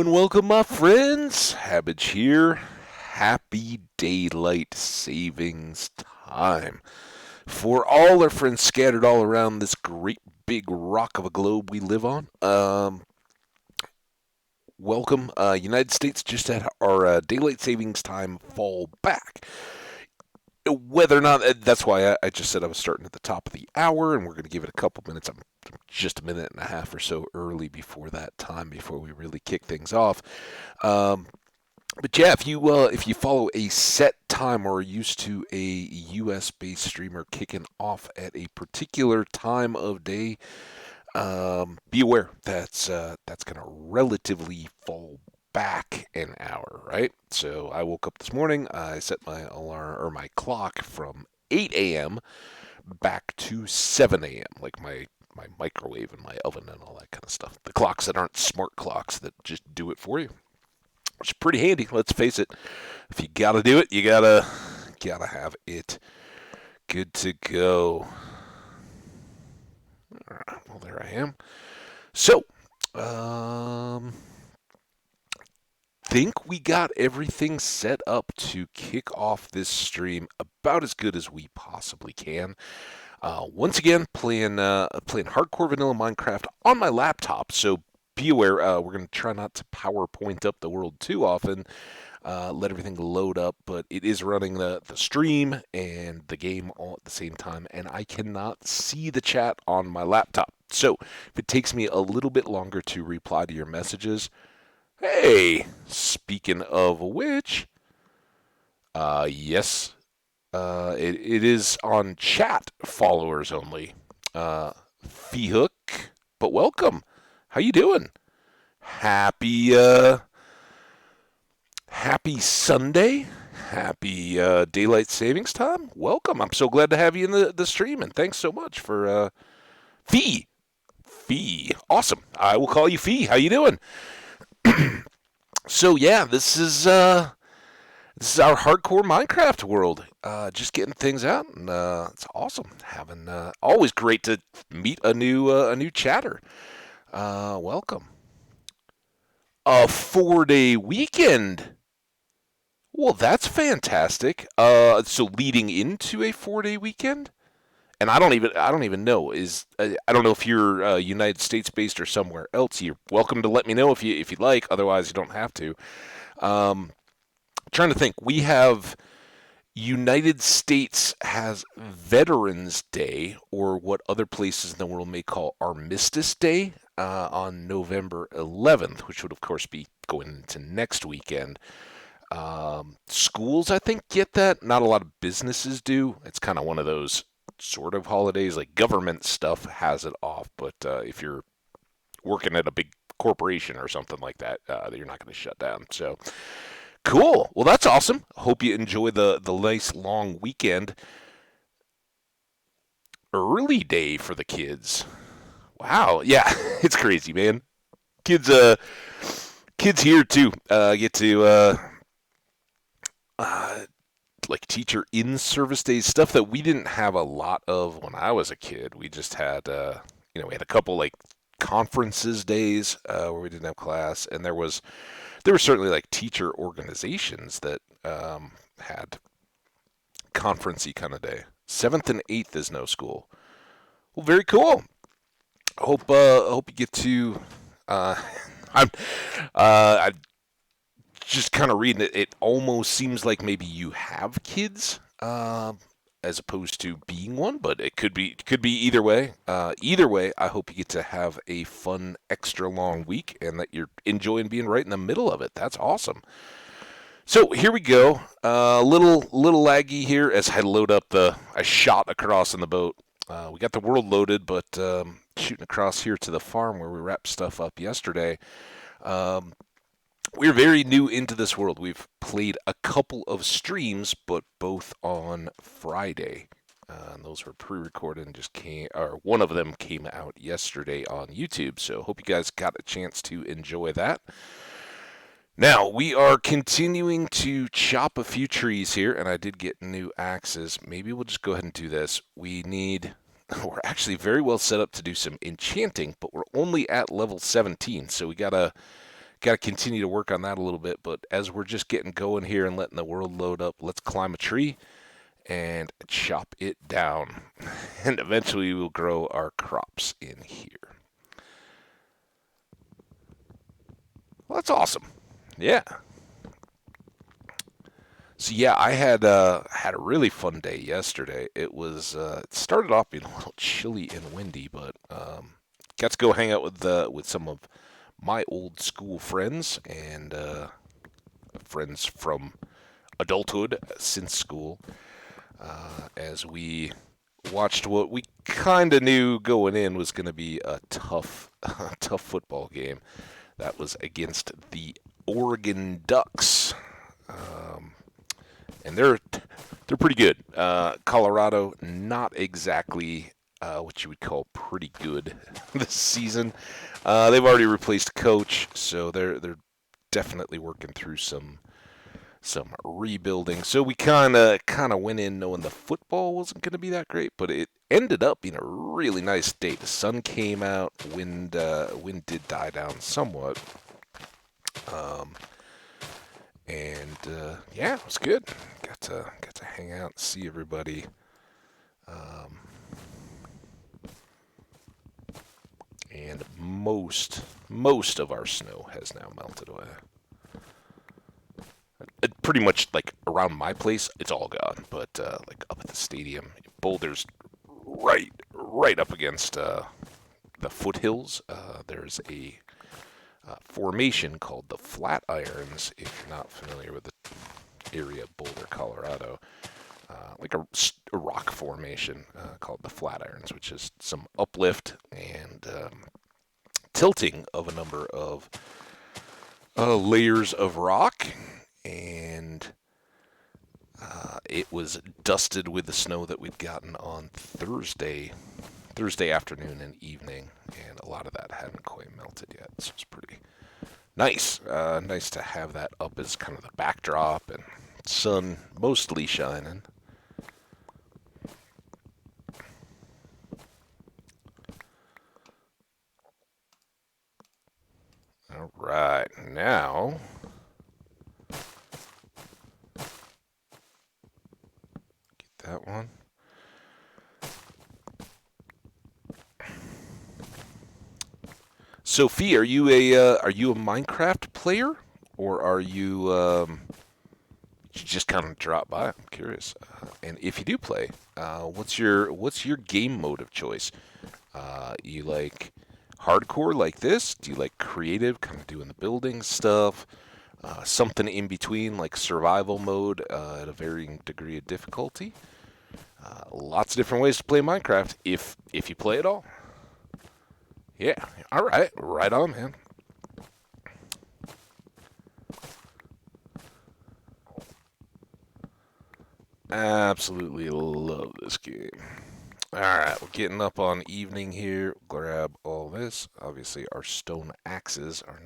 and welcome, my friends. Habage here. Happy daylight savings time. For all our friends scattered all around this great big rock of a globe we live on, welcome. United States just had our daylight savings time fall back. Whether or not, that's why I just said I was starting at the top of the hour, and we're going to give it a couple minutes. I'm just a minute and a half or so early before that time, before we really kick things off. Um, but yeah, if you follow a set time or are used to a U.S. based streamer kicking off at a particular time of day, be aware that's going to relatively fall back an hour, right? So I woke up this morning. I set my alarm or my clock from 8 a.m. back to 7 a.m. Like my microwave and my oven and all that kind of stuff. The clocks that aren't smart clocks that just do it for you. Which is pretty handy. Let's face it. If you gotta do it, you gotta have it good to go. All right, well, there I am. So, think we got everything set up to kick off this stream about as good as we possibly can. Once again, playing hardcore vanilla Minecraft on my laptop. So be aware, we're going to try not to PowerPoint up the world too often. Let everything load up, but it is running the stream and the game all at the same time, and I cannot see the chat on my laptop. So if it takes me a little bit longer to reply to your messages, hey, speaking of which, yes, it is on chat followers only. Fee Hook, but welcome. How you doing? Happy happy Sunday. Happy daylight savings time. Welcome. I'm so glad to have you in the stream, and thanks so much for Fee. Fee. Awesome. I will call you Fee. How you doing? So yeah, this is our hardcore Minecraft world. Just getting things out, and it's awesome. Having always great to meet a new chatter. Welcome. A 4-day weekend. Well, that's fantastic. So leading into a 4-day weekend, and I don't even know I don't know if you're United States based or somewhere else. You're welcome to let me know if you'd like. Otherwise, you don't have to. Trying to think. We have United States has Veterans Day, or what other places in the world may call Armistice Day, on November 11th, which would, of course, be going into next weekend. Schools, I think, get that. Not a lot of businesses do. It's kind of one of those sort of holidays. Like government stuff has it off, but if you're working at a big corporation or something like that, you're not going to shut down. So cool. Well, that's awesome. Hope you enjoy the nice long weekend. Early day for the kids. Wow. Yeah, it's crazy, man. Kids kids here too get to uh like teacher in service days, stuff that we didn't have a lot of when I was a kid. We just had we had a couple like conferences days where we didn't have class, and there were certainly like teacher organizations that had conferencey kind of day. 7th and 8th is no school. Well, very cool. Hope you get to. I'm just kind of reading it. It almost seems like maybe you have kids, as opposed to being one, but it could be either way. Either way, I hope you get to have a fun, extra long week, and that you're enjoying being right in the middle of it. That's awesome. So here we go. Little laggy here as I load up I shot across in the boat. We got the world loaded, but shooting across here to the farm where we wrapped stuff up yesterday. We're very new into this world. We've played a couple of streams, but both on Friday. And those were pre-recorded and or one of them came out yesterday on YouTube. So hope you guys got a chance to enjoy that. Now, we are continuing to chop a few trees here, and I did get new axes. Maybe we'll just go ahead and do this. We're actually very well set up to do some enchanting, but we're only at level 17, so we gotta got to continue to work on that a little bit. But as we're just getting going here and letting the world load up, let's climb a tree and chop it down. And eventually we'll grow our crops in here. Well, that's awesome. Yeah. So yeah, I had a really fun day yesterday. It started off being a little chilly and windy, but got to go hang out with some of my old school friends and friends from adulthood since school. As we watched what we kind of knew going in was going to be a tough, tough football game. That was against the Oregon Ducks, and they're pretty good. Colorado, not exactly what you would call pretty good this season. They've already replaced coach, so they're definitely working through some rebuilding. So we kind of went in knowing the football wasn't going to be that great, but it ended up being a really nice day. The sun came out, wind did die down somewhat, um, and yeah, it was good. Got to hang out and see everybody. Um, and most of our snow has now melted away. Pretty much like around my place, it's all gone. But like up at the stadium, Boulder's right up against the foothills. There's a formation called the Flatirons. If you're not familiar with the area of Boulder, Colorado, like a rock formation called the Flatirons, which is some uplift and tilting of a number of layers of rock, and it was dusted with the snow that we'd gotten on Thursday afternoon and evening, and a lot of that hadn't quite melted yet. So it's pretty nice. Nice to have that up as kind of the backdrop, and sun mostly shining. All right, now get that one. Sophie, are you a Minecraft player, or are you just kind of drop by? I'm curious. And if you do play, what's your game mode of choice? You like hardcore like this? Do you like creative, kind of doing the building stuff? Something in between, like survival mode at a varying degree of difficulty? Lots of different ways to play Minecraft if you play it all. Yeah, all right, right on, man. Absolutely love this game. All right, we're getting up on evening here. Grab all this. Obviously, our stone axes are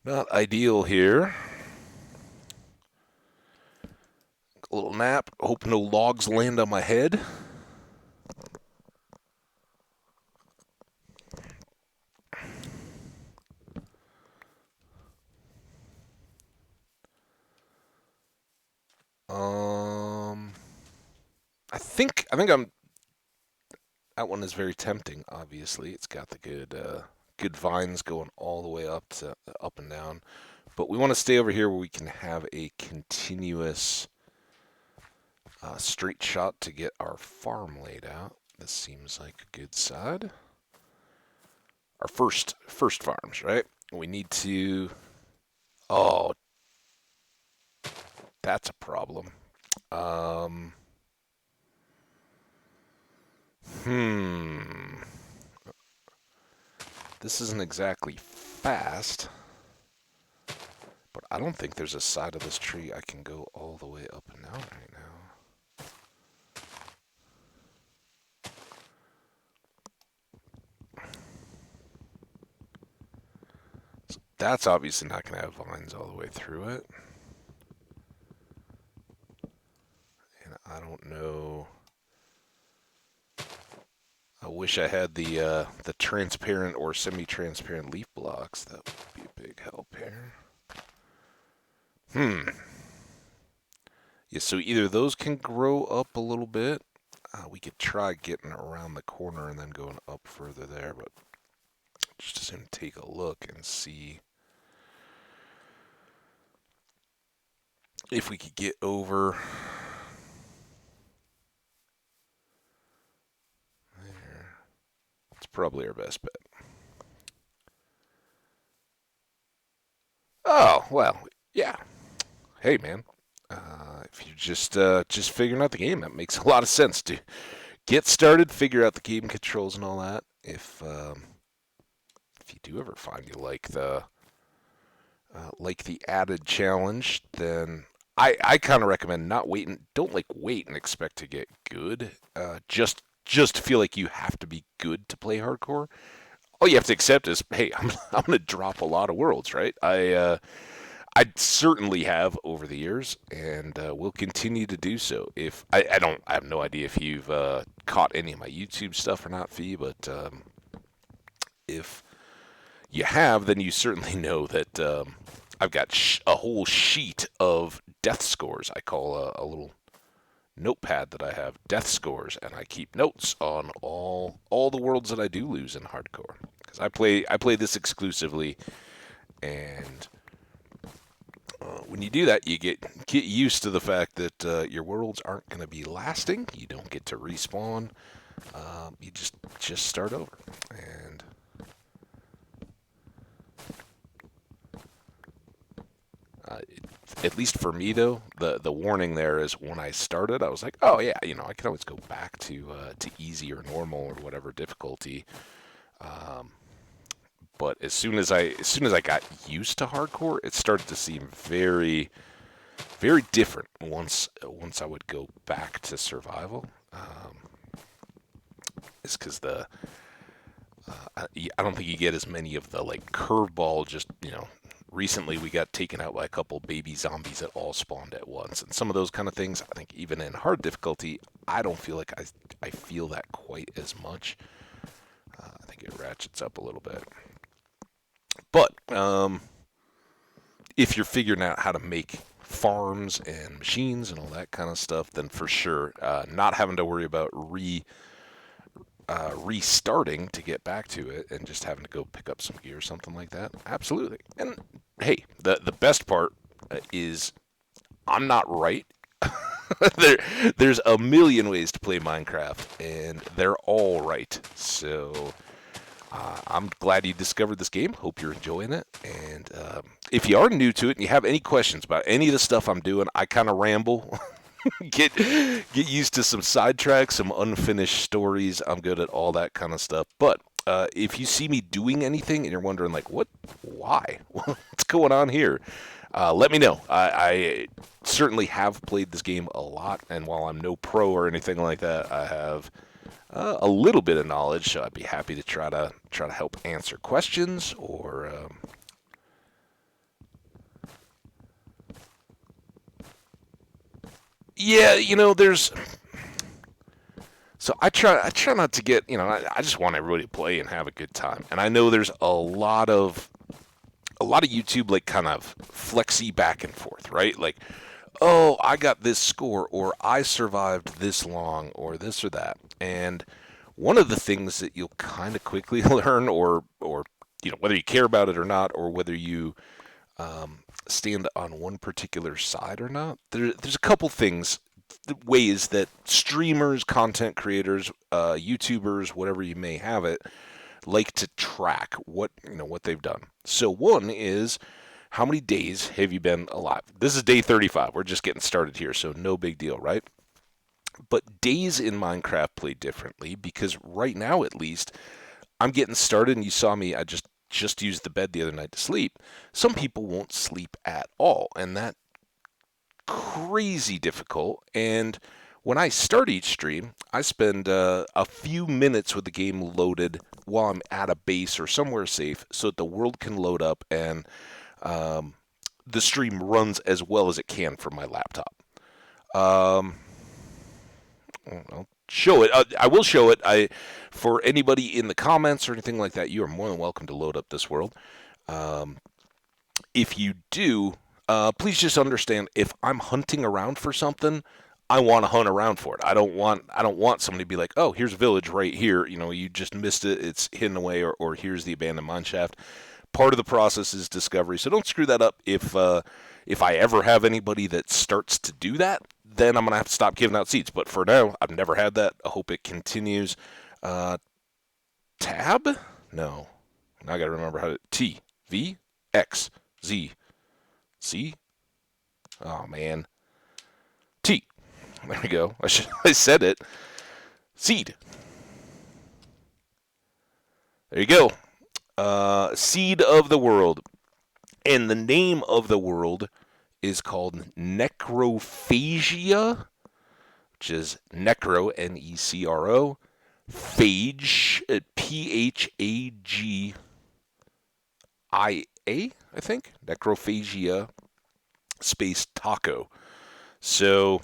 not ideal here. A little nap. Hope no logs land on my head. Um, I think I'm. That one is very tempting. Obviously, it's got the good vines going all the way up and down. But we want to stay over here where we can have a continuous straight shot to get our farm laid out. This seems like a good side. Our first farms, right? We need to. Oh, that's a problem. Um, hmm. This isn't exactly fast, but I don't think there's a side of this tree I can go all the way up and down right now. So that's obviously not going to have vines all the way through it. And I don't know wish I had the transparent or semi-transparent leaf blocks. That would be a big help here. Hmm. Yeah, so either those can grow up a little bit. We could try getting around the corner and then going up further there, but just as soon take a look and see if we could get over there. It's probably our best bet. Oh, well, yeah. Hey, man. If you're just figuring out the game, that makes a lot of sense to get started, figure out the game controls and all that. If you do ever find you like the added challenge, then I kind of recommend not waiting. Don't like wait and expect to get good. Just feel like you have to be good to play hardcore. All you have to accept is, hey, I'm gonna drop a lot of worlds, right? I certainly have over the years, and will continue to do so. If I have no idea if you've caught any of my YouTube stuff or not, Fee, but if you have, then you certainly know that I've got a whole sheet of death scores. I call a little notepad that I have death scores, and I keep notes on all the worlds that I do lose in hardcore because I play this exclusively, and when you do that, you get used to the fact that your worlds aren't going to be lasting. You don't get to respawn. You just start over, and uh, at least for me though, the warning there is when I started, I was like, oh yeah, I can always go back to easy or normal or whatever difficulty. Um, but as soon as I got used to hardcore, it started to seem very very different once I would go back to survival. Is because I don't think you get as many of the like curveball. Just recently we got taken out by a couple baby zombies that all spawned at once, and some of those kind of things. I think even in hard difficulty, I don't feel like I feel that quite as much. I think it ratchets up a little bit, but if you're figuring out how to make farms and machines and all that kind of stuff, then for sure, not having to worry about restarting to get back to it and just having to go pick up some gear or something like that. Absolutely. And hey, the best part is I'm not right. There's a million ways to play Minecraft, and they're all right. So I'm glad you discovered this game. Hope you're enjoying it. And if you are new to it and you have any questions about any of the stuff I'm doing, I kind of ramble. Get used to some sidetracks, some unfinished stories. I'm good at all that kind of stuff. But if you see me doing anything and you're wondering, like, why? What's going on here? Let me know. I certainly have played this game a lot, and while I'm no pro or anything like that, I have a little bit of knowledge. So I'd be happy to try to help answer questions or. Yeah, there's. So I try not to get, I just want everybody to play and have a good time. And I know there's a lot of YouTube like kind of flexy back and forth, right? Like, oh, I got this score, or I survived this long, or this or that. And one of the things that you'll kind of quickly learn, or whether you care about it or not, or whether you stand on one particular side or not, there's a couple things, ways that streamers, content creators, YouTubers, whatever you may have it, like to track what they've done. So one is how many days have you been alive? This is day 35. We're just getting started here, so no big deal, right? But days in Minecraft play differently because right now, at least, I'm getting started, and you saw me. I just used the bed the other night to sleep. Some people won't sleep at all, and that crazy difficult. And when I start each stream, I spend a few minutes with the game loaded while I'm at a base or somewhere safe, so that the world can load up and um, the stream runs as well as it can from my laptop. Um, I'll show it. I will show it. For anybody in the comments or anything like that, you are more than welcome to load up this world. Um, if you do, please just understand if I'm hunting around for something, I want to hunt around for it. I don't want somebody to be like, oh, here's a village right here. You just missed it. It's hidden away, or here's the abandoned mine shaft. Part of the process is discovery, so don't screw that up. If I ever have anybody that starts to do that, then I'm gonna have to stop giving out seeds. But for now, I've never had that. I hope it continues. Uh, tab? No, now I gotta remember how to T V X Z C. Oh man, T. There we go. I said it. Seed. There you go. Seed of the world. And the name of the world is called Necrophagia, which is necro, Necro, phage, Phagia, I think. Necrophagia space taco. So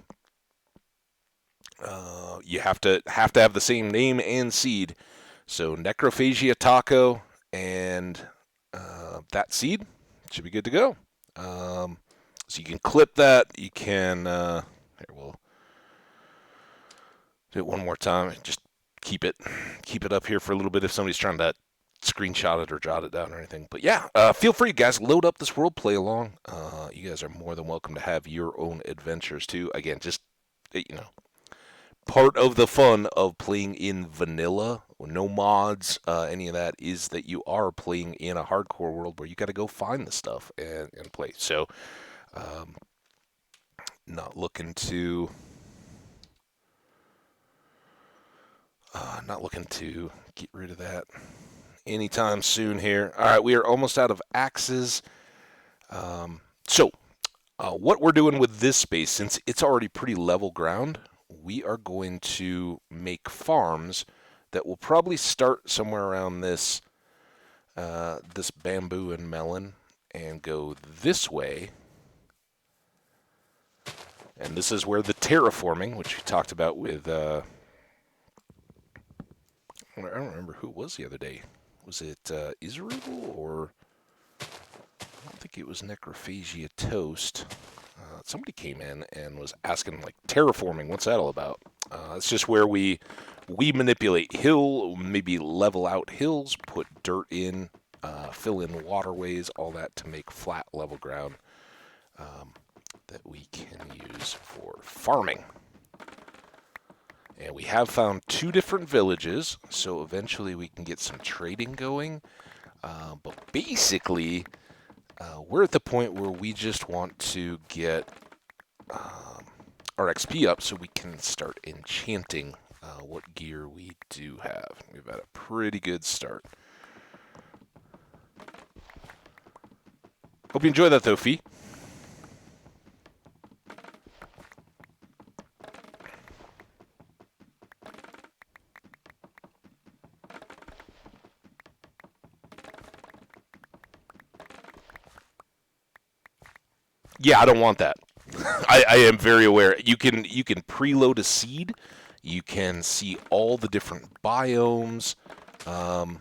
you have to have the same name and seed. So Necrophagia taco and that seed should be good to go. So you can clip that. You can here we'll do it one more time. Just keep it up here for a little bit if somebody's trying to screenshot it or jot it down or anything. But yeah, feel free, guys. Load up this world, play along. You guys are more than welcome to have your own adventures too. Again, just part of the fun of playing in vanilla, no mods, any of that, is that you are playing in a hardcore world where you got to go find the stuff and play. So, not looking to get rid of that anytime soon here. All right, we are almost out of axes. So, what we're doing with this space, since it's already pretty level ground, we are going to make farms that will probably start somewhere around this this bamboo and melon and go this way. And this is where the terraforming, which we talked about with, I don't remember who it was the other day. Was it Israel or, I don't think it was Necrophagia Toast. Somebody came in and was asking, like, terraforming, what's that all about? It's just where we manipulate maybe level out hills, put dirt in, fill in waterways, all that to make flat level ground that we can use for farming. And we have found 2 different villages, so eventually we can get some trading going. But basically, we're at the point where we just want to get our XP up so we can start enchanting what gear we do have. We've had a pretty good start. Hope you enjoy that, though, Fee. Yeah, I don't want that. I am very aware. You can preload a seed. You can see all the different biomes, and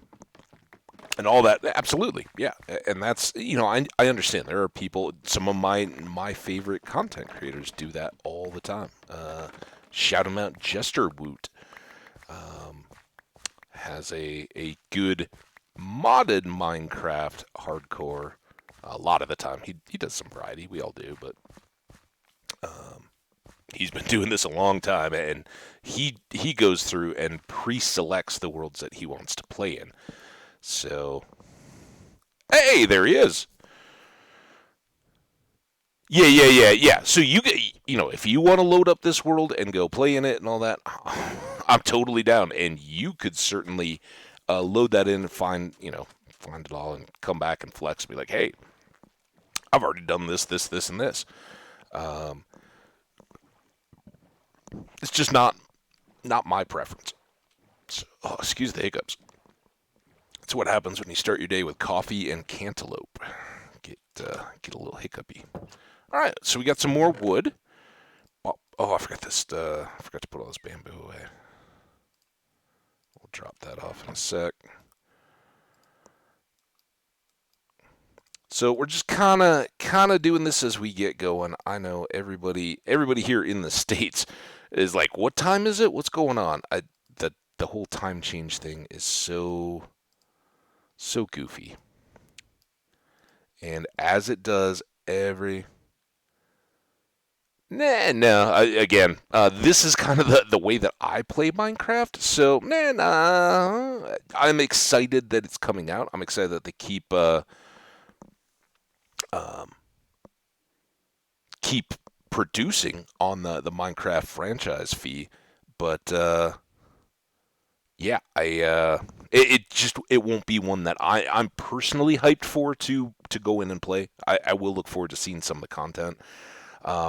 all that. Absolutely, yeah. And that's I understand. There are people. Some of my favorite content creators do that all the time. Shout him out, Jester Woot. Has a good modded Minecraft hardcore. A lot of the time, he does some variety. We all do, but he's been doing this a long time, and he goes through and pre-selects the worlds that he wants to play in. So, hey, there he is. Yeah. So if you want to load up this world and go play in it and all that, I'm totally down. And you could certainly load that in and find it all and come back and flex and be like, hey, I've already done this, and this. It's just not my preference. So, excuse the hiccups. It's what happens when you start your day with coffee and cantaloupe. Get a little hiccupy. All right, so we got some more wood. Oh, I forgot this. I forgot to put all this bamboo away. I'll drop that off in a sec. So we're just kind of doing this as we get going. I know everybody here in the states is like, "What time is it? What's going on?" The whole time change thing is so goofy. And as it does every Nah, no. Again, this is kind of the way that I play Minecraft. So, nah. I'm excited that it's coming out. I'm excited that they um, keep producing on the Minecraft franchise fee. But yeah, it just it won't be one that I'm personally hyped for to go in and play. I will look forward to seeing some of the content.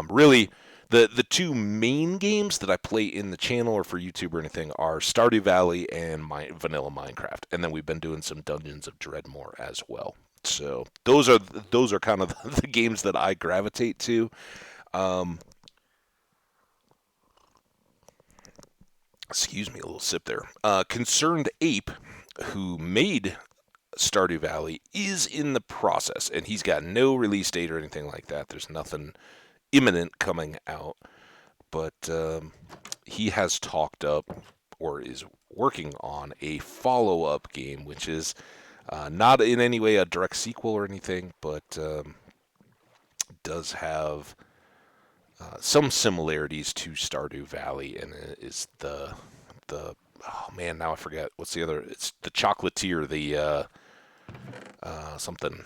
Really, the two main games that I play in the channel or for YouTube or anything are Stardew Valley and my vanilla Minecraft, and then we've been doing some Dungeons of Dreadmore as well. So those are kind of the games that I gravitate to. Um, Excuse me, a little sip there. Concerned Ape, who made Stardew Valley, is in the process, and he's got no release date or anything like that. There's nothing imminent coming out, but he has talked up or is working on a follow-up game, which is not in any way a direct sequel or anything, but does have some similarities to Stardew Valley, and it is the oh man, now I forget what's the other. It's the chocolatier, the something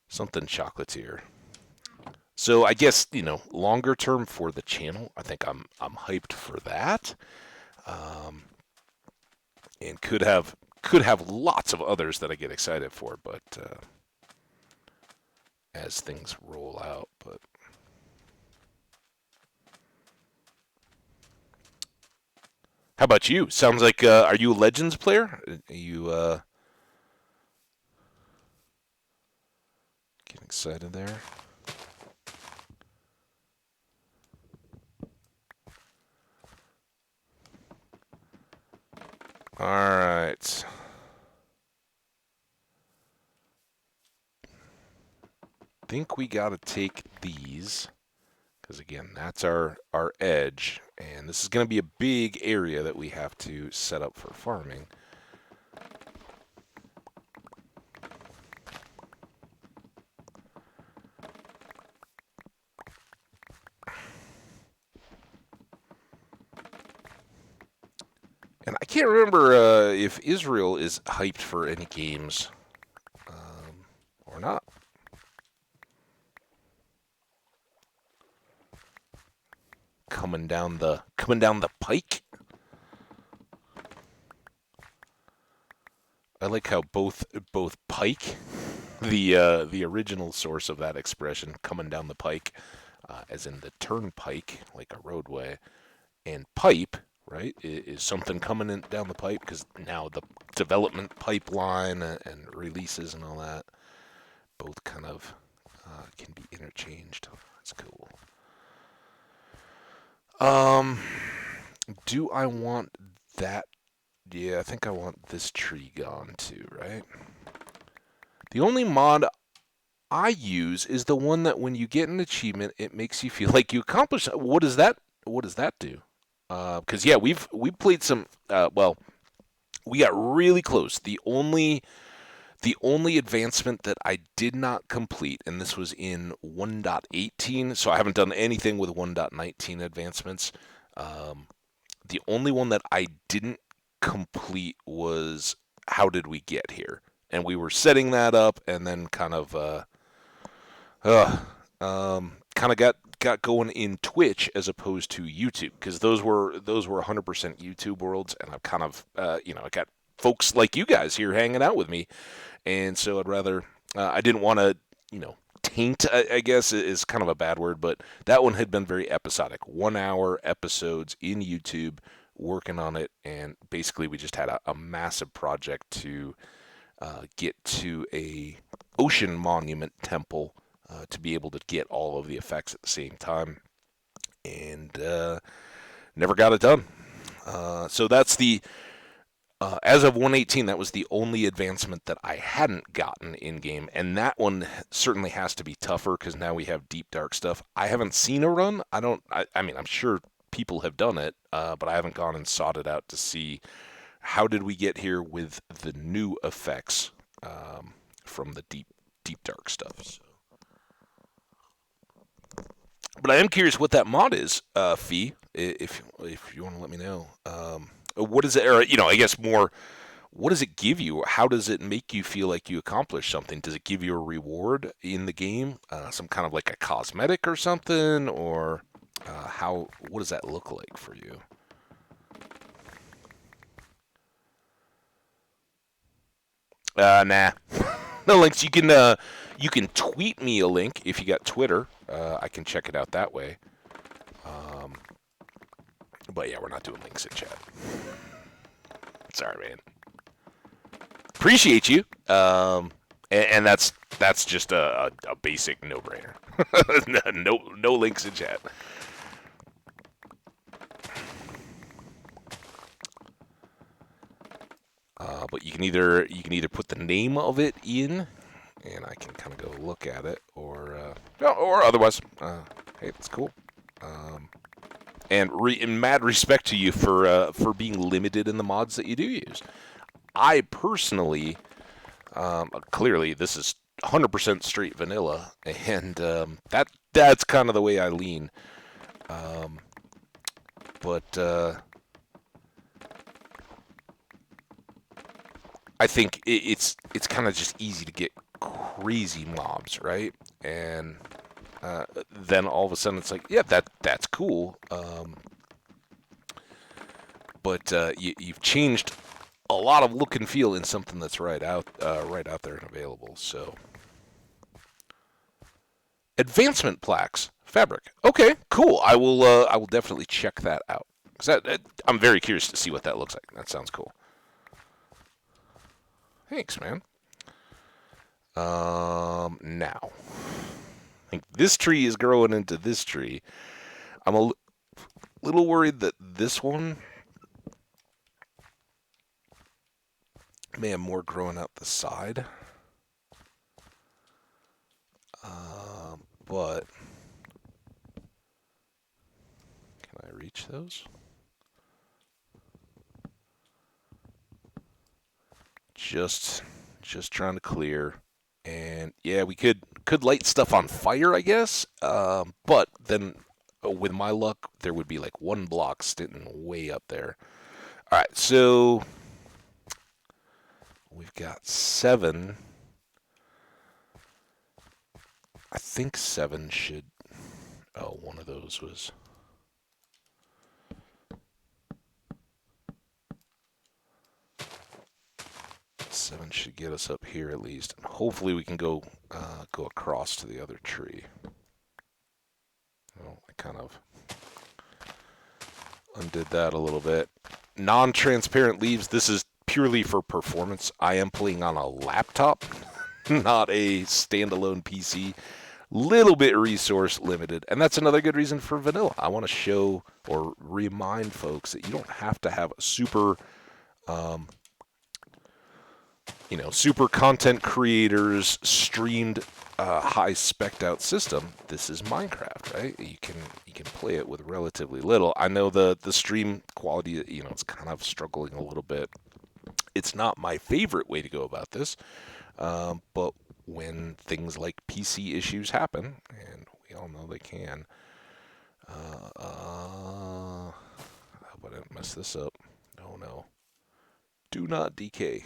something chocolatier. So I guess longer term for the channel, I think I'm hyped for that, um, and could have lots of others that I get excited for, but as things roll out. But how about you? Sounds like are you a Legends player? Are you getting excited there? All right. Think we got to take these because again, that's our edge, and this is going to be a big area that we have to set up for farming. And I can't remember if Israel is hyped for any games or not. Coming down the pike. I like how both pike, the original source of that expression, coming down the pike, as in the turnpike, like a roadway, and pipe, right, is something coming in down the pipe because now the development pipeline and releases and all that both kind of can be interchanged. That's cool. Um, do I want that? Yeah, I think I want this tree gone too, right? The only mod I use is the one that when you get an achievement, it makes you feel like you accomplished. What does that? What does that do? Because yeah, we played some. Well, we got really close. The only advancement that I did not complete, and this was in 1.18, so I haven't done anything with 1.19 advancements. Um, the only one that I didn't complete was how did we get here? And we were setting that up, and then kind of got going in Twitch as opposed to YouTube because those were 100% YouTube worlds, and I've kind of I got folks like you guys here hanging out with me, and so I'd rather I didn't want to taint, I guess is kind of a bad word, but that one had been very episodic, 1 hour episodes in YouTube working on it, and basically we just had a massive project to get to a ocean monument temple to be able to get all of the effects at the same time, and never got it done. So that's the as of 118, that was the only advancement that I hadn't gotten in game, and that one certainly has to be tougher because now we have deep dark stuff. I haven't seen a run. I don't. I mean, I'm sure people have done it, but I haven't gone and sought it out to see how did we get here with the new effects from the deep dark stuff. So. But I am curious what that mod is, Fee. If you want to let me know, what is it? Or I guess more. What does it give you? How does it make you feel like you accomplished something? Does it give you a reward in the game? Some kind of like a cosmetic or something? Or how? What does that look like for you? Nah. No links. You can tweet me a link if you got Twitter. I can check it out that way. Um, but yeah, we're not doing links in chat. Sorry, man. Appreciate you. And that's just a basic no-brainer. No links in chat. But you can either put the name of it in, and I can kind of go look at it, or otherwise, hey, that's cool. And in mad respect to you for being limited in the mods that you do use. I personally, clearly, this is 100% straight vanilla, and that's kind of the way I lean. But I think it's kind of just easy to get crazy mobs, right? And then all of a sudden it's like, yeah, that's cool. But you've changed a lot of look and feel in something that's right out there and available. So, advancement plaques, fabric. Okay, cool. I will definitely check that out. I'm very curious to see what that looks like. That sounds cool. Thanks, man. Now, I think this tree is growing into this tree. I'm a little worried that this one may have more growing out the side. But can I reach those? Just trying to clear. And yeah, we could light stuff on fire, I guess. But then, with my luck, there would be like one block sitting way up there. All right, so we've got 7. I think 7 should. Oh, one of those was. Seven should get us up here at least. And hopefully we can go across to the other tree. Well, I kind of undid that a little bit. Non-transparent leaves. This is purely for performance. I am playing on a laptop, not a standalone PC. Little bit resource limited, and that's another good reason for vanilla. I want to show or remind folks that you don't have to have a super super content creators streamed high spec'd out system. This is Minecraft, right? You can play it with relatively little. I know the stream quality, it's kind of struggling a little bit. It's not my favorite way to go about this, but when things like PC issues happen, and we all know they can, I hope I didn't mess this up. Oh no. Do not decay.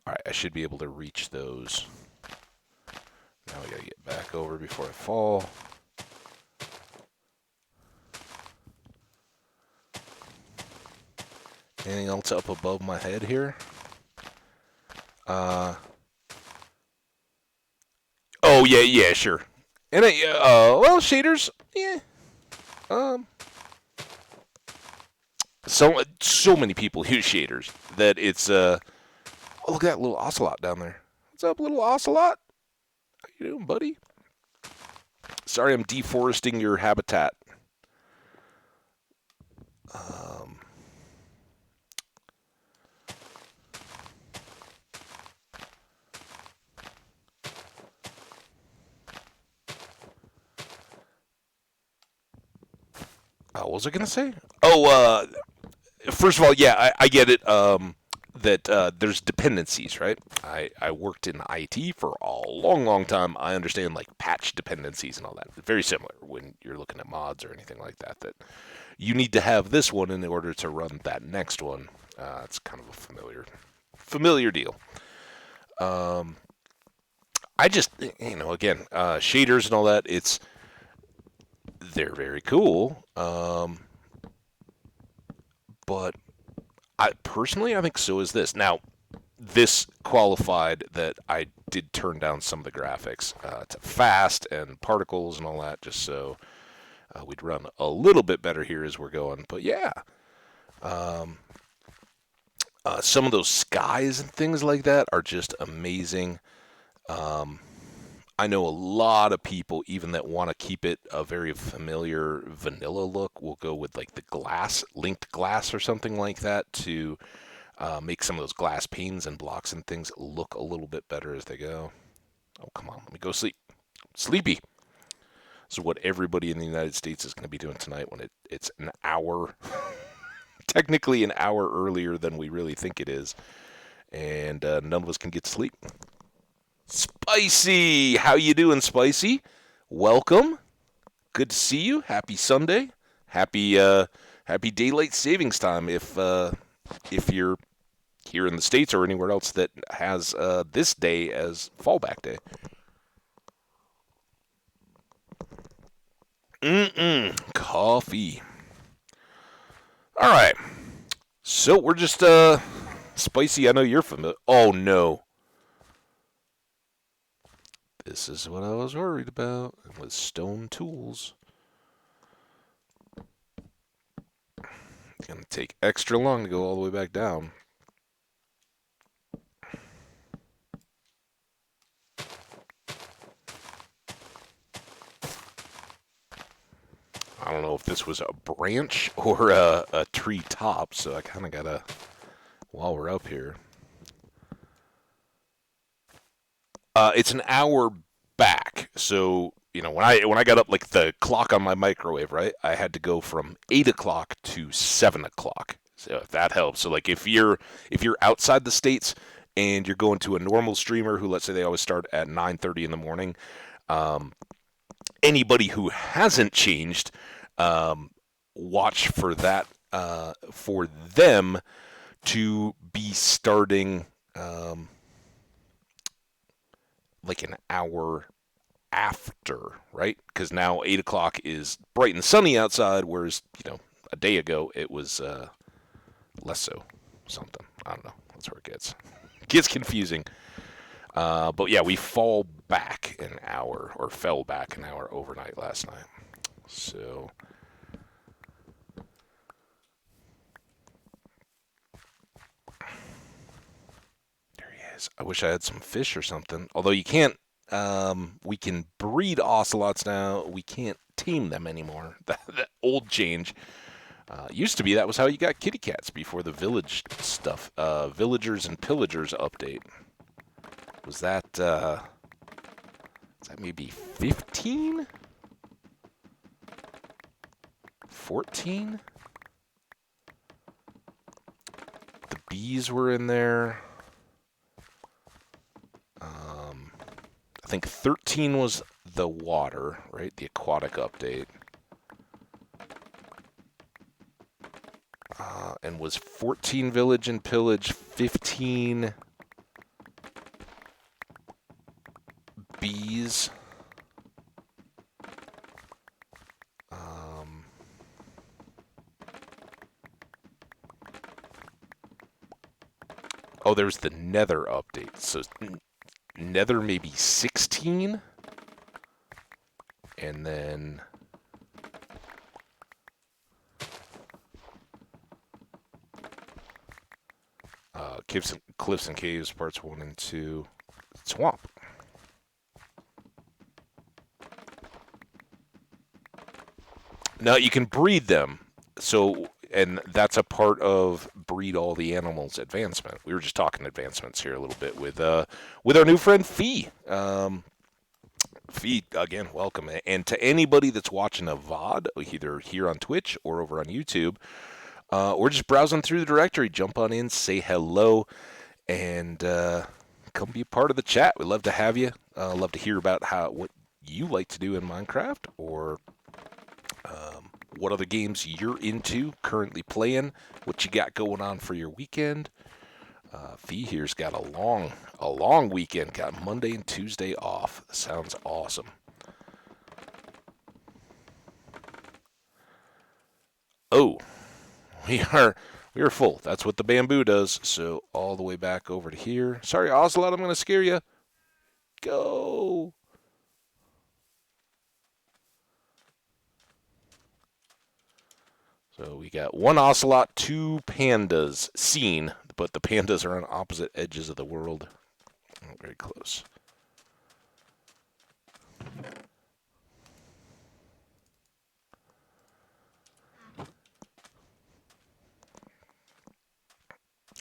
Alright, I should be able to reach those. Now we gotta get back over before I fall. Anything else up above my head here? Oh yeah, sure. And well, shaders, yeah. So many people use shaders that it's oh, look at that little ocelot down there. What's up, little ocelot? How you doing, buddy? Sorry, I'm deforesting your habitat. Um, what was I going to say? Oh, first of all, yeah, I get it. That there's dependencies, right? I worked in IT for a long, long time. I understand like patch dependencies and all that. Very similar when you're looking at mods or anything like that. That you need to have this one in order to run that next one. It's kind of a familiar deal. Um, I just, again, shaders and all that. They're very cool. But I think so is this. Now, this qualified that I did turn down some of the graphics to fast and particles and all that, just so we'd run a little bit better here as we're going. But yeah, um, some of those skies and things like that are just amazing. Um, I know a lot of people, even that want to keep it a very familiar vanilla look, will go with like the linked glass or something like that to make some of those glass panes and blocks and things look a little bit better as they go. Oh, come on, let me go sleep. Sleepy. This is what everybody in the United States is going to be doing tonight when it's an hour, technically an hour earlier than we really think it is, and none of us can get to sleep. Spicy, how you doing, Spicy? Welcome. Good to see you. Happy Sunday. Happy daylight savings time. If you're here in the States or anywhere else that has this day as fallback day. Coffee. All right. So we're just Spicy. I know you're familiar. Oh no. This is what I was worried about with stone tools. It's gonna take extra long to go all the way back down. I don't know if this was a branch or a tree top, so I kind of gotta, while we're up here. It's an hour back, so when I got up, like the clock on my microwave, right? I had to go from 8 o'clock to 7 o'clock. So if that helps. So like if you're outside the states and you're going to a normal streamer who, let's say, they always start at 9:30 in the morning, um, anybody who hasn't changed, um, watch for that for them to be starting like an hour after, right? Because now 8 o'clock is bright and sunny outside, whereas a day ago it was less so. Something, I don't know. That's where it gets confusing. But yeah, we fell back an hour overnight last night. So there he is. I wish I had some fish or something. Although you can't. We can breed ocelots now. We can't tame them anymore. That old change. Used to be that was how you got kitty cats before the village stuff. Villagers and Pillagers update. Was that maybe 15? 14? The bees were in there. I think 13 was the water, right? The aquatic update. And was 14 village and pillage, 15 bees. Oh, there's the Nether update. So Nether maybe 16, and then Cliffs and Caves parts 1 and 2. Swamp. No, you can breed them. So, and that's a part of breed all the animals advancement. We were just talking advancements here a little bit with our new friend Fee. Fee, again, welcome. And to anybody that's watching a VOD, either here on Twitch or over on YouTube, or just browsing through the directory, jump on in, say hello, and come be a part of the chat. We'd love to have you. Love to hear about what you like to do in Minecraft, or what other games you're into, currently playing, what you got going on for your weekend. Fee here's got a long weekend. Got Monday and Tuesday off. Sounds awesome. Oh, we are full. That's what the bamboo does. So all the way back over to here. Sorry, Ocelot, I'm going to scare you. Go. So we got one ocelot, two pandas seen, but the pandas are on opposite edges of the world. Oh, very close.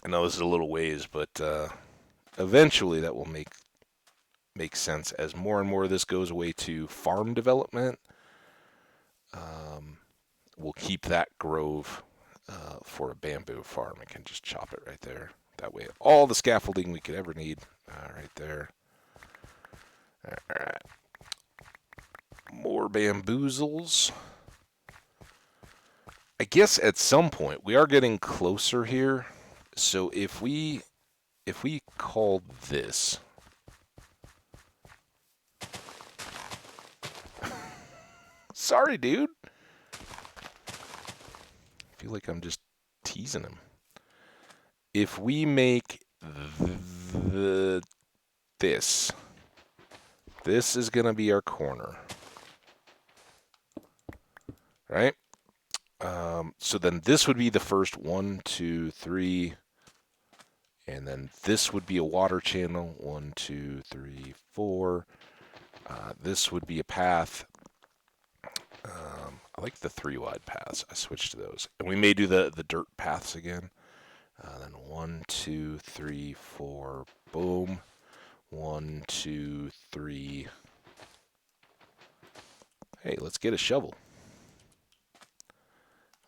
I know this is a little ways, but eventually that will make sense as more and more of this goes away to farm development. We'll keep that grove for a bamboo farm. I can just chop it right there. That way, all the scaffolding we could ever need right there. All right. More bamboozles. I guess at some point we are getting closer here. So if we call this sorry, dude. I feel like I'm just teasing him. If we make this is going to be our corner. Right? So then this would be the first 1, 2, 3, and then this would be a water channel. 1, 2, 3, 4. This would be a path. I like the 3 wide paths. I switched to those. And we may do the dirt paths again. Then 1, 2, 3, 4. Boom. 1, 2, 3. Hey, let's get a shovel.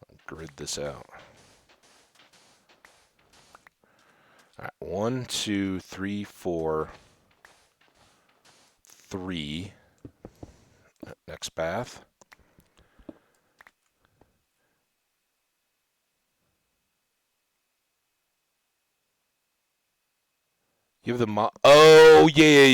I'll grid this out. All right, 1, 2, 3, 4. 3. Next path. You have the oh, yeah.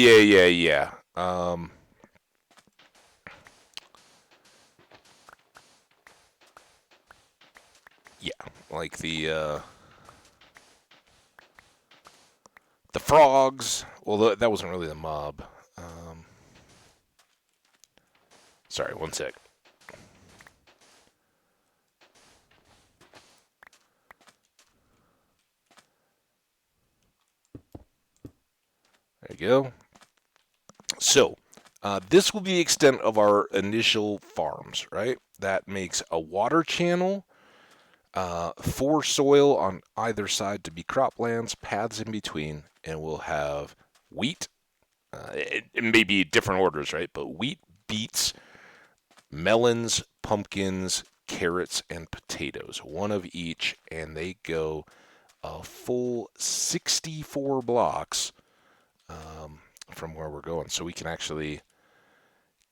Yeah, like the frogs. Well, that wasn't really the mob. Sorry, one sec. There you go. So, this will be the extent of our initial farms, right? That makes a water channel, 4 soil on either side to be croplands, paths in between, and we'll have wheat. It may be different orders, right? But wheat, beets, melons, pumpkins, carrots, and potatoes. One of each, and they go a full 64 blocks from where we're going. So we can actually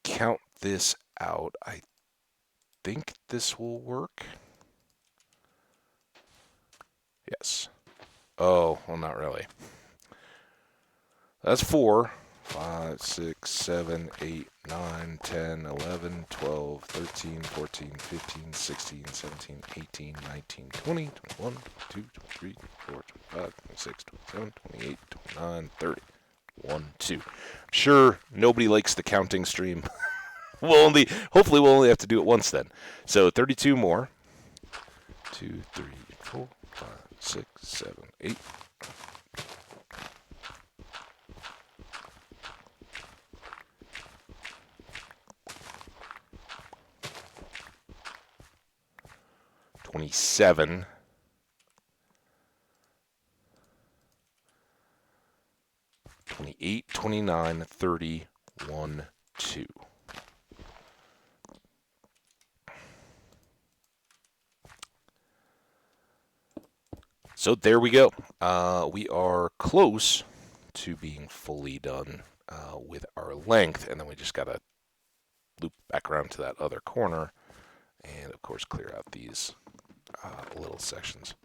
count this out. I think this will work. Yes. Oh, well, not really. That's 4. 5, 6, 7, 8, 9, 10, 11, 12, 13, 14, 15, 16, 17, 18, 19, 20, 21, 22, 23, 24, 25, 26, 27, 28, 29, 30. 1, 2. I'm sure nobody likes the counting stream. Hopefully we'll only have to do it once then. So 32 more. 2, 3, 4, 5, 6, 7, 8. 27. 28, 29, 30, 1, 2. So there we go. We are close to being fully done with our length, and then we just got to loop back around to that other corner, and of course clear out these little sections.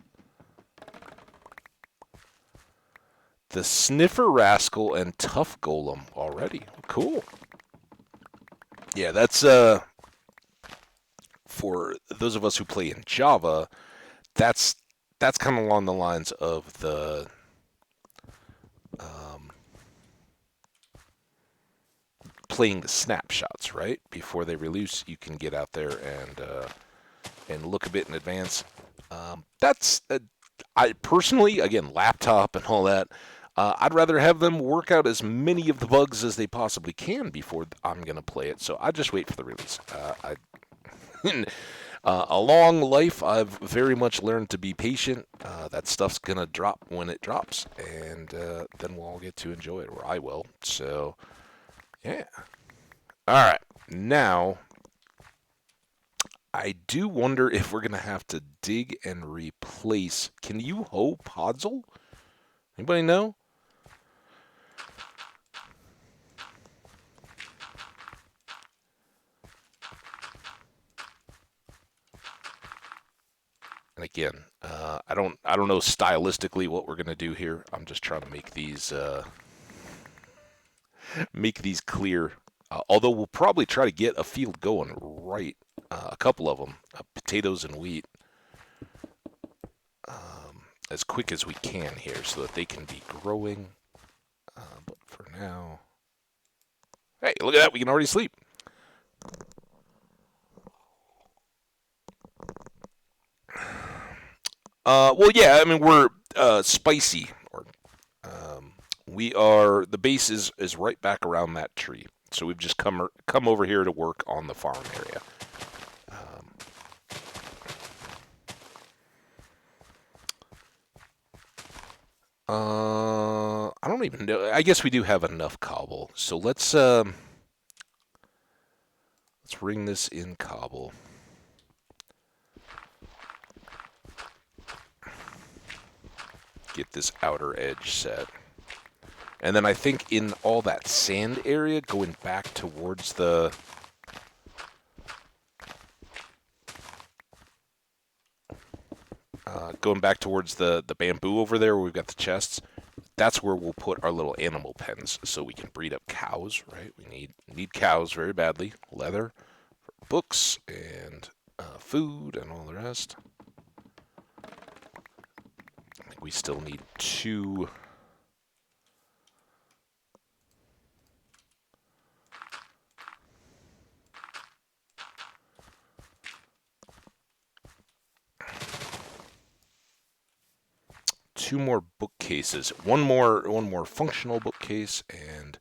The Sniffer Rascal and Tough Golem already. Cool. Yeah, that's for those of us who play in Java, that's kind of along the lines of the playing the snapshots, right? Before they release, you can get out there and look a bit in advance. That's I personally, again, laptop and all that. I'd rather have them work out as many of the bugs as they possibly can before I'm going to play it. So I just wait for the release. A long life, I've very much learned to be patient. That stuff's going to drop when it drops, and then we'll all get to enjoy it, or I will. So, yeah. All right. Now, I do wonder if we're going to have to dig and replace. Can you hoe Podzol? Anybody know? And again, I don't know stylistically what we're gonna do here. I'm just trying to make these clear. Although we'll probably try to get a field going right, a couple of them, potatoes and wheat, as quick as we can here, so that they can be growing. But for now, hey, look at that! We can already sleep. Well, yeah. I mean, we're spicy, or we are. The base is right back around that tree, so we've just come over here to work on the farm area. I don't even know. I guess we do have enough cobble, so let's ring this in cobble. Get this outer edge set. And then I think in all that sand area, going back towards the... going back towards the bamboo over there where we've got the chests, that's where we'll put our little animal pens so we can breed up cows, right? We need cows very badly. Leather, for books, and food, and all the rest. I think we still need 2... two more bookcases, one more functional bookcase, and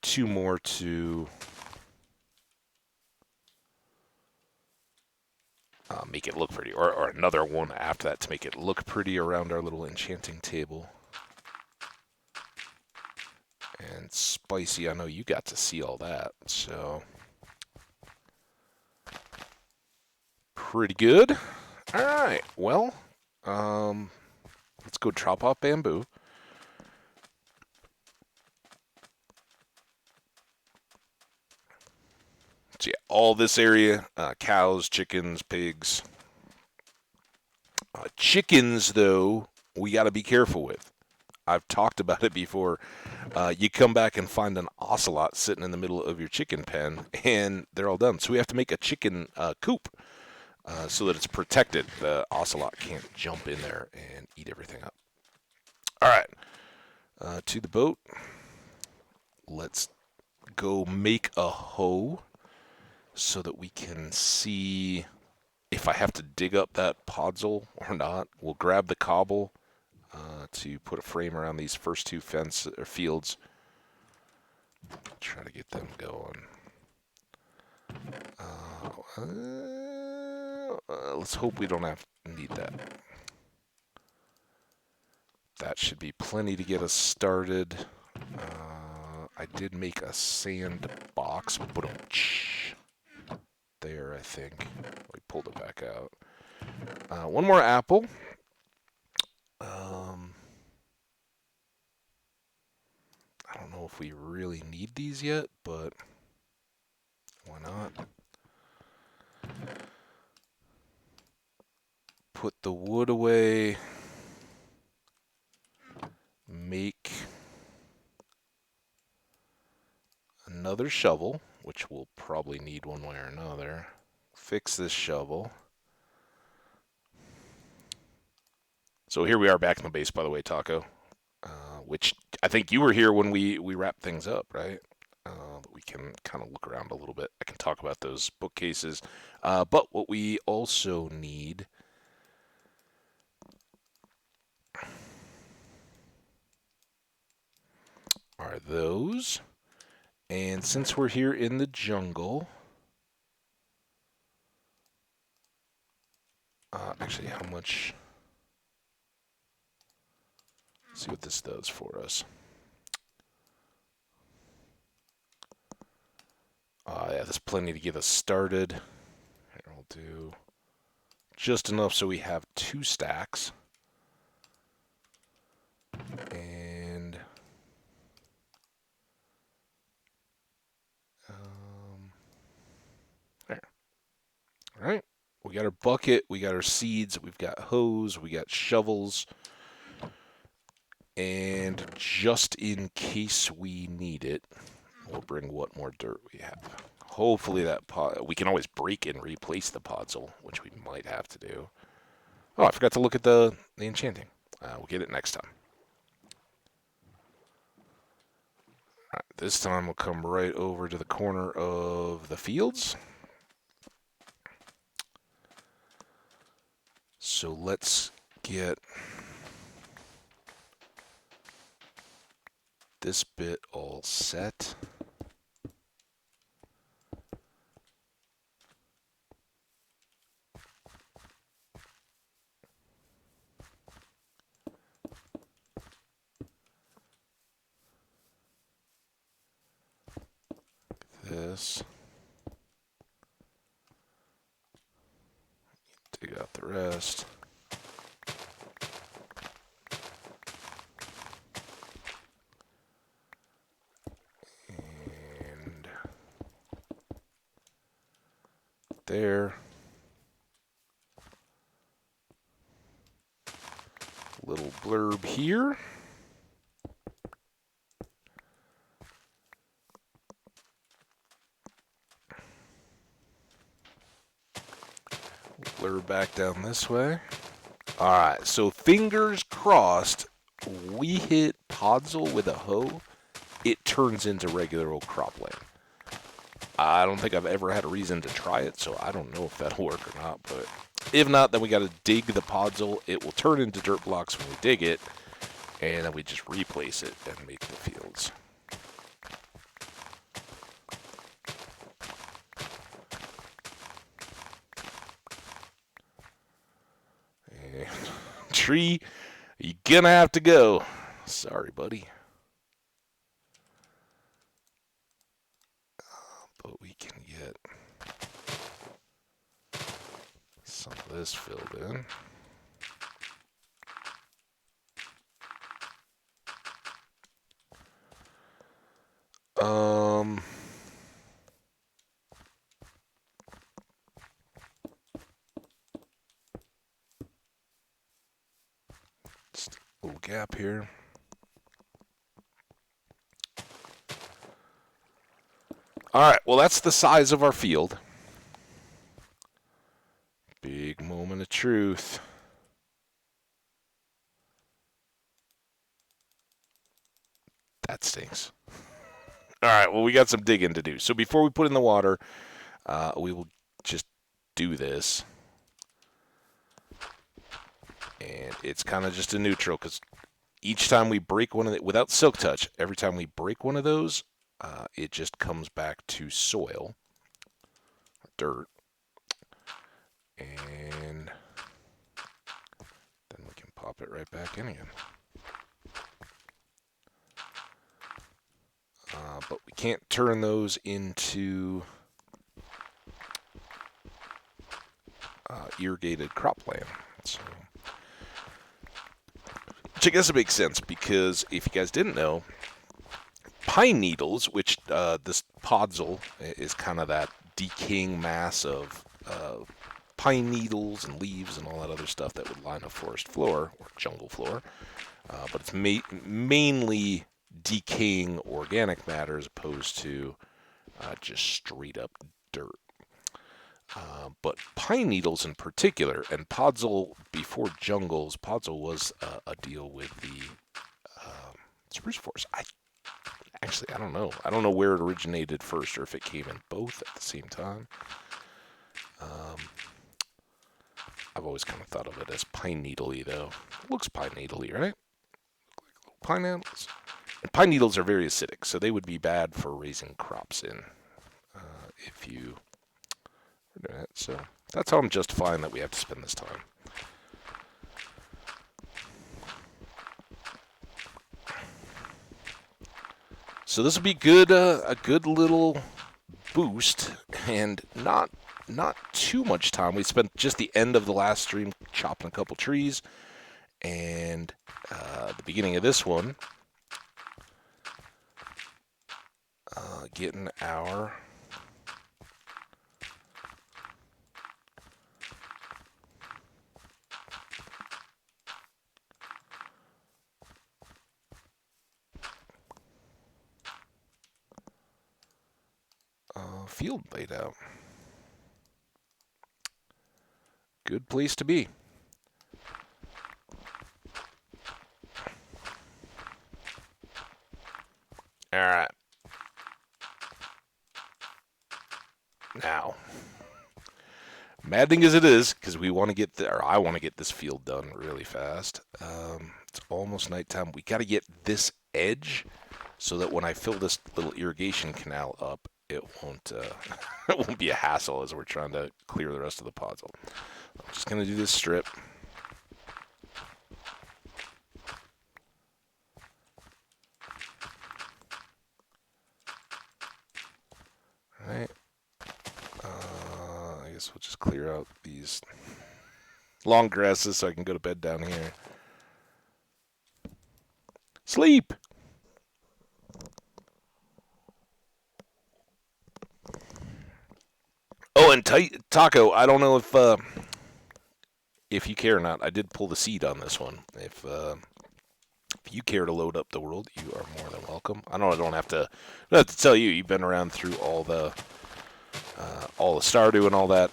two more to make it look pretty, or another one after that to make it look pretty around our little enchanting table. And spicy, I know you got to see all that, so pretty good. All right, well, let's go chop off bamboo. So yeah, all this area, cows, chickens, pigs. Chickens, though, we got to be careful with. I've talked about it before. You come back and find an ocelot sitting in the middle of your chicken pen, and they're all done. So we have to make a chicken coop so that it's protected. The ocelot can't jump in there and eat everything up. All right, to the boat. Let's go make a hoe so that we can see if I have to dig up that podzol or not. We'll grab the cobble to put a frame around these first 2 fence or fields. Try to get them going. Let's hope we don't need that. That should be plenty to get us started. I did make a sand box. There, I think. We pulled it back out. One more apple. I don't know if we really need these yet, but why not? Put the wood away. Make another shovel, which we'll probably need one way or another. Fix this shovel. So here we are back in the base, by the way, Taco. Which I think you were here when we wrapped things up, right? But we can kind of look around a little bit. I can talk about those bookcases. But what we also need are those. And since we're here in the jungle, actually, how much? Let's see what this does for us. Yeah, there's plenty to get us started. Here, we'll do just enough so we have 2 stacks. And there. All right. We got our bucket, we got our seeds, we've got hose, we got shovels. And just in case we need it, we'll bring what more dirt we have. Hopefully that pod, we can always break and replace the podzol, which we might have to do. Oh, I forgot to look at the enchanting. We'll get it next time. All right, this time we'll come right over to the corner of the fields. So let's get this bit all set. This. Dig out the rest. And there. Little blurb here. Blur back down this way. All right, so fingers crossed, we hit podzol with a hoe, it turns into regular old cropland. I don't think I've ever had a reason to try it, so I don't know if that'll work or not. But if not, then we got to dig the podzol. It will turn into dirt blocks when we dig it, and then we just replace it and make the fields. And tree, you're gonna have to go. Sorry, buddy. But we can get some of this filled in. Just a little gap here. All right, well, that's the size of our field. Big moment of truth. That stinks. All right, well, we got some digging to do. So before we put in the water, we will just do this. And it's kind of just a neutral because each time we break one of the, without silk touch, every time we break one of those, it just comes back to soil, dirt, and then we can pop it right back in again. But we can't turn those into irrigated cropland. So, which I guess it makes sense, because if you guys didn't know, pine needles, which this podzol is kind of that decaying mass of pine needles and leaves and all that other stuff that would line a forest floor or jungle floor, but it's mainly decaying organic matter as opposed to just straight up dirt. But pine needles in particular, and podzol before jungles, podzol was a deal with the spruce forest. I don't know. I don't know where it originated first, or if it came in both at the same time. I've always kind of thought of it as pine needly, though. It looks pine needly, right? Like pine needles. And pine needles are very acidic, so they would be bad for raising crops in if you were doing it. So that's how I'm justifying that we have to spend this time. So this will be good, a good little boost, and not too much time. We spent just the end of the last stream chopping a couple trees, and the beginning of this one, getting our field laid out. Good place to be. All right. Now, maddening as it is, because we want to get or I want to get this field done really fast. It's almost nighttime. We got to get this edge so that when I fill this little irrigation canal up, it won't it won't be a hassle as we're trying to clear the rest of the podzol. I'm just gonna do this strip. All right. I guess we'll just clear out these long grasses so I can go to bed down here. Sleep! Oh, and Taco, I don't know if you care or not. I did pull the seed on this one. If you care to load up the world, you are more than welcome. I know I don't have to tell you. You've been around through all the Stardew and all that.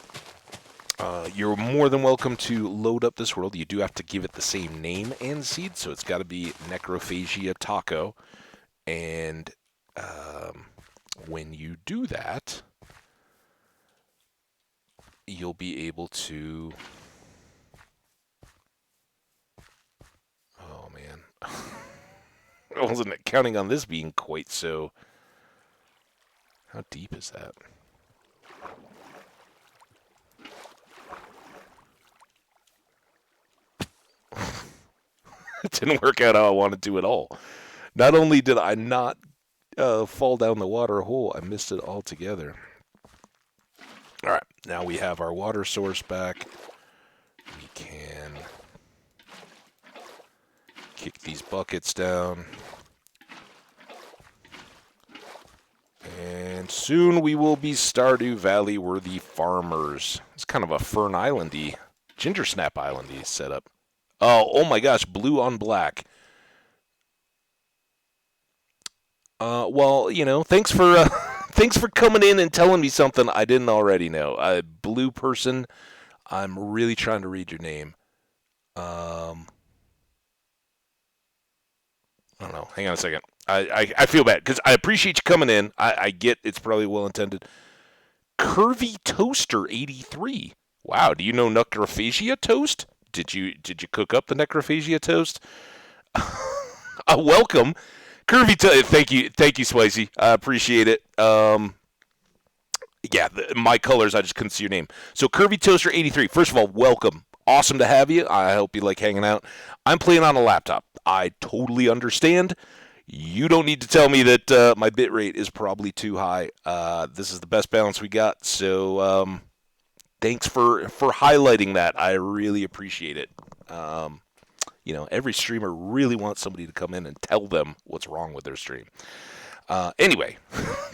You're more than welcome to load up this world. You do have to give it the same name and seed, so it's got to be Necrophagia Taco. And when you do that, you'll be able to... Oh, man. I wasn't counting on this being quite so... How deep is that? It didn't work out how I wanted to at all. Not only did I not fall down the water hole, I missed it altogether. All right, now we have our water source back. We can kick these buckets down. And soon we will be Stardew Valley worthy farmers. It's kind of a Fern Island-y, Ginger Snap Island-y setup. Oh my gosh, blue on black. Well, thanks for thanks for coming in and telling me something I didn't already know. Blue person, I'm really trying to read your name. I don't know. Hang on a second. I feel bad because I appreciate you coming in. I get it's probably well intended. Curvy Toaster 83. Wow, do you know Necrophagia toast? Did you cook up the Necrophagia toast? Welcome. Thank you, Spicy. I appreciate it. Yeah, my colors. I just couldn't see your name. So Curvy Toaster 83. First of all, welcome. Awesome to have you. I hope you like hanging out. I'm playing on a laptop. I totally understand. You don't need to tell me that my bit rate is probably too high. This is the best balance we got. So thanks for highlighting that. I really appreciate it. Um, every streamer really wants somebody to come in and tell them what's wrong with their stream. Anyway,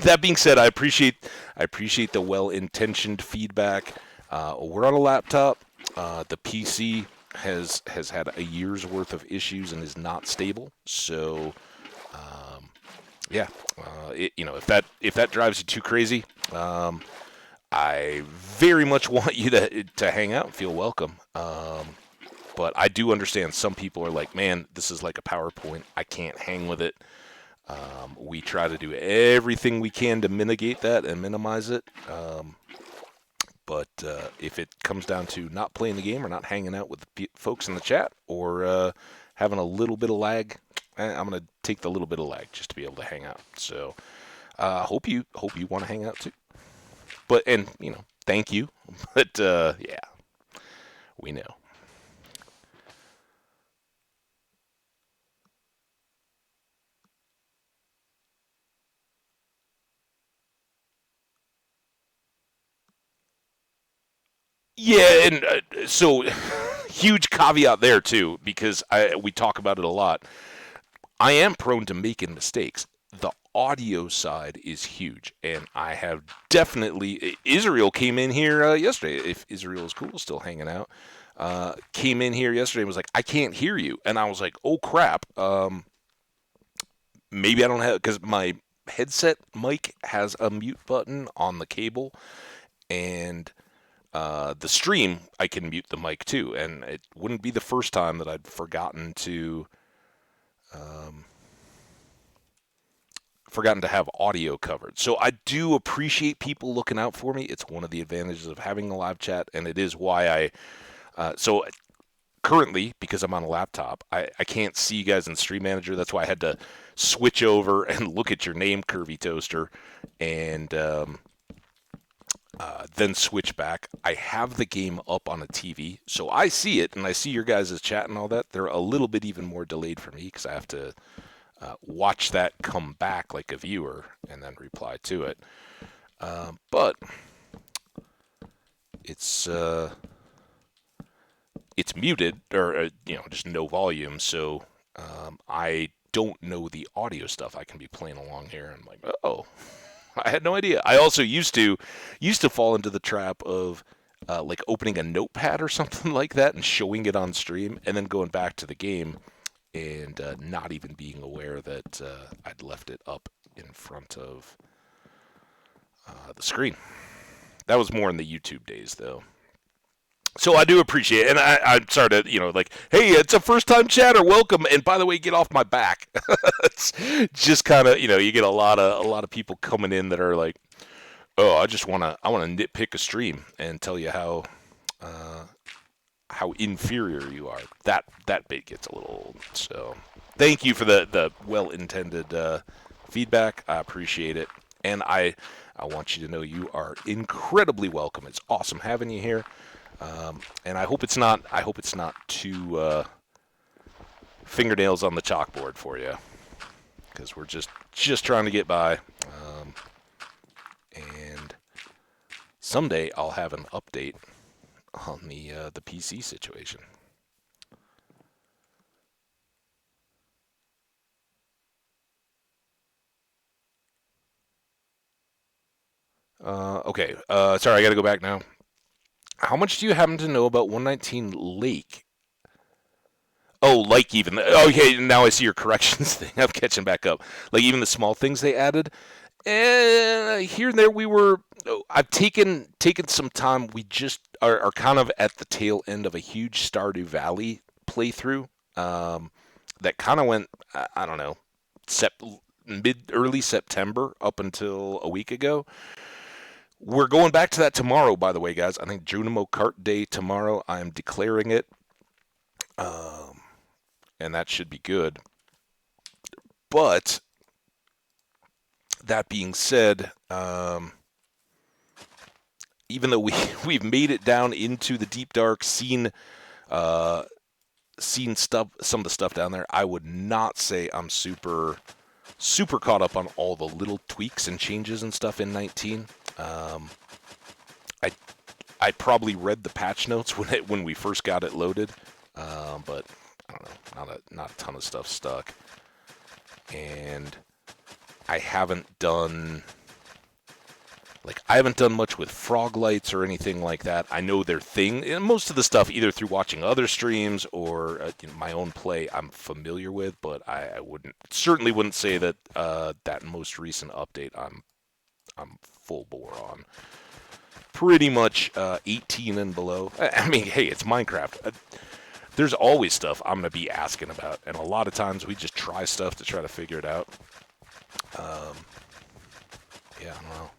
that being said, I appreciate the well-intentioned feedback. We're on a laptop. The PC has had a year's worth of issues and is not stable. So, yeah, if that drives you too crazy, I very much want you to hang out and feel welcome. But I do understand some people are like, man, this is like a PowerPoint. I can't hang with it. We try to do everything we can to mitigate that and minimize it. But if it comes down to not playing the game or not hanging out with the folks in the chat or having a little bit of lag, I'm gonna take the little bit of lag just to be able to hang out. So hope you want to hang out too. But thank you. But yeah, we know. Yeah, and so huge caveat there too, because we talk about it a lot. I am prone to making mistakes. The audio side is huge, and I have definitely. Israel came in here yesterday. If Israel is cool, still hanging out, came in here yesterday and was like, "I can't hear you," and I was like, "Oh crap." Maybe I don't have because my headset mic has a mute button on the cable, and the stream I can mute the mic too, and it wouldn't be the first time that I'd um, forgotten to have audio covered. So I do appreciate people looking out for me. It's one of the advantages of having a live chat, and it is why so currently, because I'm on a laptop, I can't see you guys in Stream Manager. That's why I had to switch over and look at your name, Curvy Toaster, and then switch back. I have the game up on a TV, so I see it, and I see your guys' chat and all that. They're a little bit even more delayed for me because I have to watch that come back like a viewer and then reply to it. But it's it's muted or just no volume, so I don't know the audio stuff. I can be playing along here, and I'm like, oh, I had no idea. I also used to fall into the trap of like opening a notepad or something like that and showing it on stream, and then going back to the game and not even being aware that I'd left it up in front of the screen. That was more in the YouTube days, though. So I do appreciate it, and I'm sorry to, like, hey, it's a first-time chatter, welcome, and by the way, get off my back. It's just kind of, you get a lot of people coming in that are like, oh, I want to nitpick a stream and tell you how inferior you are. That bit gets a little old. So thank you for the well-intended feedback. I appreciate it, and I want you to know you are incredibly welcome. It's awesome having you here. And I hope it's not. I hope it's not too fingernails on the chalkboard for you, because we're just trying to get by. And someday I'll have an update on the PC situation. Okay. Sorry, I got to go back now. How much do you happen to know about 119 Lake? Oh, like even okay. Now I see your corrections thing. I'm catching back up. Like even the small things they added. Here and there we were. I've taken some time. We just are kind of at the tail end of a huge Stardew Valley playthrough. That kind of went. I don't know, early September up until a week ago. We're going back to that tomorrow, by the way, guys. I think Junimo Kart Day tomorrow. I am declaring it, and that should be good. But that being said, even though we've made it down into the deep dark, uh, seen stuff, some of the stuff down there, I would not say I'm super caught up on all the little tweaks and changes and stuff in 19. I I probably read the patch notes when we first got it loaded, but I don't know, not a ton of stuff stuck, and I haven't done much with frog lights or anything like that. I know their thing, and most of the stuff either through watching other streams or my own play I'm familiar with, but I certainly wouldn't say that that most recent update I'm full bore on. Pretty much 18 and below. I mean, hey, it's Minecraft. There's always stuff I'm gonna be asking about, and a lot of times we just try stuff to try to figure it out. Yeah, I don't know.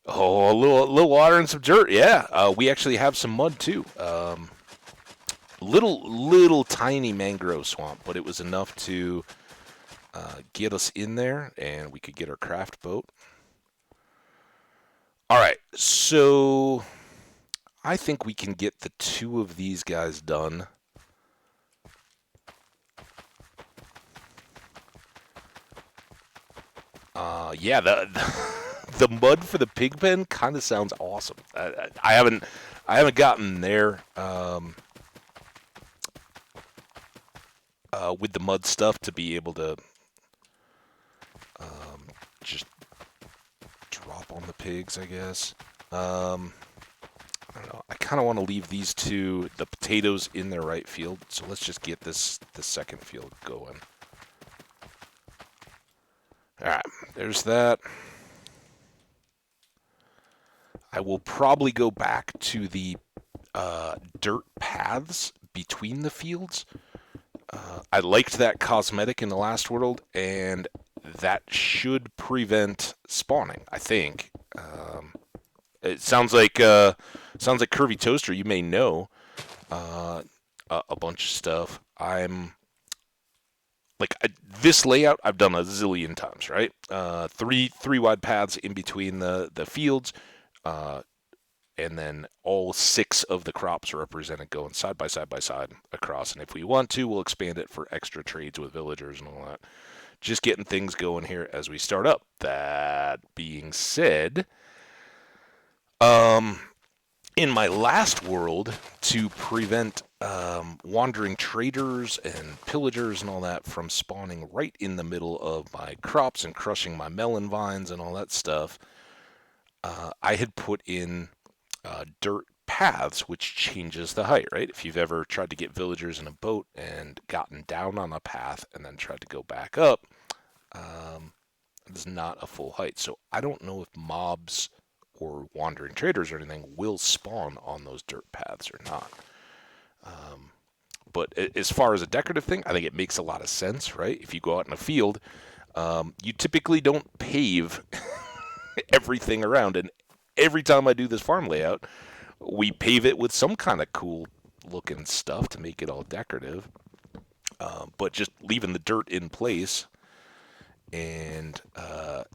Oh, a little water and some dirt. Yeah, we actually have some mud too. Little tiny mangrove swamp, but it was enough to get us in there, and we could get our craft boat. All right, so I think we can get the two of these guys done. Yeah, the mud for the pig pen kind of sounds awesome. I haven't gotten there with the mud stuff to be able to just drop on the pigs, I guess. I don't know. I kind of want to leave these two, the potatoes, in their right field. So let's just get the second field going. All right, there's that. I will probably go back to the dirt paths between the fields. I liked that cosmetic in the last world, and that should prevent spawning, I think. It sounds like Curvy Toaster, you may know a bunch of stuff. This layout I've done a zillion times, right? Three wide paths in between the fields, and then all 6 of the crops are represented going side by side across. And if we want to, we'll expand it for extra trades with villagers and all that. Just getting things going here as we start up. That being said, in my last world, to prevent wandering traders and pillagers and all that from spawning right in the middle of my crops and crushing my melon vines and all that stuff, I had put in dirt paths, which changes the height, right? If you've ever tried to get villagers in a boat and gotten down on a path and then tried to go back up, it's not a full height. So I don't know if mobs or wandering traders or anything will spawn on those dirt paths or not. But as far as a decorative thing, I think it makes a lot of sense, right? If you go out in a field, you typically don't pave everything around. And every time I do this farm layout, we pave it with some kind of cool looking stuff to make it all decorative. But just leaving the dirt in place and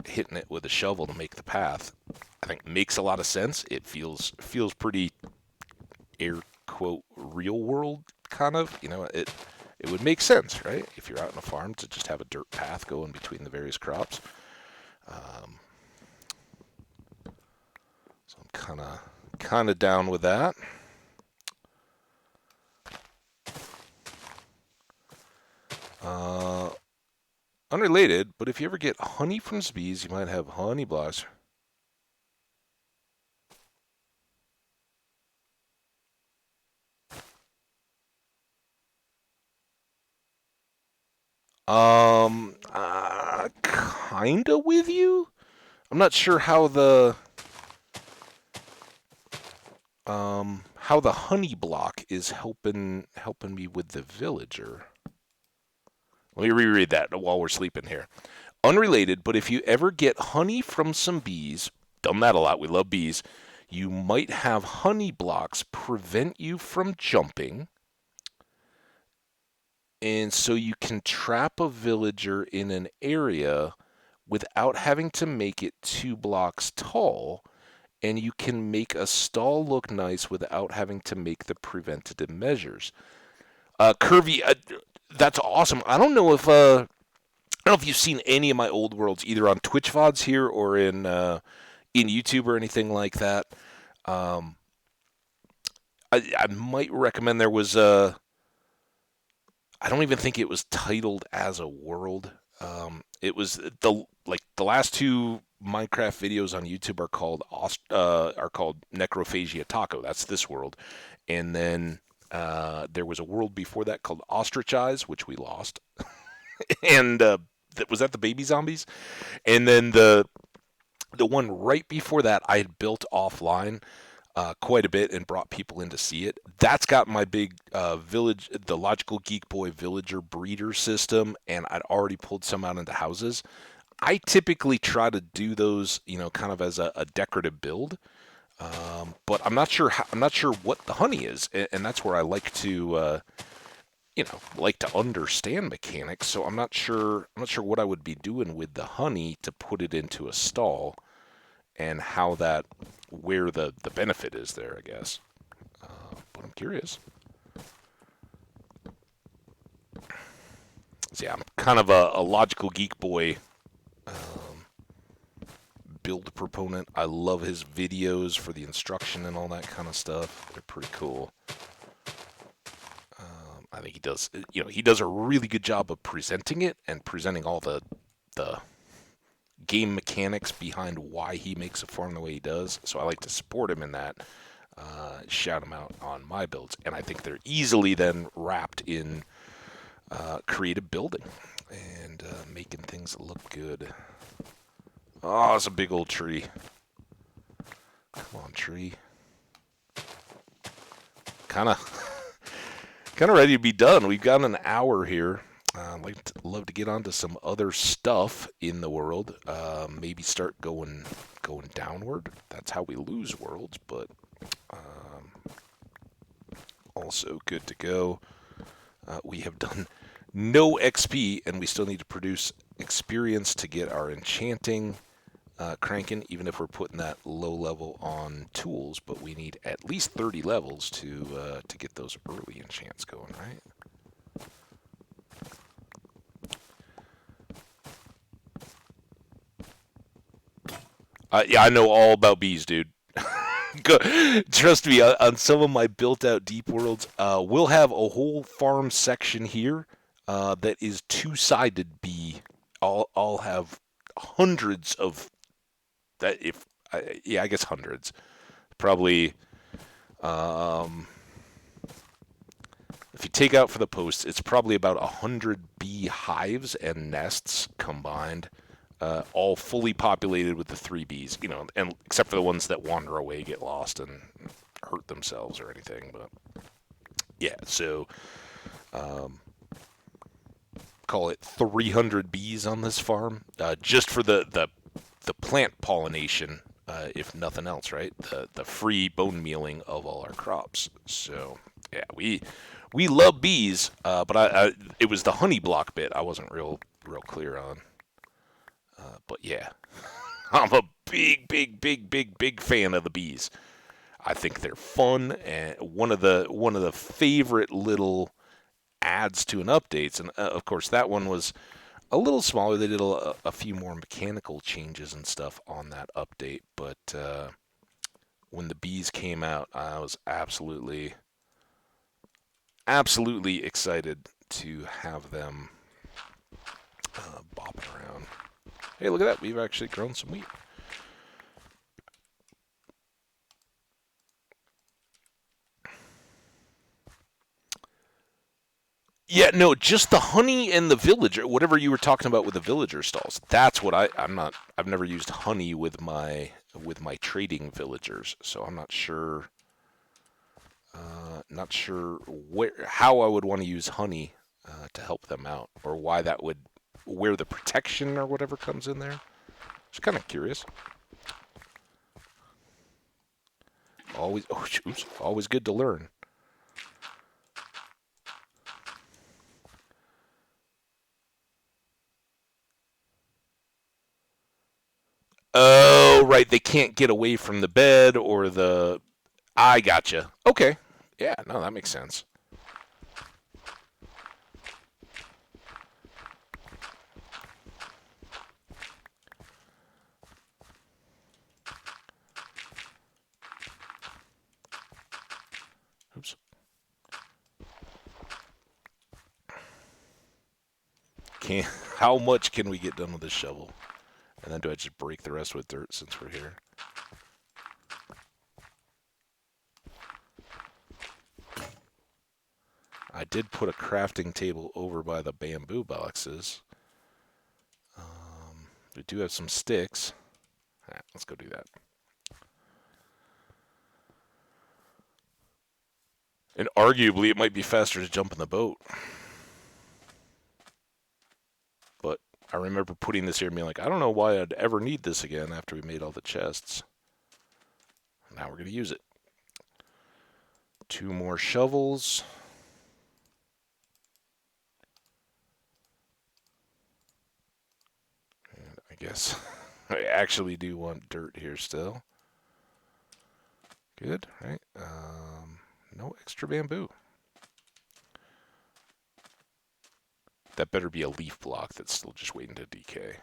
hitting it with a shovel to make the path, I think makes a lot of sense. It feels pretty air quote real world kind of. It would make sense, right? If you're out in a farm to just have a dirt path going between the various crops. So I'm kind of down with that. Unrelated, but if you ever get honey from bees, you might have honey blast. Kinda with you. I'm not sure how the honey block is helping me with the villager. Let me reread that while we're sleeping here. Unrelated, but if you ever get honey from some bees, done that a lot. We love bees. You might have honey blocks prevent you from jumping, and so you can trap a villager in an area without having to make it 2 blocks tall, and you can make a stall look nice without having to make the preventative measures. Curvy, that's awesome. I don't know if you've seen any of my old worlds, either on Twitch VODs here or in YouTube or anything like that. Um, I might recommend there was a. I don't even think it was titled as a world. It was the last two Minecraft videos on YouTube are called Necrophagia Taco. That's this world, and then there was a world before that called Ostrich Eyes, which we lost, and was that the baby zombies? And then the one right before that I had built offline quite a bit and brought people in to see it. That's got my big village, the Logical Geek Boy villager breeder system, and I'd already pulled some out into houses. I typically try to do those, kind of as a decorative build, but I'm not sure what the honey is, and that's where I like to. Like to understand mechanics, so I'm not sure what I would be doing with the honey to put it into a stall and where the benefit is there, I guess. But I'm curious. So yeah, I'm kind of a logical geek boy build proponent. I love his videos for the instruction and all that kind of stuff. They're pretty cool. I think he does a really good job of presenting it and presenting all the game mechanics behind why he makes a farm the way he does. So I like to support him in that. Shout him out on my builds, and I think they're easily then wrapped in creative building and making things look good. Oh, it's a big old tree. Come on, tree. Kind of, kind of ready to be done. We've got an hour here. Love to get onto some other stuff in the world. Maybe start going downward. That's how we lose worlds, but also good to go. We have done no XP, and we still need to produce experience to get our enchanting cranking, even if we're putting that low level on tools. But we need at least 30 levels to get those early enchants going, right? Yeah, I know all about bees, dude. Trust me, on some of my built-out deep worlds, we'll have a whole farm section here that is two-sided bee. I'll have hundreds of that. Yeah, I guess hundreds. Probably, um, if you take out for the posts, it's probably about 100 bee hives and nests combined, all fully populated with the 3 bees. And except for the ones that wander away, get lost, and hurt themselves or anything. But yeah, so call it 300 bees on this farm, just for the plant pollination, if nothing else, right? The free bone mealing of all our crops. So yeah, we love bees, but it was the honey block bit I wasn't real clear on. But yeah, I'm a big fan of the bees. I think they're fun, and one of the favorite little adds to an updates, and of course that one was a little smaller. They did a few more mechanical changes and stuff on that update, but when the bees came out, I was absolutely excited to have them bopping around. Hey, look at that! We've actually grown some wheat. Yeah, no, just the honey and the villager, whatever you were talking about with the villager stalls. That's what I'm not. I've never used honey with my trading villagers, so I'm not sure. Not sure how I would want to use honey to help them out, or where the protection or whatever comes in there. Just kind of curious. Always, oh, oops, always good to learn. Oh, right. They can't get away from the bed or the. I gotcha. Okay. Yeah, no, that makes sense. Oops. Can How much can we get done with this shovel? And then do I just break the rest with dirt since we're here? I did put a crafting table over by the bamboo boxes. We do have some sticks. All right, let's go do that. And arguably, it might be faster to jump in the boat. But I remember putting this here and being like, I don't know why I'd ever need this again after we made all the chests. Now we're going to use it. 2 more shovels. And I guess I actually do want dirt here still. Good, right? No extra bamboo. That better be a leaf block that's still just waiting to decay.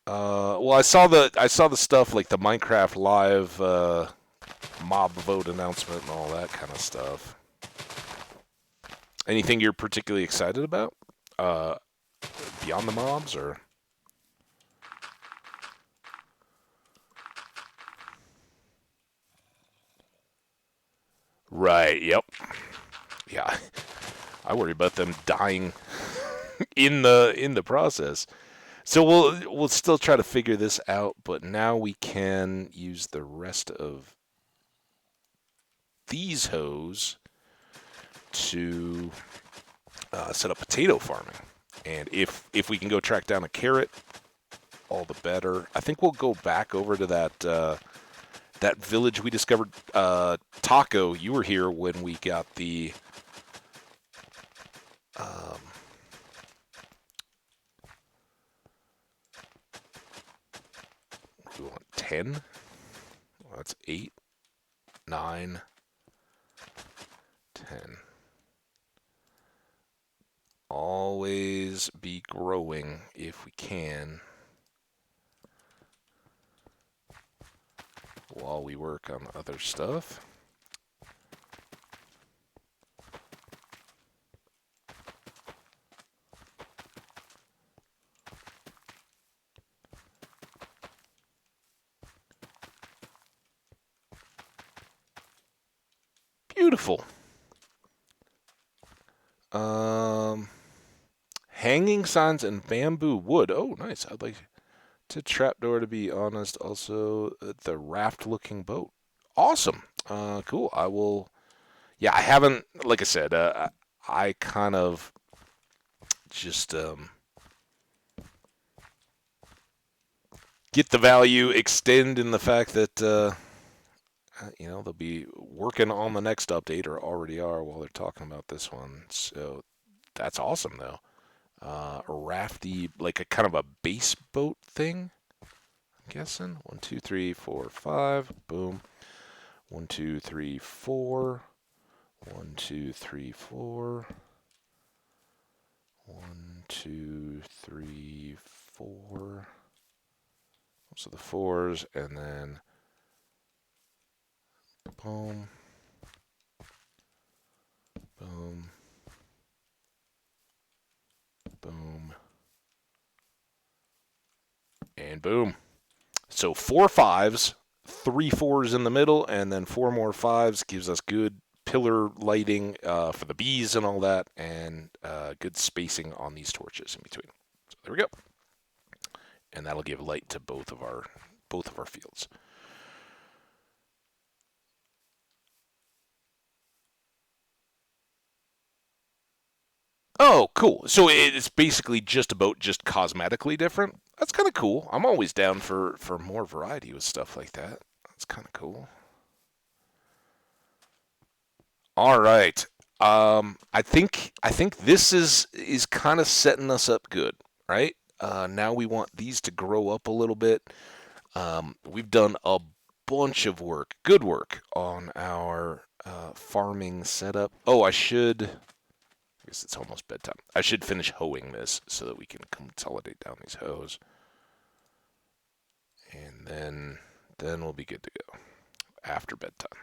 Well, I saw the stuff like the Minecraft Live mob vote announcement and all that kind of stuff. Anything you're particularly excited about? Uh, Beyond the mobs, or? Right. Yep. Yeah. I worry about them dying in the process. So we'll still try to figure this out, but now we can use the rest of these hoes to set up potato farming. And if we can go track down a carrot, all the better. I think we'll go back over to that village we discovered. Taco, you were here when we got the. Um, we want 10. Well, that's 8, 9, 10. Always be growing if we can while we work on other stuff. Beautiful. Um, Hanging signs and bamboo wood. Oh, nice. I'd like to trapdoor, to be honest. Also, the raft-looking boat. Awesome. Cool. I will. Yeah, I haven't. Like I said, I kind of just get the value, extend in the fact that they'll be working on the next update, or already are while they're talking about this one. So that's awesome, though. A rafty, like a kind of a base boat thing. I'm guessing 1, 2, 3, 4, 5. Boom. 1, 2, 3, 4. 1, 2, 3, 4. 1, 2, 3, 4. So the 4s, and then boom, boom, boom, and boom. So 4 5s, 3 4s in the middle, and then 4 more 5s gives us good pillar lighting for the bees and all that, and good spacing on these torches in between. So there we go, and that'll give light to both of our fields. Oh, cool. So it's basically just about just cosmetically different. That's kind of cool. I'm always down for more variety with stuff like that. That's kind of cool. All right. I think this is kind of setting us up good, right? Now we want these to grow up a little bit. We've done a bunch of work, good work, on our farming setup. Oh, I guess it's almost bedtime. I should finish hoeing this so that we can consolidate down these hoes, and then we'll be good to go after bedtime.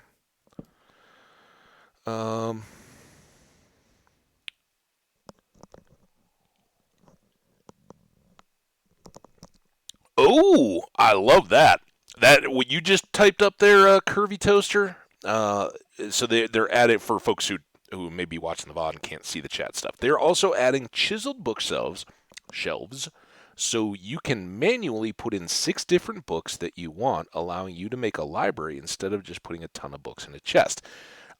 Um, oh, I love that. That what you just typed up there, curvy toaster. Uh, so they're added for folks who may be watching the VOD and can't see the chat stuff. They're also adding chiseled bookshelves, so you can manually put in 6 different books that you want, allowing you to make a library instead of just putting a ton of books in a chest.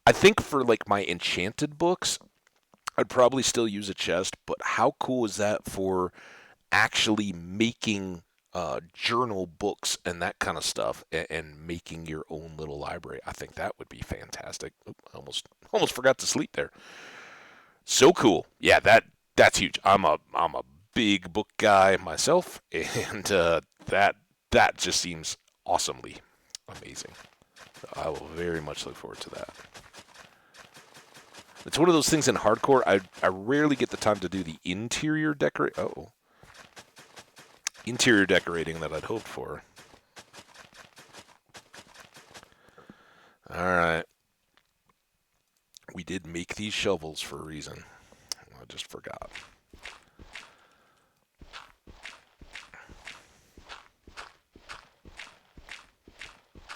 I think for like my enchanted books, I'd probably still use a chest, but how cool is that for actually making journal books and that kind of stuff, and making your own little library? I think that would be fantastic. Oop, I almost forgot to sleep there. So cool. Yeah, that's huge. I'm a big book guy myself, and that just seems awesomely amazing. I will very much look forward to that. It's one of those things in hardcore. I rarely get the time to do the interior decorating that I'd hoped for. All right, we did make these shovels for a reason. I just forgot.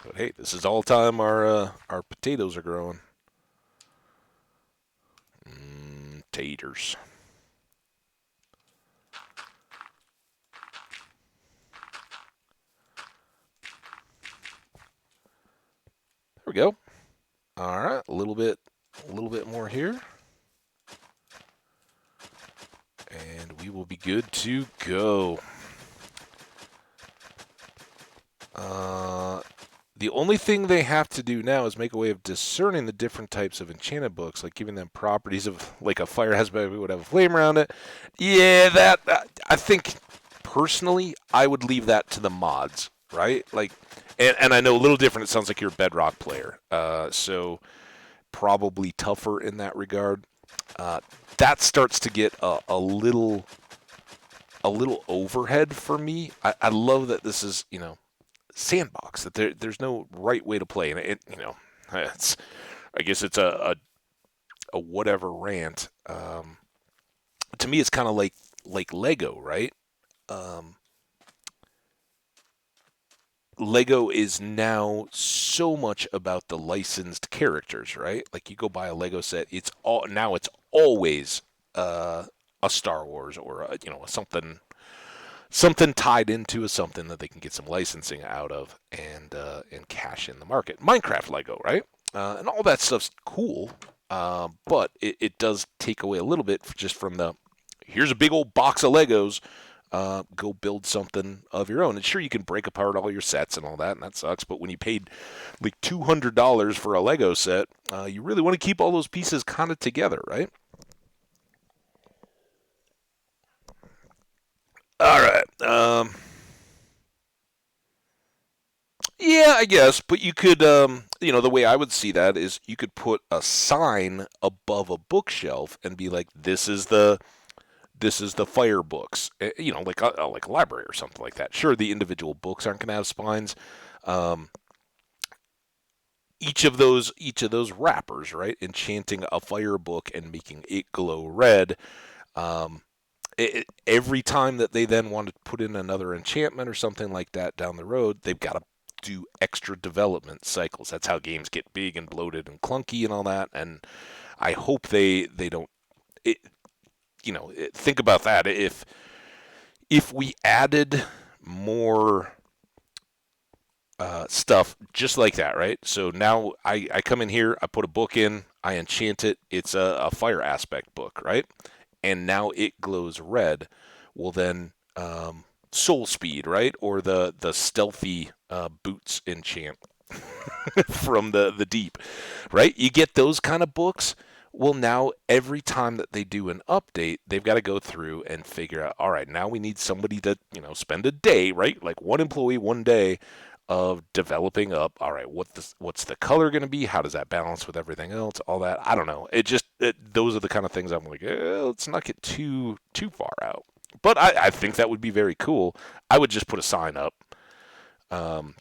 But hey, this is all time our potatoes are growing. Taters. There we go. All right, a little bit more here, and we will be good to go. Uh, the only thing they have to do now is make a way of discerning the different types of enchanted books, like giving them properties of like a fire husband would have a flame around it. Yeah, that I think personally, I would leave that to the mods, right? Like, and I know a little different. It sounds like you're a Bedrock player, so probably tougher in that regard. Uh, that starts to get a little overhead for me. I love that this is sandbox, that there's no right way to play, and it's I guess it's a whatever rant. To me, it's kind of like Lego, right? Um, Lego is now so much about the licensed characters, right? Like you go buy a Lego set, it's always a Star Wars or something tied into a something that they can get some licensing out of, and cash in the market. Minecraft Lego, right? And all that stuff's cool, but it does take away a little bit just from the here's a big old box of Legos. Go build something of your own. And sure, you can break apart all your sets and all that, and that sucks. But when you paid like $200 for a Lego set, you really want to keep all those pieces kind of together, right? All right. Yeah, I guess, but you could, the way I would see that is you could put a sign above a bookshelf and be like, "This is the fire books," like a library or something like that. Sure, the individual books aren't going to have spines. Um, each of those wrappers, right? Enchanting a fire book and making it glow red. Um, every time that they then want to put in another enchantment or something like that down the road, they've got to do extra development cycles. That's how games get big and bloated and clunky and all that. And I hope they don't. It, think about that. If we added more stuff just like that, right? So now I come in here, I put a book in, I enchant it. It's a fire aspect book, right? and now it glows red. Well, then soul speed, right? Or the stealthy boots enchant from the deep, right? You get those kind of books. Well, now every time that they do an update, they've got to go through and figure out, all right, now we need somebody to, spend a day, right? Like one employee, one day of developing up, all right, what's the color going to be? How does that balance with everything else? All that. I don't know. Those are the kind of things I'm like, let's not get too far out. But I think that would be very cool. I would just put a sign up. Um,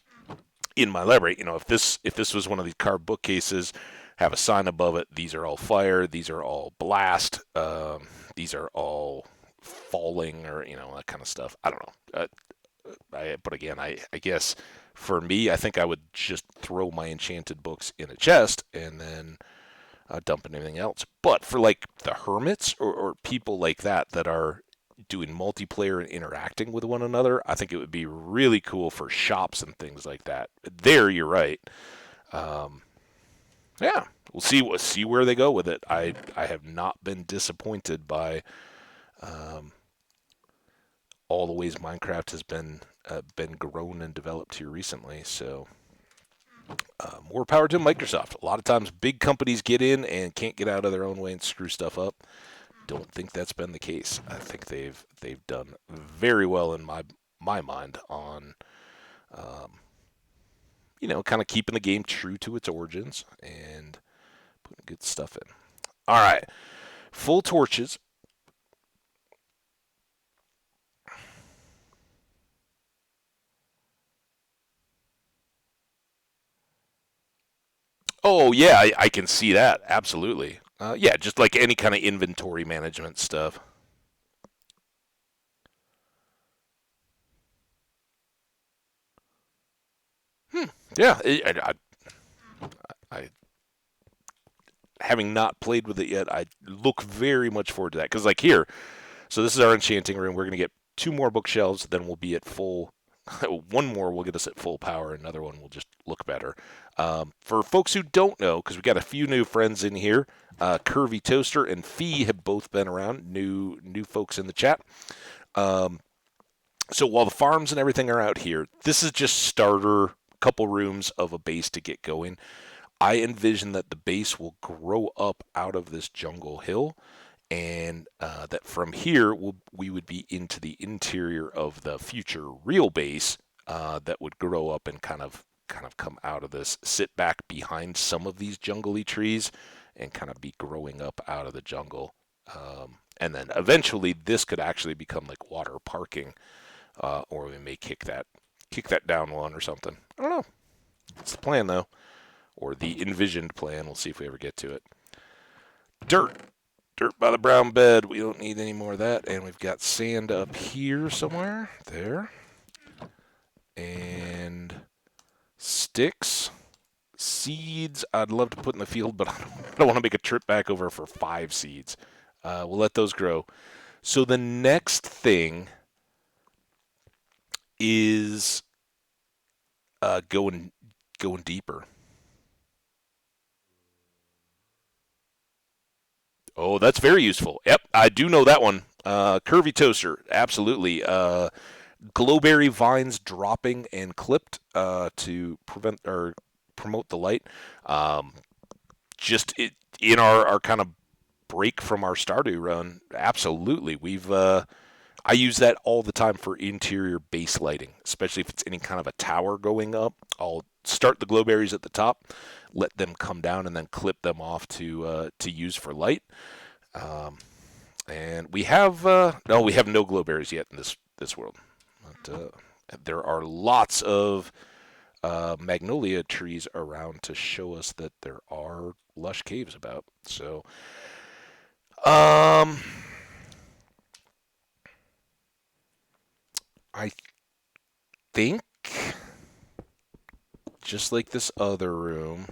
in my library, if this was one of these carved bookcases, have a sign above it. These are all fire. These are all blast. These are all falling, or that kind of stuff. I don't know. But again, I guess for me, I think I would just throw my enchanted books in a chest and then dump anything else. But for like the hermits or people like that are doing multiplayer and interacting with one another, I think it would be really cool for shops and things like that. There, you're right. Um, yeah, we'll see where they go with it. I have not been disappointed by um, all the ways Minecraft has been grown and developed here recently. So more power to Microsoft. A lot of times, big companies get in and can't get out of their own way and screw stuff up. Don't think that's been the case. I think they've done very well in my mind on um, kind of keeping the game true to its origins and putting good stuff in. All right, full torches. Oh yeah, I can see that absolutely. Yeah, just like any kind of inventory management stuff. Hmm. Yeah, I having not played with it yet, I look very much forward to that. Because like here, so this is our enchanting room. We're gonna get two more bookshelves, then we'll be at full. One more will get us at full power. Another one will just look better. For folks who don't know, because we got a few new friends in here, Curvy Toaster and Fee have both been around. New folks in the chat. Um, so while the farms and everything are out here, this is just starter couple rooms of a base to get going. I envision that the base will grow up out of this jungle hill, and that from here we would be into the interior of the future real base that would grow up and kind of come out of this, sit back behind some of these jungly trees, and kind of be growing up out of the jungle. And then eventually this could actually become like water parking, or we may kick that down one or something. I don't know. It's the plan though, or the envisioned plan. We'll see if we ever get to it. Dirt. Dirt by the brown bed. We don't need any more of that. And we've got sand up here somewhere. There. And sticks. Seeds. I'd love to put in the field, but I don't want to make a trip back over for 5 seeds. We'll let those grow. So the next thing is going deeper. Oh, that's very useful. Yep, I do know that one. Curvy toaster, absolutely. Glowberry vines dropping and clipped to prevent or promote the light. Um, in our kind of break from our Stardew run, absolutely. I use that all the time for interior base lighting, especially if it's any kind of a tower going up. I'll start the glowberries at the top, let them come down, and then clip them off to use for light. Um, and we have no glowberries yet in this world. But, there are lots of magnolia trees around to show us that there are lush caves about. So, um, I think just like this other room.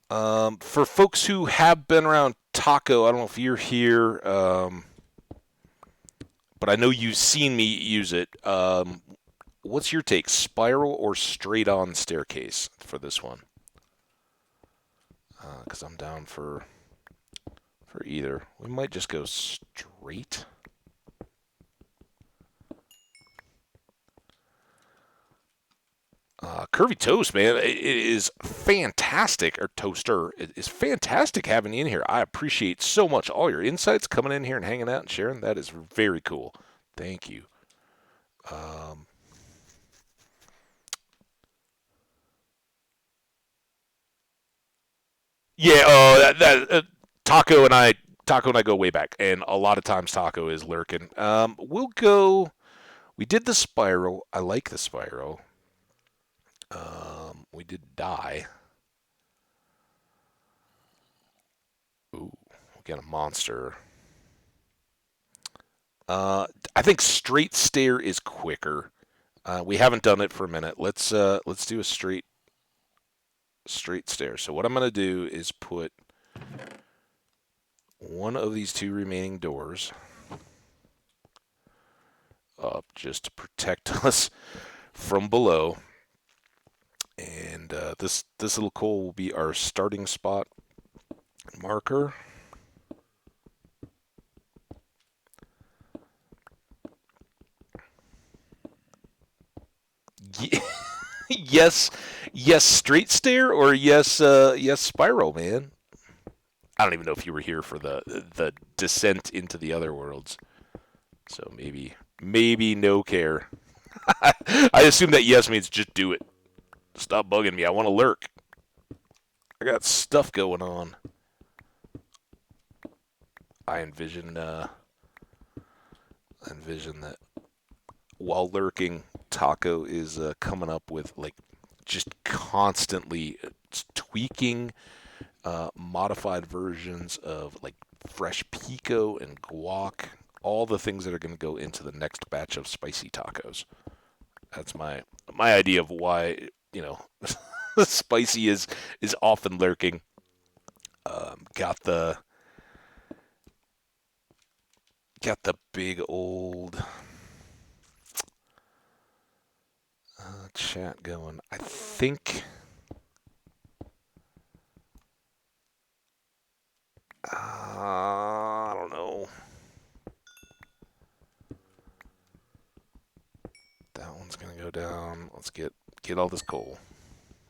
For folks who have been around Taco, I don't know if you're here, but I know you've seen me use it. What's your take, spiral or straight on staircase for this one? because I'm down for either. We might just go straight. Curvy Toast, man, it is fantastic. Or Toaster, it is fantastic having you in here. I appreciate so much all your insights coming in here and hanging out and sharing. That is very cool. Thank you. Um, yeah, Taco and I go way back, and a lot of times Taco is lurking. We'll go. We did the spiral. I like the spiral. We did die. Ooh, we got a monster. Uh, I think straight stare is quicker. We haven't done it for a minute. Let's do a straight stare. So what I'm gonna do is put one of these two remaining doors up just to protect us from below. And this little coal will be our starting spot marker. Yes, yes, straight stare or yes, spiral, man. I don't even know if you were here for the descent into the other worlds. So maybe no care. I assume that yes means just do it. Stop bugging me. I want to lurk. I got stuff going on. I envision that while lurking, Taco is coming up with like just constantly tweaking modified versions of like fresh pico and guac, all the things that are going to go into the next batch of spicy tacos. That's my idea of why spicy is often lurking. Got the big old chat going. I think. I don't know. That one's gonna go down. Let's get all this coal.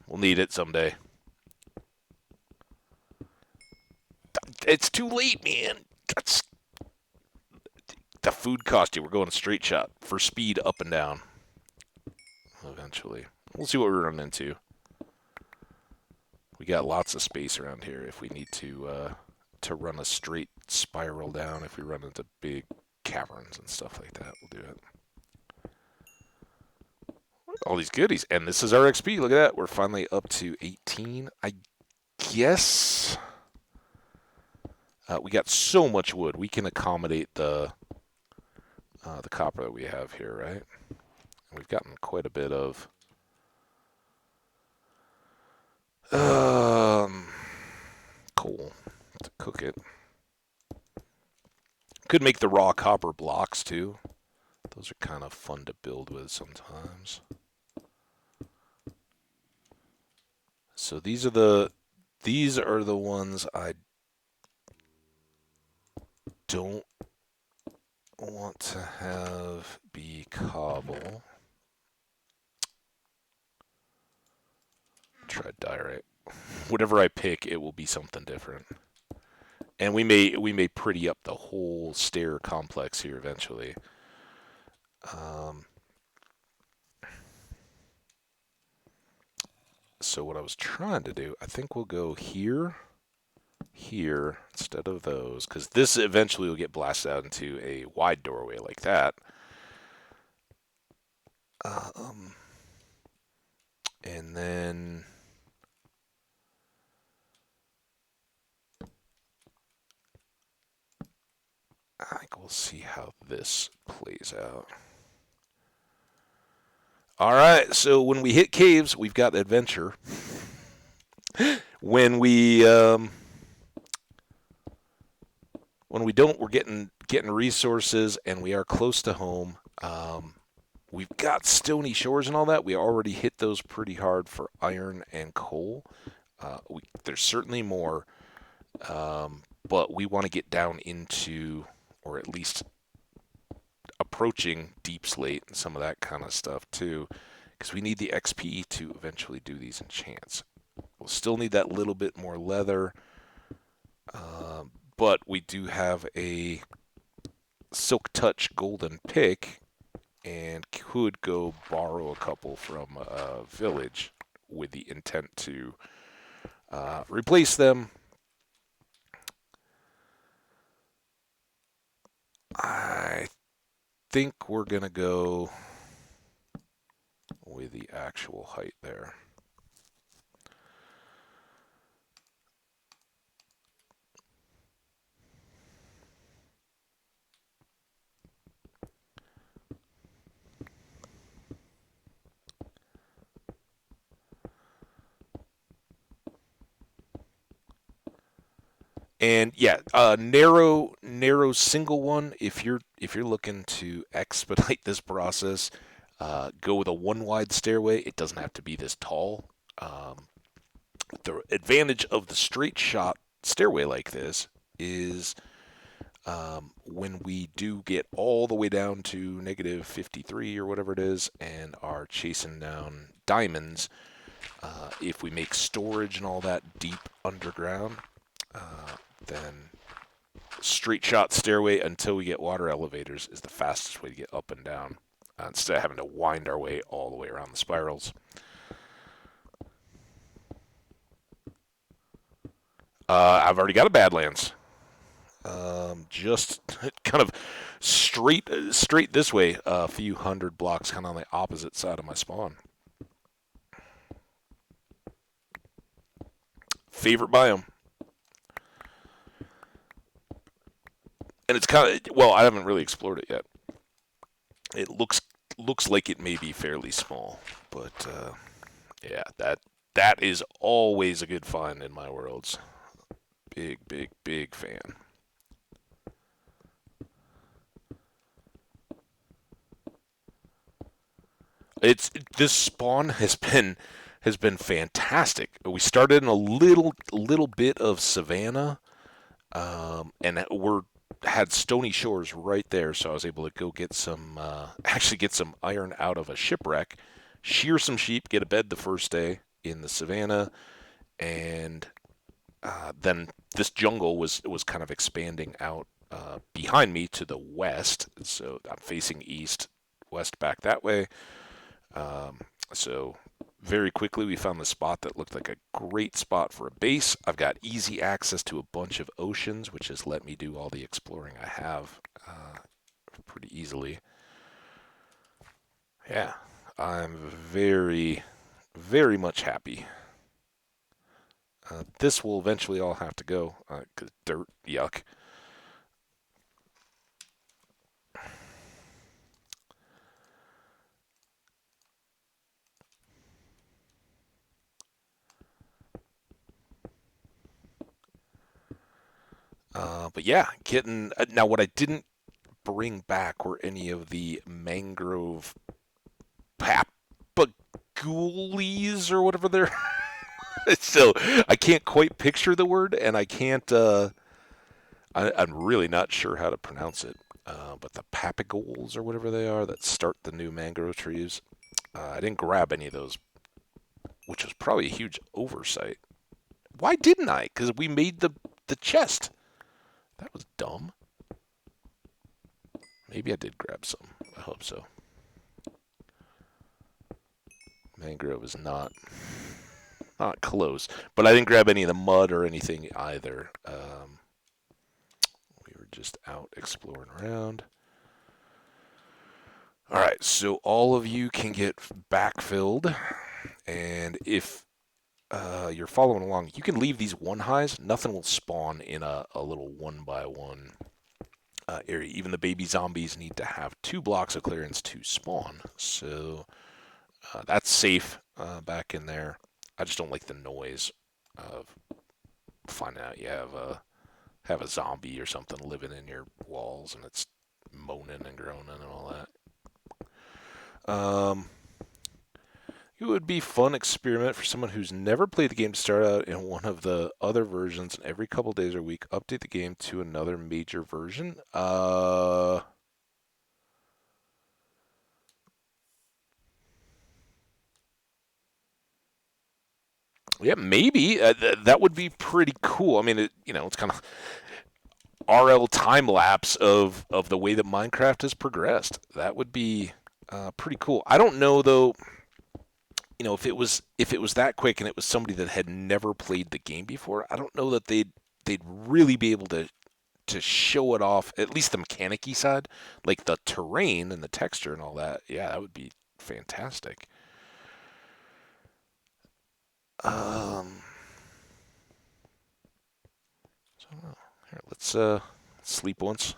We'll need it someday. It's too late, man. That's the food cost you. We're going a straight shot for speed up and down. Eventually, we'll see what we run into. We got lots of space around here if we need to run a straight spiral down. If we run into big caverns and stuff like that, we'll do it. All these goodies, and this is our XP. Look at that. We're finally up to 18. I guess we got so much wood. We can accommodate the copper that we have here, right? And we've gotten quite a bit of coal to cook it. Could make the raw copper blocks too. Those are kind of fun to build with sometimes. So these are the ones I don't want to have be cobble. Try diorite. Whatever I pick, it will be something different. And we may pretty up the whole stair complex here eventually. So what I was trying to do, I think we'll go here, instead of those, because this eventually will get blasted out into a wide doorway like that. And then I think we'll see how this plays out. All right, so when we hit caves, we've got adventure. When we don't, we're getting resources, and we are close to home. We've got stony shores and all that. We already hit those pretty hard for iron and coal. There's certainly more, but we want to get down into, or at least approaching deep slate and some of that kind of stuff too, because we need the XP to eventually do these enchants. We'll still need that little bit more leather, but we do have a Silk Touch golden pick and could go borrow a couple from a village with the intent to replace them. I think we're going to go with the actual height there. And yeah, narrow single one. If you're looking to expedite this process, go with a one wide stairway. It doesn't have to be this tall. Um, the advantage of the straight shot stairway like this is when we do get all the way down to negative 53 or whatever it is, and are chasing down diamonds. If we make storage and all that deep underground, then straight shot stairway until we get water elevators is the fastest way to get up and down, instead of having to wind our way all the way around the spirals. I've already got a Badlands. Just kind of straight this way, a few hundred blocks, kind of on the opposite side of my spawn. Favorite biome, and it's kind of, well, I haven't really explored it yet. It looks like it may be fairly small, but yeah, that is always a good find in my worlds. Big fan. It's This spawn has been fantastic. We started in a little bit of savanna, and we're had stony shores right there, so I was able to go get some actually get some iron out of a shipwreck, shear some sheep, get a bed the first day in the savannah, and then this jungle was kind of expanding out behind me to the west, so I'm facing east, west back that way. Um, so very quickly we found the spot that looked like a great spot for a base. I've got easy access to a bunch of oceans, which has let me do all the exploring I have pretty easily. Yeah, I'm very much happy. This will eventually all have to go, 'cause dirt, yuck. But yeah, getting now what I didn't bring back were any of the mangrove papagoolies or whatever they're. So I can't quite picture the word, and I can't. I'm really not sure how to pronounce it. But the papagools or whatever they are that start the new mangrove trees. I didn't grab any of those, which was probably a huge oversight. Why didn't I? Because we made the chest. That was dumb. Maybe I did grab some. I hope so. Mangrove is not close, but I didn't grab any of the mud or anything either. We were just out exploring around. All right, so all of you can get backfilled, and if you're following along, you can leave these one highs. Nothing will spawn in a little one by one area. Even the baby zombies need to have 2 blocks of clearance to spawn, so that's safe back in there. I just don't like the noise of finding out you have a zombie or something living in your walls and it's moaning and groaning and all that. It would be fun experiment for someone who's never played the game to start out in one of the other versions and every couple days or week update the game to another major version. Yeah, maybe that would be pretty cool. I mean, it's kind of RL time lapse of the way that Minecraft has progressed. That would be pretty cool. I don't know though. If it was that quick and it was somebody that had never played the game before, I don't know that they'd really be able to show it off. At least the mechanic-y side, like the terrain and the texture and all that. Yeah, that would be fantastic. Um, so here, let's sleep once.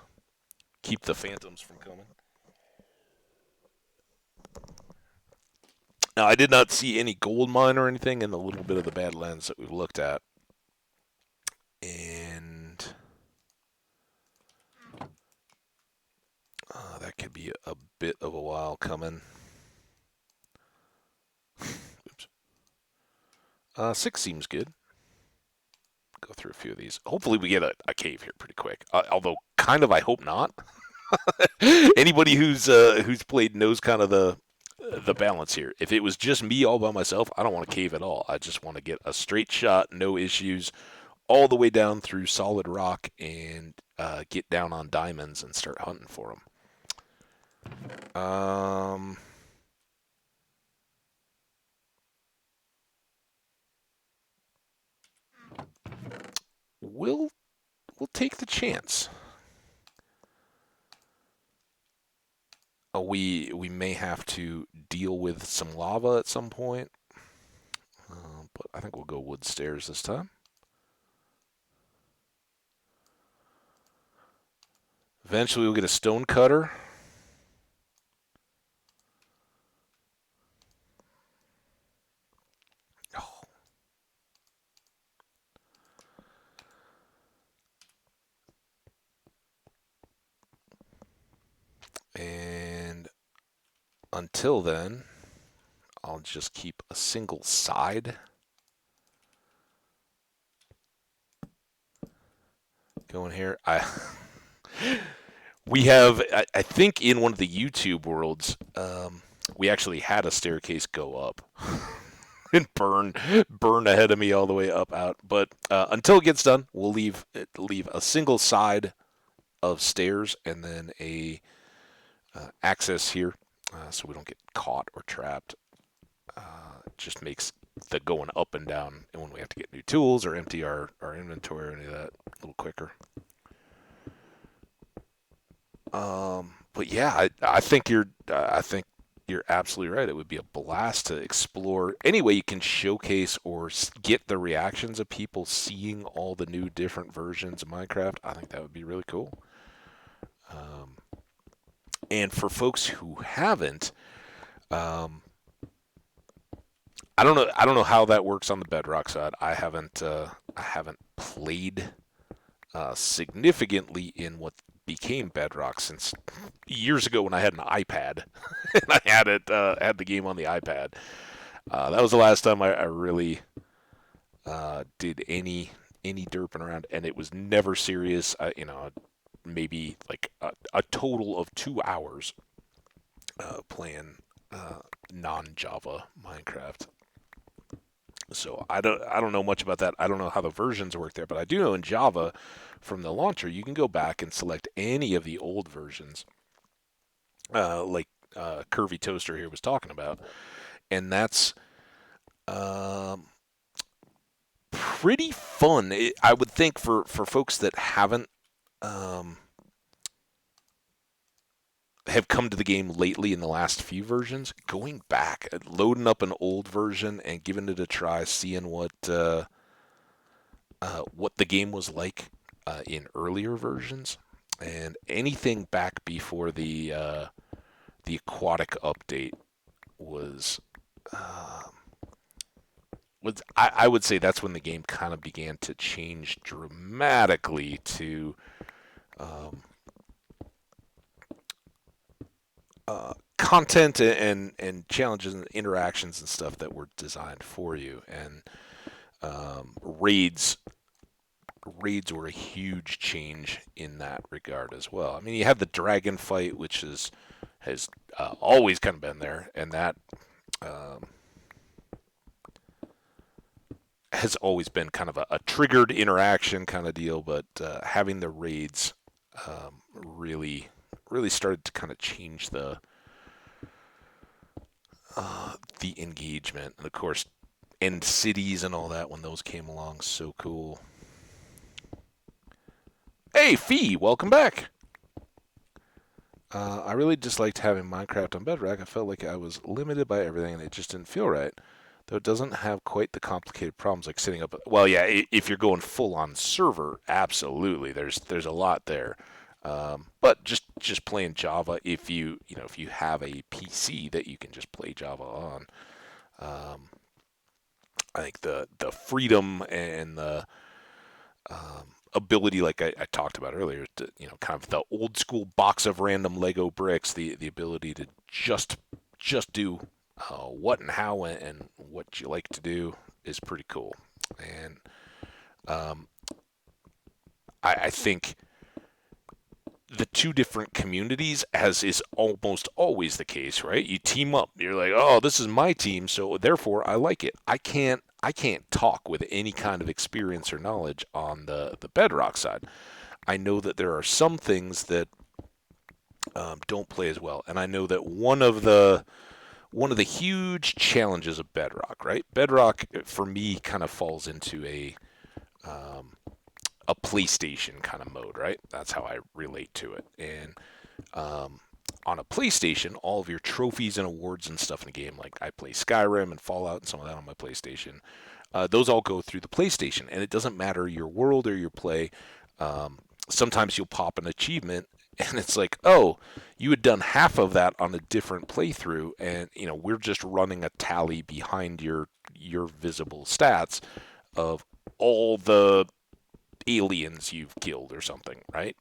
Keep the phantoms from coming. Now, I did not see any gold mine or anything in the little bit of the Badlands that we've looked at. And that could be a bit of a while coming. Oops. 6 seems good. Go through a few of these. Hopefully we get a cave here pretty quick. Although, kind of, I hope not. Anybody who's played knows kind of the balance here. If it was just me all by myself, I don't want to cave at all. I just want to get a straight shot, no issues, all the way down through solid rock and get down on diamonds and start hunting for them. We'll take the chance. We may have to deal with some lava at some point, but I think we'll go wood stairs this time. Eventually, we'll get a stone cutter. Oh. And until then, I'll just keep a single side going here. We have, I think, in one of the YouTube worlds, we actually had a staircase go up and burn ahead of me all the way up out. But until it gets done, we'll leave a single side of stairs and then a access here, so we don't get caught or trapped. It just makes the going up and down, and when we have to get new tools or empty our inventory or any of that, a little quicker. But yeah, I think you're absolutely right. It would be a blast to explore any way you can showcase or get the reactions of people seeing all the new different versions of Minecraft. I think that would be really cool. And for folks who haven't, um, I don't know how that works on the Bedrock side. I haven't played significantly in what became Bedrock since years ago when I had an iPad and I had the game on the iPad. That was the last time I really did any derping around, and it was never serious. Maybe like a total of 2 hours playing non-Java Minecraft. So I don't know much about that. I don't know how the versions work there, but I do know in Java from the launcher you can go back and select any of the old versions, like Curvy Toaster here was talking about, and that's um, pretty fun. I would think for folks that haven't um, have come to the game lately in the last few versions, going back, loading up an old version and giving it a try, seeing what the game was like in earlier versions, and anything back before the aquatic update was uh, I would say that's when the game kind of began to change dramatically to um, content and challenges and interactions and stuff that were designed for you. And raids were a huge change in that regard as well. I mean, you had the dragon fight, which has always kind of been there, and that um, has always been kind of a triggered interaction kind of deal. But having the raids really started to kind of change the engagement, and of course, end cities and all that when those came along, so cool. Hey, Fee, welcome back. I really disliked having Minecraft on Bedrock. I felt like I was limited by everything, and it just didn't feel right. Though it doesn't have quite the complicated problems like setting up. Well, yeah, if you're going full on server, absolutely. There's a lot there. But just playing Java, if you have a PC that you can just play Java on, um, I think the freedom and the ability, like I talked about earlier, to kind of the old school box of random Lego bricks, the ability to just do what and how and what you like to do is pretty cool. And um, I think the two different communities, as is almost always the case, right? You team up. You're like, oh, this is my team, so therefore I like it. I can't talk with any kind of experience or knowledge on the Bedrock side. I know that there are some things that don't play as well, and I know that one of the huge challenges of Bedrock, right? Bedrock for me kind of falls into um, a PlayStation kind of mode, right? That's how I relate to it. And um, on a PlayStation, all of your trophies and awards and stuff in the game, like I play Skyrim and Fallout and some of that on my PlayStation, those all go through the PlayStation. And it doesn't matter your world or your play. Um, Sometimes you'll pop an achievement and it's like, oh, you had done half of that on a different playthrough, and we're just running a tally behind your visible stats of all the aliens you've killed or something, right?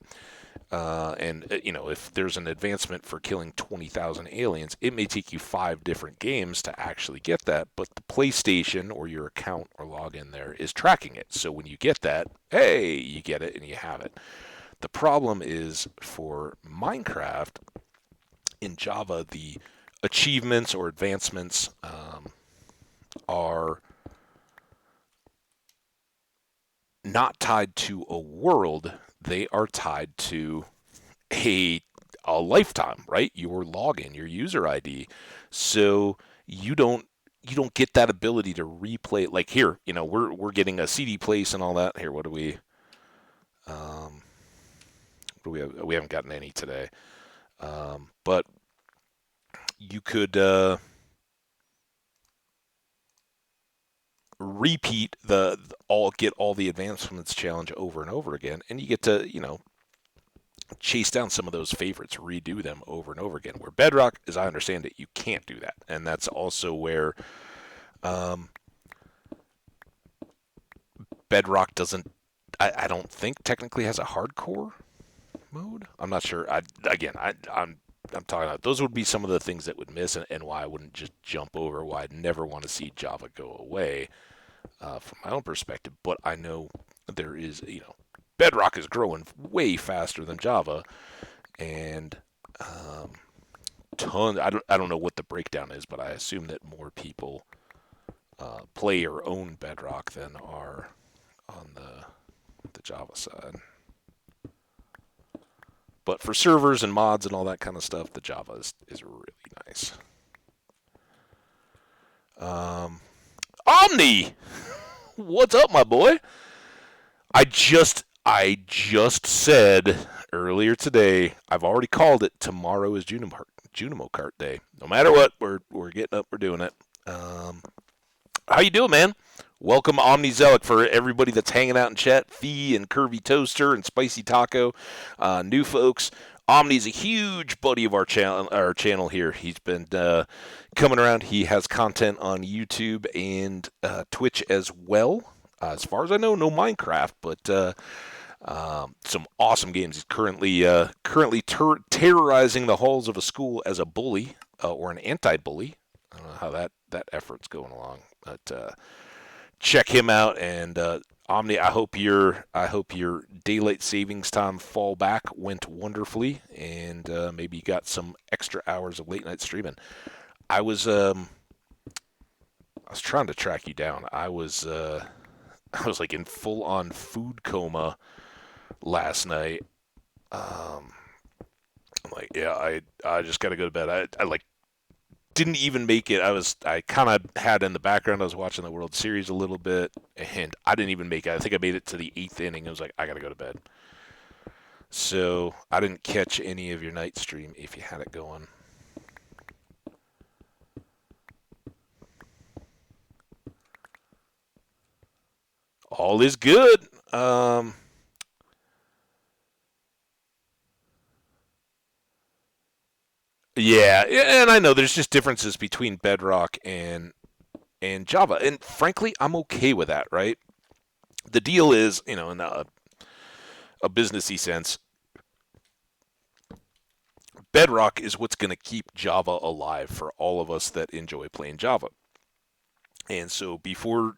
And if there's an advancement for killing 20,000 aliens, it may take you 5 different games to actually get that, but the PlayStation or your account or login there is tracking it. So when you get that, hey, you get it and you have it. The problem is for Minecraft in Java, the achievements or advancements are not tied to a world, they are tied to a a lifetime, right? Your login, your user ID. So you don't get that ability to replay it. Like here, we're getting a CD place and all that. Here, um what do we have? We haven't gotten any today. But you could repeat get all the advancements challenge over and over again, and you get to chase down some of those favorites, redo them over and over again. Where Bedrock, as I understand it, you can't do that, and that's also where um, Bedrock doesn't. I don't think technically has a hardcore mode. I'm not sure. I'm talking about those would be some of the things that would miss, and why I wouldn't just jump over. Why I'd never want to see Java go away from my own perspective. But I know there is, Bedrock is growing way faster than Java, and um, tons. I don't know what the breakdown is, but I assume that more people play or own Bedrock than are on the Java side. But for servers and mods and all that kind of stuff, the Java is really nice. Um, Omni, what's up, my boy? I just said earlier today. I've already called it. Tomorrow is Junimo Kart Day. No matter what, we're getting up. We're doing it. How you doing, man? Welcome, Omni Zelic, for everybody that's hanging out in chat. Fee and Curvy Toaster and Spicy Taco, new folks. Omni's a huge buddy of our channel here. He's been coming around. He has content on YouTube and Twitch as well. As far as I know, no Minecraft, but some awesome games. He's currently terrorizing the halls of a school as a bully. or an anti-bully. I don't know how that effort's going along, but check him out. And Omni, I hope your daylight savings time fallback went wonderfully, and maybe you got some extra hours of late night streaming. I was trying to track you down. I was like in full on food coma last night. Um, I'm like, yeah, I just gotta go to bed. I like didn't even make it. I kind of had in the background. I was watching the World Series a little bit, and I didn't even make it. I think I made it to the eighth inning. I was like, I gotta go to bed. So I didn't catch any of your night stream if you had it going. All is good. Yeah, and I know there's just differences between Bedrock and Java, and frankly, I'm okay with that. Right? The deal is, in a businessy sense, Bedrock is what's going to keep Java alive for all of us that enjoy playing Java. And so before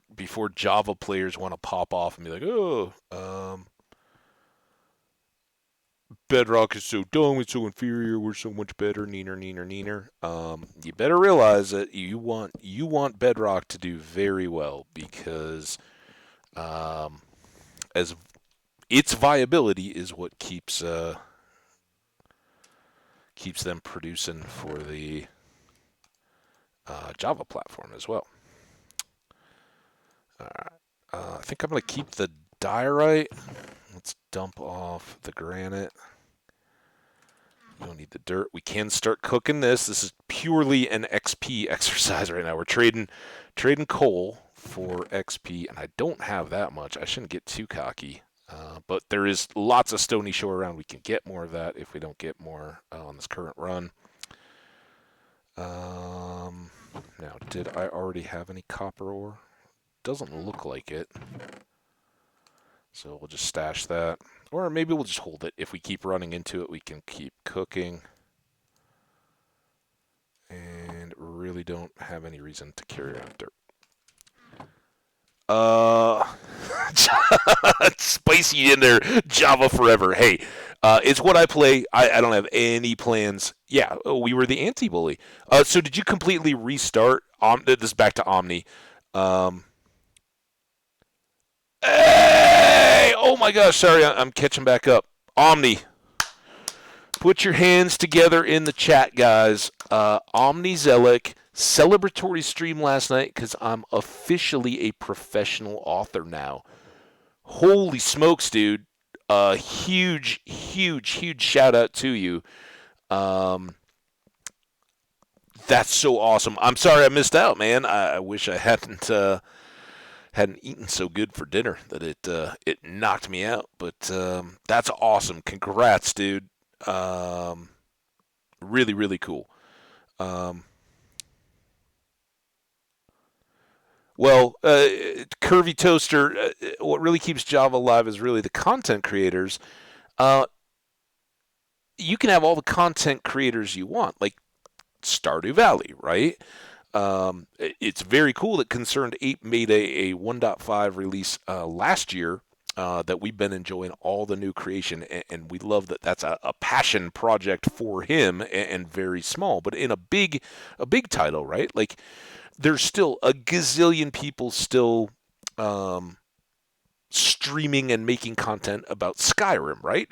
Java players want to pop off and be like, oh, Bedrock is so dumb, it's so inferior, we're so much better, neener, neener, neener. You better realize that you want Bedrock to do very well because um, as its viability is what keeps them producing for the Java platform as well. All right. I think I'm going to keep the diorite. Let's dump off the granite. We don't need the dirt. We can start cooking this. This is purely an XP exercise right now. We're trading coal for XP, and I don't have that much. I shouldn't get too cocky. But there is lots of stony shore around. We can get more of that if we don't get more on this current run. Now, did I already have any copper ore? Doesn't look like it. So we'll just stash that. Or maybe we'll just hold it. If we keep running into it, we can keep cooking. And really don't have any reason to carry around dirt. Uh, Spicy in there, Java forever. Hey, it's what I play. I don't have any plans. Yeah, we were the anti-bully. So did you completely restart? This is back to Omni. Um, Hey! Oh my gosh, sorry, I'm catching back up. Omni, put your hands together in the chat, guys. Omni Zelic, celebratory stream last night because I'm officially a professional author now. Holy smokes, dude. Huge, huge, huge shout out to you. Um, that's so awesome. I'm sorry I missed out, man. I wish I hadn't eaten so good for dinner that it knocked me out. But that's awesome. Congrats, dude. Um, really, really cool. Um, well, Curvy Toaster, what really keeps Java alive is really the content creators. Uh, you can have all the content creators you want, like Stardew Valley, right? It's very cool that Concerned Ape made a 1.5 release last year that we've been enjoying all the new creation, and we love that that's a passion project for him and very small, but in a big title, right? Like there's still a gazillion people still um, streaming and making content about Skyrim, right?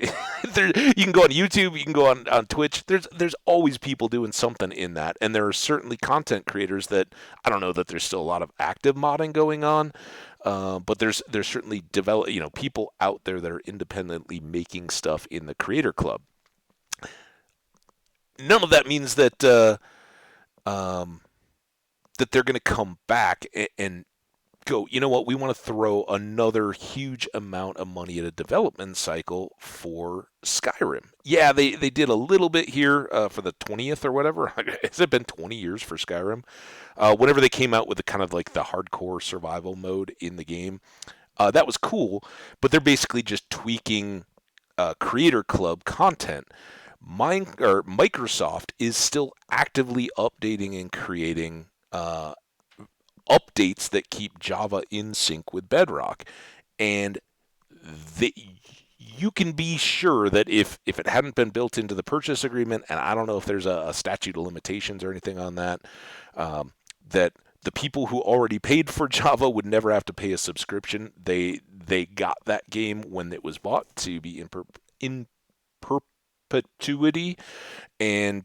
You can go on YouTube, you can go on Twitch. There's always people doing something in that, and there are certainly content creators that I don't know that there's still a lot of active modding going on, but there's certainly people out there that are independently making stuff in the Creator Club. None of that means um, that they're going to come back and go, you know what, we want to throw another huge amount of money at a development cycle for Skyrim. Yeah, they did a little bit here for the 20th or whatever. Has it been 20 years for Skyrim? Whenever they came out with the kind of like the hardcore survival mode in the game, that was cool, but they're basically just tweaking Creator Club content. Microsoft is still actively updating and creating updates that keep Java in sync with Bedrock. And the, you can be sure that if it hadn't been built into the purchase agreement, and I don't know if there's a statute of limitations or anything on that, that the people who already paid for Java would never have to pay a subscription. They got that game when it was bought to be in perpetuity, and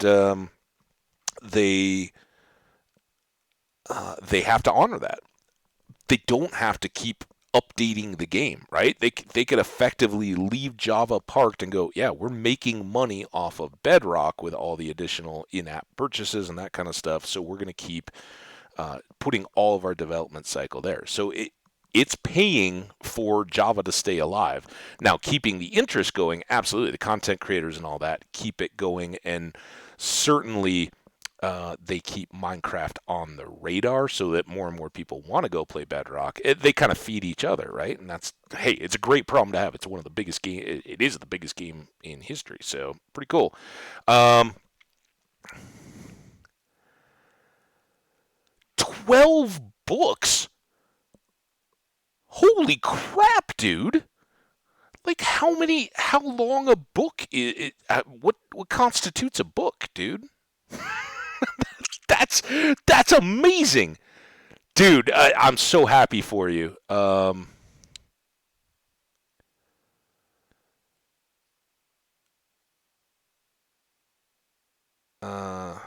they they have to honor that. They don't have to keep updating the game, right? They could effectively leave Java parked and go, yeah, we're making money off of Bedrock with all the additional in-app purchases and that kind of stuff. So we're going to keep putting all of our development cycle there. So it's paying for Java to stay alive. Now, keeping the interest going, absolutely. The content creators and all that keep it going, and certainly they keep Minecraft on the radar so that more and more people want to go play Bedrock. They kind of feed each other, right? And that's, hey, it's a great problem to have. It's one of the biggest game. It is the biggest game in history, so pretty cool. Um, 12 books. Holy crap, dude! Like how long a book is? What constitutes a book, dude? That's that's amazing, dude. I'm so happy for you. Uh,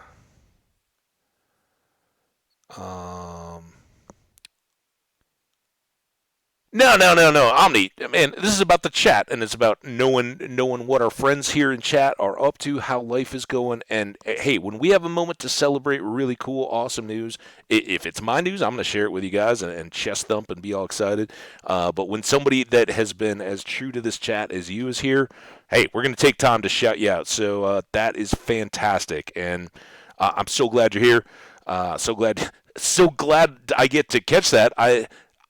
um, No, no, no, no. Omni, man, this is about the chat, and it's about knowing what our friends here in chat are up to, how life is going, and hey, when we have a moment to celebrate really cool, awesome news, if it's my news, I'm going to share it with you guys and chest thump and be all excited. But when somebody that has been as true to this chat as you is here, hey, we're going to take time to shout you out. So that is fantastic, and I'm so glad you're here. So glad I get to catch that.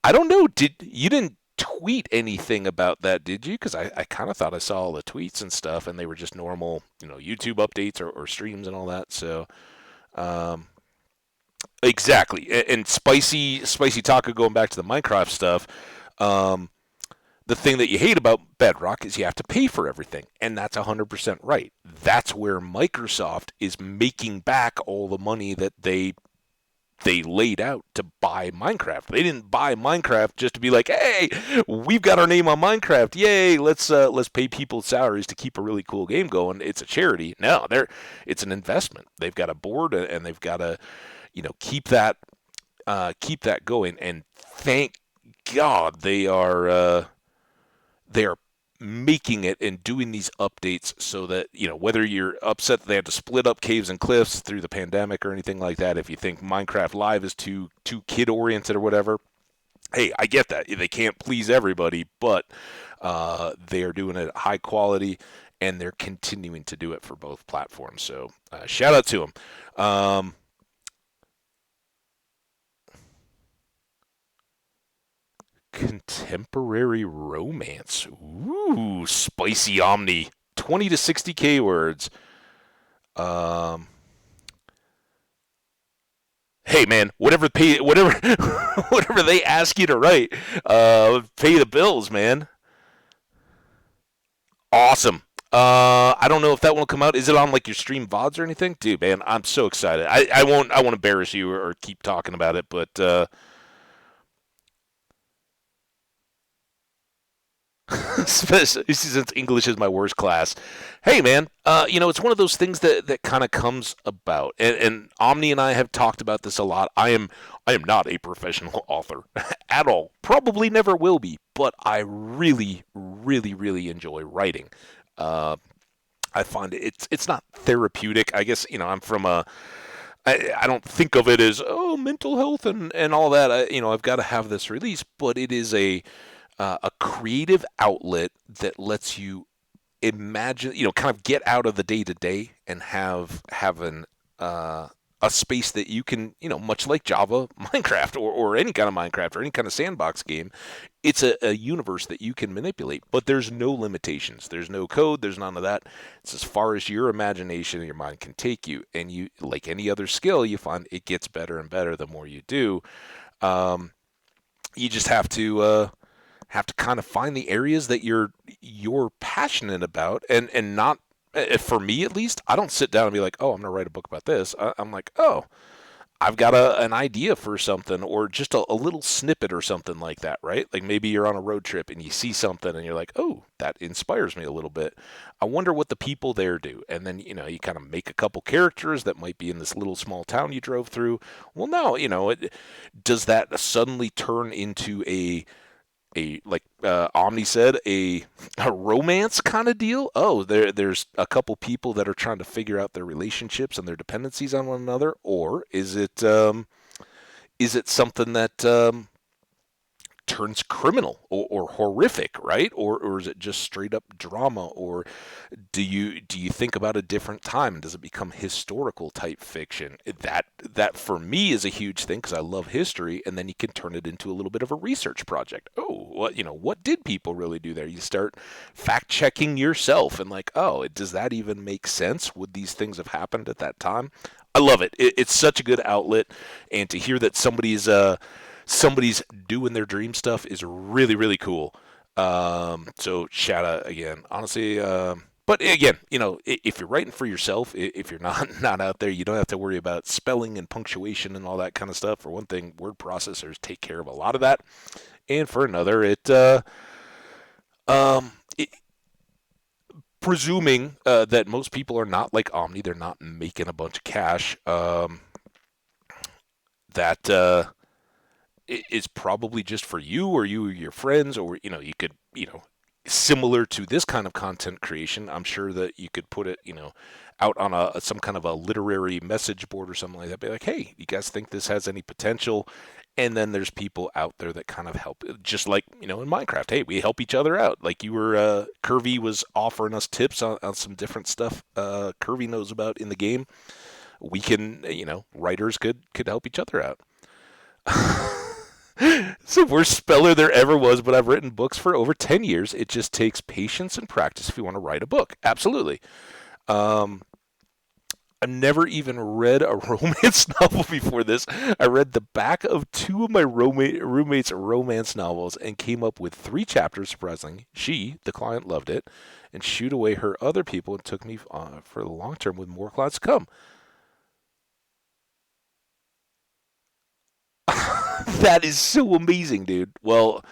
I don't know. Did you didn't tweet anything about that, did you? Because I kind of thought I saw all the tweets and stuff, and they were just normal, YouTube updates or streams and all that. So, um, exactly. And spicy taco. Going back to the Minecraft stuff, um, the thing that you hate about Bedrock is you have to pay for everything, and that's 100% right. That's where Microsoft is making back all the money that they laid out to buy Minecraft. They didn't buy Minecraft just to be like, "Hey, we've got our name on Minecraft. Yay, let's pay people salaries to keep a really cool game going." It's a charity. No, it's an investment. They've got a board and they've got to, keep that going. And thank God they are making it and doing these updates so that, whether you're upset that they had to split up Caves and Cliffs through the pandemic or anything like that, if you think Minecraft Live is too kid oriented or whatever, hey, I get that. They can't please everybody, but they are doing it at high quality, and they're continuing to do it for both platforms. So shout out to them. Contemporary romance. Ooh, spicy Omni. 20 to 60K words. Um, hey man, whatever whatever they ask you to write, pay the bills, man. Awesome. I don't know if that will come out. Is it on like your stream VODs or anything? Dude, man, I'm so excited. I won't embarrass you or keep talking about it, but especially since English is my worst class. Hey, man, it's one of those things that kind of comes about, and Omni and I have talked about this a lot. I am not a professional author at all. Probably never will be, but I really, really, really enjoy writing. Uh, I find it's not therapeutic. I guess I'm from a. I don't think of it as mental health and all that. I've got to have this release, but it is a creative outlet that lets you imagine, kind of get out of the day to day and have an a space that you can, much like Java, Minecraft, or any kind of Minecraft or any kind of sandbox game, it's a universe that you can manipulate, but there's no limitations. There's no code. There's none of that. It's as far as your imagination and your mind can take you. And you, like any other skill, you find it gets better and better the more you do. Um, you just have to kind of find the areas that you're passionate about, and not, for me at least, I don't sit down and be like, oh, I'm gonna write a book about this. I'm like, oh, I've got an idea for something, or just a little snippet or something like that, right? Like maybe you're on a road trip and you see something and you're like, oh, that inspires me a little bit. I wonder what the people there do. And then, you kind of make a couple characters that might be in this little small town you drove through. Well, no, does that suddenly turn into like Omni said, a romance kind of deal? Oh, there's a couple people that are trying to figure out their relationships and their dependencies on one another, or is it something that turns criminal or horrific, right? Or is it just straight up drama? Or do you think about a different time, and does it become historical type fiction? That for me is a huge thing because I love history, and then you can turn it into a little bit of a research project. Oh, what did people really do there? You start fact checking yourself and like, oh, does that even make sense? Would these things have happened at that time? I love it. It's such a good outlet, and to hear that somebody's doing their dream stuff is really, really cool. So shout out again, honestly. But again, if you're writing for yourself, if you're not not out there, you don't have to worry about spelling and punctuation and all that kind of stuff. For one thing, word processors take care of a lot of that, and for another, it presuming that most people are not like Omni, they're not making a bunch of cash. That is probably just for you or you or your friends, or you could, similar to this kind of content creation, I'm sure that you could put it, out on some kind of a literary message board or something like that. Be like, hey, you guys think this has any potential? And then there's people out there that kind of help, just like, in Minecraft. Hey, we help each other out. Like you were, Curvy was offering us tips on some different stuff Curvy knows about in the game. We can, writers could help each other out. It's the worst speller there ever was, but I've written books for over 10 years. It just takes patience and practice if you want to write a book. Absolutely. Um, I've never even read a romance novel before this. I read the back of two of my roommates' romance novels and came up with three chapters, surprisingly. She, the client, loved it and shooed away her other people and took me for the long term with more clients to come. That is so amazing, dude. Well,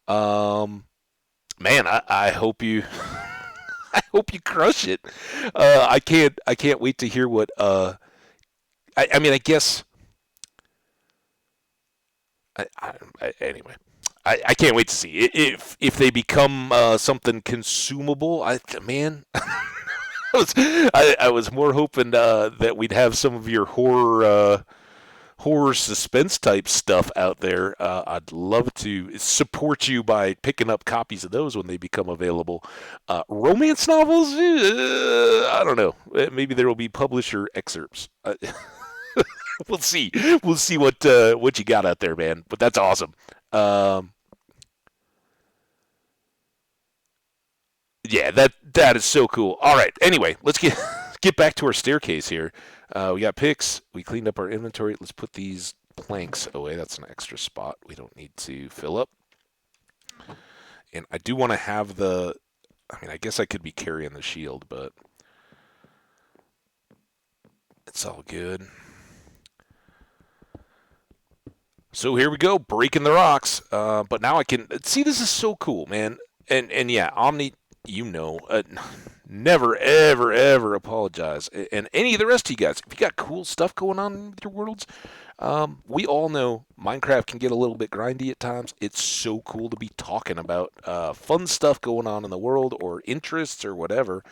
um, man, I hope you I hope you crush it. I can't wait to hear what I mean, I guess anyway. I can't wait to see if they become something consumable. Man, I was more hoping that we'd have some of your horror suspense type stuff out there. I'd love to support you by picking up copies of those when they become available. Romance novels? I don't know. Maybe there will be publisher excerpts. We'll see. We'll see what you got out there, man. But that's awesome. Um, yeah, that is so cool. All right. Anyway, let's get back to our staircase here. We got picks. We cleaned up our inventory. Let's put these planks away. That's an extra spot we don't need to fill up. And I do want to have I mean, I guess I could be carrying the shield, but it's all good. So here we go, breaking the rocks. But now I can see, this is so cool, man. And yeah, Omni, never ever ever apologize. And any of the rest of you guys, if you got cool stuff going on with your worlds, we all know Minecraft can get a little bit grindy at times. It's so cool to be talking about fun stuff going on in the world or interests or whatever.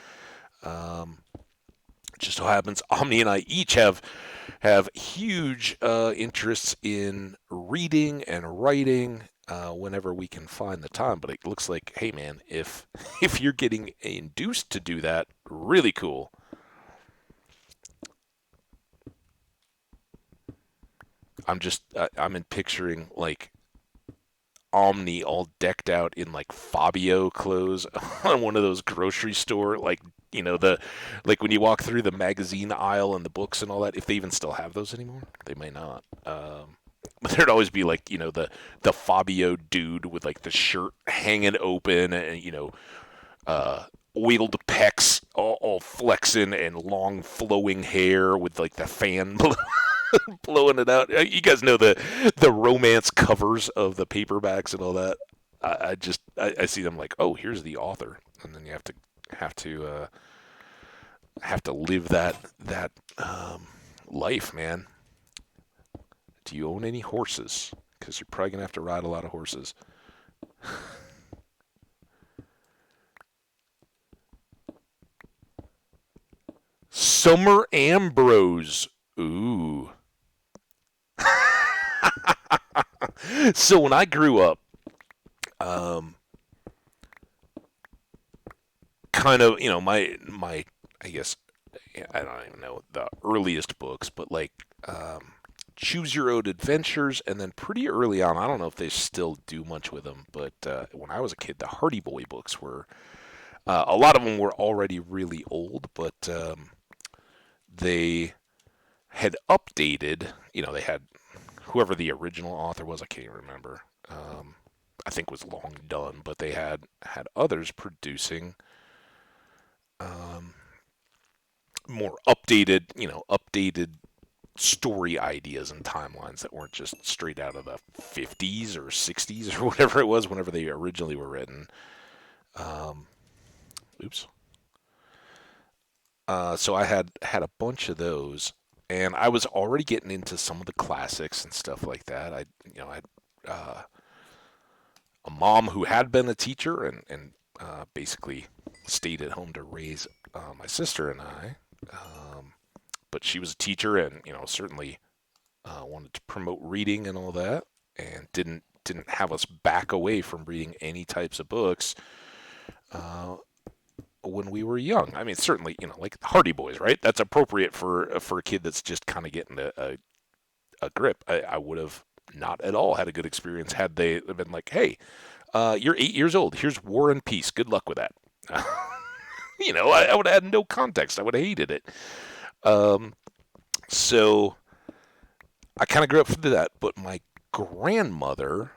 Um, just so happens Omni and I each have huge interests in reading and writing whenever we can find the time. But it looks like, hey man, if if you're getting induced to do that, really cool. I'm in picturing like Omni all decked out in like Fabio clothes on one of those grocery store like the like when you walk through the magazine aisle and the books and all that, if they even still have those anymore. They may not. But there'd always be like the Fabio dude with like the shirt hanging open and uh oiled pecs all flexing and long flowing hair with like the fan blowing it out. You guys know the romance covers of the paperbacks and all that. I see them like, oh, here's the author, and then you have to have to live that life, man. Do you own any horses? Because you're probably gonna have to ride a lot of horses. Summer Ambrose. Ooh. So when I grew up, um, kind of, my I guess I don't even know the earliest books, but like Choose Your Own Adventures, and then pretty early on, I don't know if they still do much with them, but when I was a kid, the Hardy Boy books were a lot of them were already really old, but they had updated. They had whoever the original author was, I can't even remember. I think was long done, but they had others producing um, more updated, updated story ideas and timelines that weren't just straight out of the 50s or 60s or whatever it was whenever they originally were written. Um, oops. So I had a bunch of those, and I was already getting into some of the classics and stuff like that. I had a mom who had been a teacher and basically stayed at home to raise my sister and I. But she was a teacher, and certainly wanted to promote reading and all that, and didn't have us back away from reading any types of books uh, when we were young. I mean, certainly, like Hardy Boys, right? That's appropriate for a kid that's just kind of getting a grip. I would have not at all had a good experience had they been like, "Hey, you're 8 years old. Here's War and Peace. Good luck with that." I would have had no context. I would have hated it. Um, so I kind of grew up through that, but my grandmother,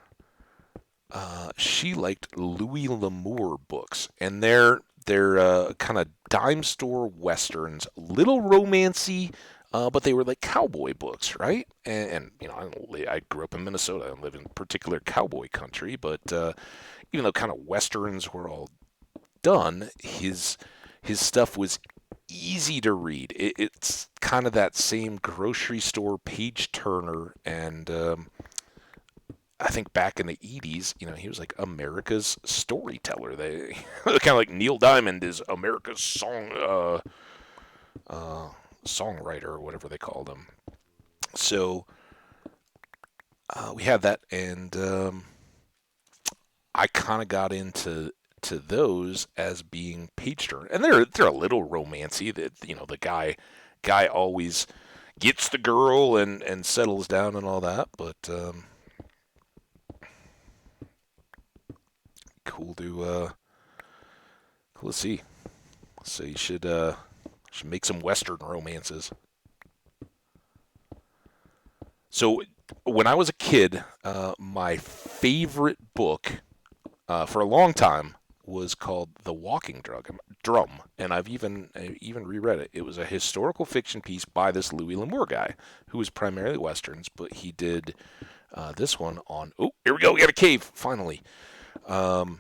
she liked Louis L'Amour books, and they're kind of dime store westerns, little romancy, but they were like cowboy books, right? And I grew up in Minnesota and live in particular cowboy country, but even though kind of westerns were all done, his stuff was easy to read. It's kind of that same grocery store page turner, and I think back in the 80s, he was like America's storyteller. They kind of like Neil Diamond is America's uh, songwriter or whatever they called him. So we had that, and I kind of got into those as being page turner, and they're a little romancy. That the guy always gets the girl and settles down and all that, but cool to cool to see. So you should make some Western romances. So when I was a kid, my favorite book for a long time was called The Walking Drum, and I even reread it. It was a historical fiction piece by this Louis L'Amour guy, who was primarily westerns, but he did this one on. Oh, here we go. We got a cave finally. Um,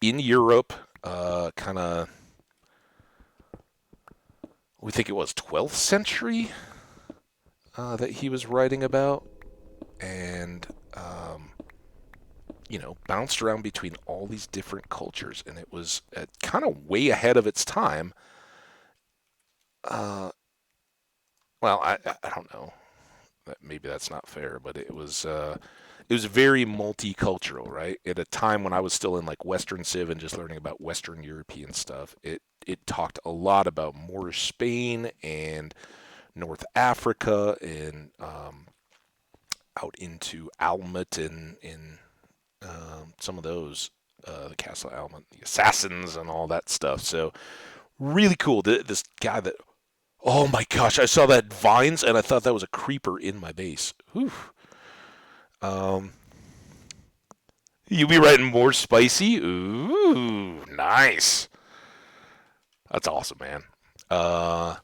in Europe, kind of. We think it was 12th century that he was writing about, and bounced around between all these different cultures, and it was kind of way ahead of its time. Uh, well, I don't know. Maybe that's not fair, but it was very multicultural, right? At a time when I was still in like Western Civ and just learning about Western European stuff, it talked a lot about Moorish Spain and North Africa and out into Almut and in some of those, the Castle Almut, the assassins and all that stuff. So really cool. This guy that, oh my gosh, I saw that vines and I thought that was a creeper in my base. Whew. Um, you be writing more spicy? Ooh, nice. That's awesome, man. Uh,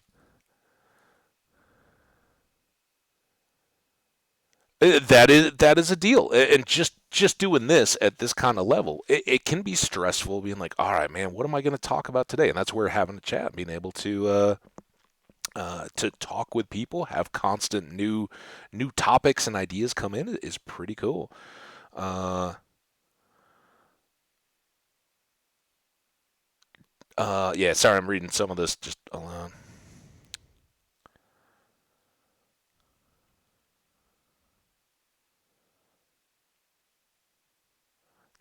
that is a deal, and just doing this at this kind of level, it can be stressful. Being like, all right, man, what am I going to talk about today? And that's where having a chat, being able to talk with people, have constant new topics and ideas come in is pretty cool. Uh, yeah, sorry, I'm reading some of this just alone.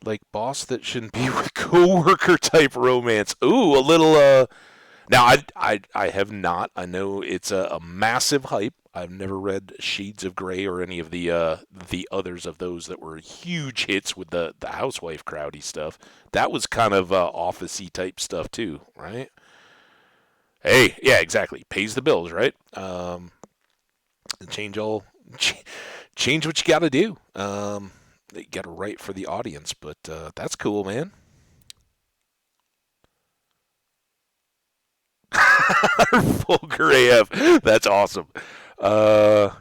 Like boss that shouldn't be with coworker type romance. Ooh, a little now, I have not. I know it's a massive hype. I've never read Shades of Grey or any of the others of those that were huge hits with the housewife crowdy stuff. That was kind of officey type stuff too, right? Hey, yeah, exactly. Pays the bills, right? Change all, change what you got to do. You got to write for the audience, but that's cool, man. Vulgar AF. That's awesome. Uh,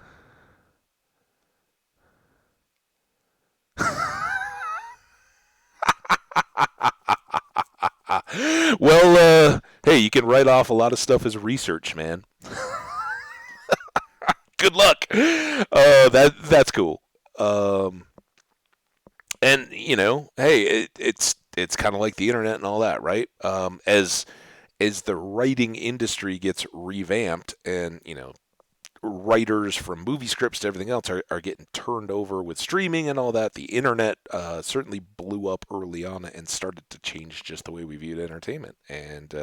hey, you can write off a lot of stuff as research, man. Good luck. That's cool. Um, and hey, it's kind of like the internet and all that, right? As the writing industry gets revamped, and writers from movie scripts to everything else are getting turned over with streaming and all that. The internet certainly blew up early on and started to change just the way we viewed entertainment. And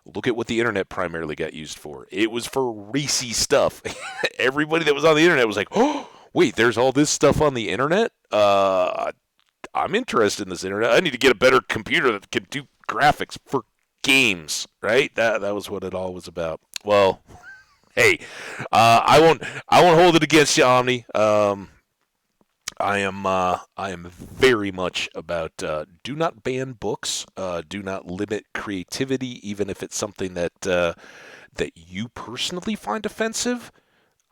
look at what the internet primarily got used for. It was for racy stuff. Everybody that was on the internet was like, oh, wait, there's all this stuff on the internet? I'm interested in this internet. I need to get a better computer that can do graphics for games, right? That was what it all was about. Well, hey, I won't hold it against you, Omni. I am very much about do not ban books, do not limit creativity, even if it's something that you personally find offensive.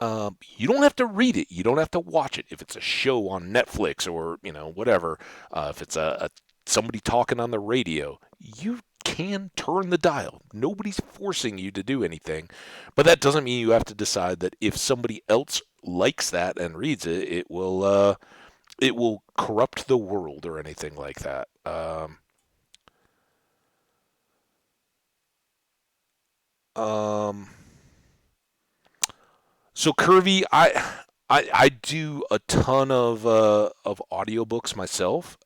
You don't have to read it. You don't have to watch it. If it's a show on Netflix or whatever, if it's a somebody talking on the radio, you can turn the dial. Nobody's forcing you to do anything, but that doesn't mean you have to decide that if somebody else likes that and reads it, it will corrupt the world or anything like that. Um, so Curvy, I do a ton of audiobooks myself.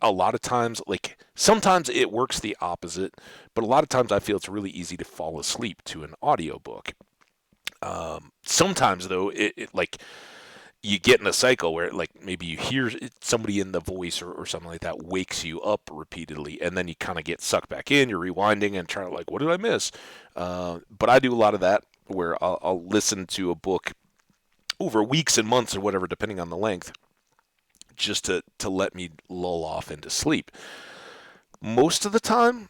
A lot of times, like sometimes it works the opposite, but a lot of times I feel it's really easy to fall asleep to an audiobook. Sometimes though, it like you get in a cycle where like maybe you hear somebody in the voice or something like that wakes you up repeatedly, and then you kind of get sucked back in. You're rewinding and trying to like, what did I miss? But I do a lot of that where I'll listen to a book over weeks and months or whatever, depending on the length, just to let me lull off into sleep. Most of the time,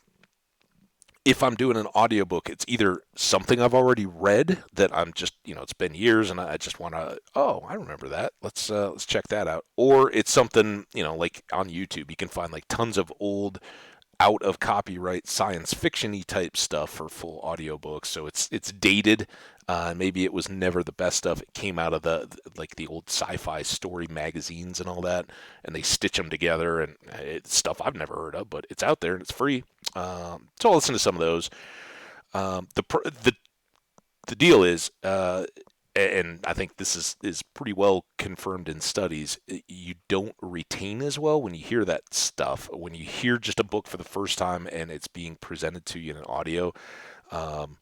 if I'm doing an audiobook, it's either something I've already read that I'm just, it's been years and I just want to, oh, I remember that. Let's check that out. Or it's something, like on YouTube, you can find like tons of old out of copyright science fiction-y type stuff for full audiobooks. So it's dated. Maybe it was never the best stuff. It came out of like the old sci-fi story magazines and all that, and they stitch them together, and it's stuff I've never heard of, but it's out there and it's free. So I'll listen to some of those. The deal is, and I think this is pretty well confirmed in studies, you don't retain as well when you hear that stuff. When you hear just a book for the first time and it's being presented to you in an audio, um,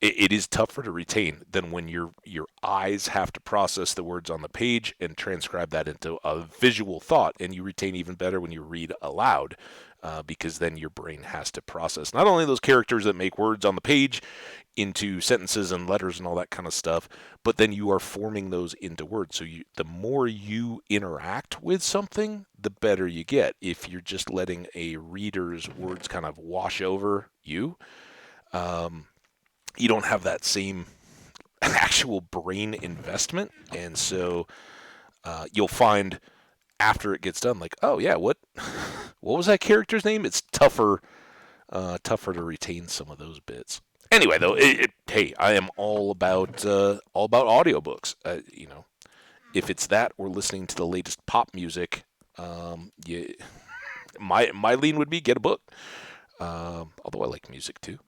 it is tougher to retain than when your eyes have to process the words on the page and transcribe that into a visual thought, and you retain even better when you read aloud, because then your brain has to process not only those characters that make words on the page into sentences and letters and all that kind of stuff, but then you are forming those into words. So the more you interact with something, the better you get. If you're just letting a reader's words kind of wash over you, um, you don't have that same actual brain investment, and so you'll find after it gets done, like, oh yeah, what was that character's name? It's tougher to retain some of those bits. Anyway, though, hey, I am all about audiobooks. If it's that or listening to the latest pop music, you, my lean would be get a book. Although I like music too.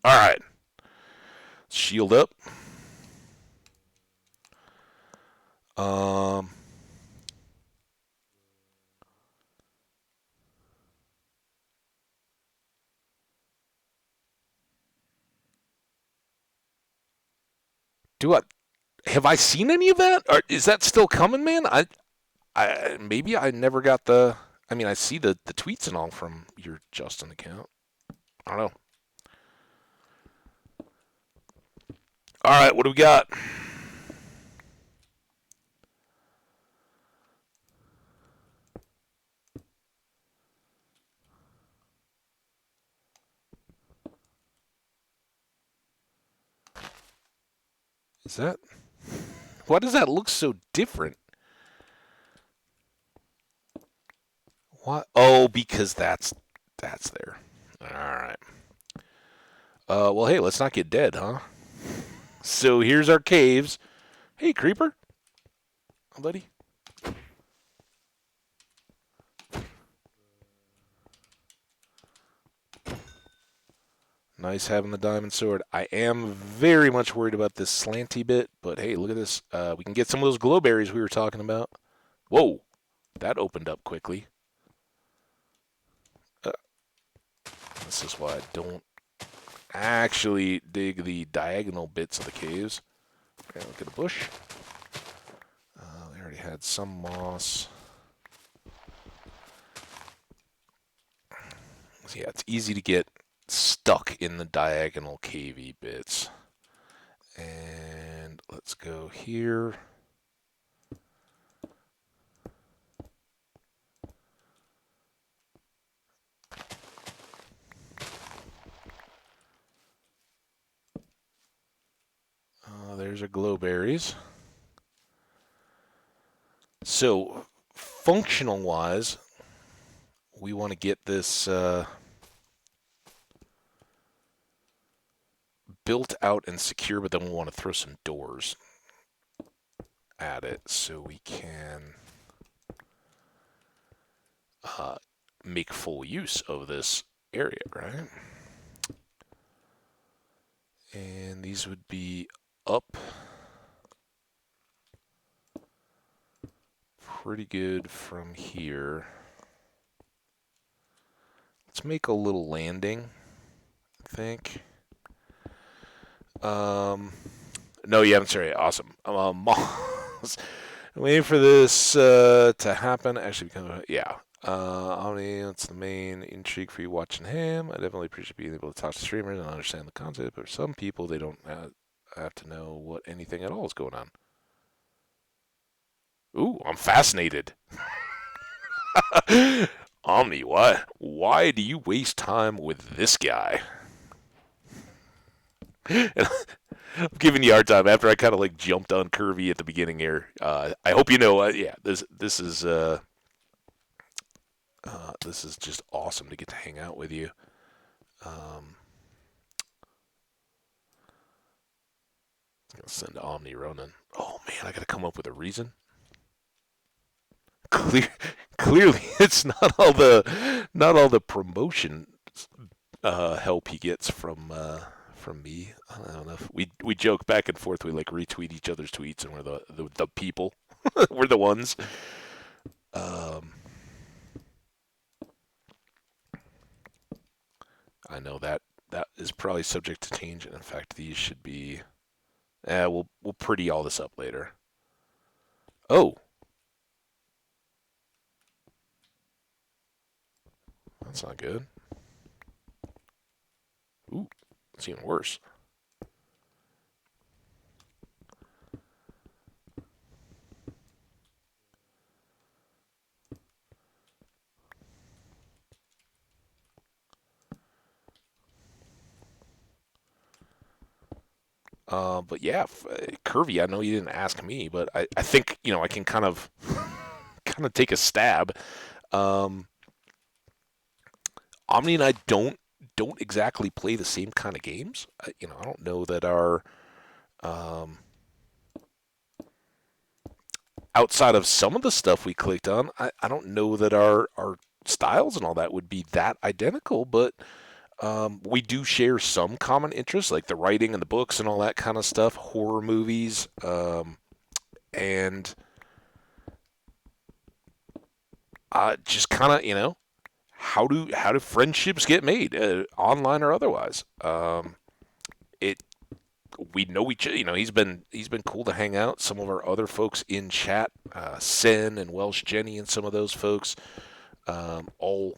All right, shield up. Um, do I have I seen any of that? Or is that still coming, man? I maybe I never got the. I mean, I see the tweets and all from your Justin account. I don't know. All right, what do we got? Is that why does that look so different? What? Oh, because that's there. All right. Well, hey, let's not get dead, huh? So here's our caves. Hey, creeper, buddy. Nice having the diamond sword. I am very much worried about this slanty bit, but hey, look at this. We can get some of those glowberries we were talking about. Whoa, that opened up quickly. Uh, this is why I don't actually dig the diagonal bits of the caves. Okay, look at the bush. We already had some moss. So yeah, it's easy to get stuck in the diagonal cavey bits. And let's go here. There's our glowberries. So, functional wise, we want to get this built out and secure, but then we want to throw some doors at it so we can uh, make full use of this area, right? And these would be up pretty good from here. Let's make a little landing, I think. No, yeah, I'm sorry. Awesome. Waiting for this to happen. Actually, yeah. Omni, that's the main intrigue for you watching him. I definitely appreciate being able to talk to streamers and understand the concept, but for some people, they don't have to know what anything at all is going on. Ooh, I'm fascinated. Omni, why do you waste time with this guy? I'm giving you a hard time after I kind of like jumped on Kirby at the beginning here. I hope you know, yeah, this is just awesome to get to hang out with you. Um, I'm gonna send Omni Ronan. Oh man, I gotta come up with a reason. Clear, clearly, it's not all the promotion help he gets from me. I don't know. We joke back and forth. We like retweet each other's tweets, and we're the people. We're the ones. Um, I know that that is probably subject to change. And in fact, these should be. We'll pretty all this up later. Oh, that's not good. Ooh, it's even worse. But yeah, Curvy. I know you didn't ask me, but I think I can kind of take a stab. Um, Omni and I don't exactly play the same kind of games. I don't know that our um, outside of some of the stuff we clicked on, I don't know that our styles and all that would be that identical, but we do share some common interests, like the writing and the books and all that kind of stuff, horror movies, and just kind of how do friendships get made, online or otherwise. It We know each. He's been cool to hang out. Some of our other folks in chat, Sen and Welsh Jenny, and some of those folks, all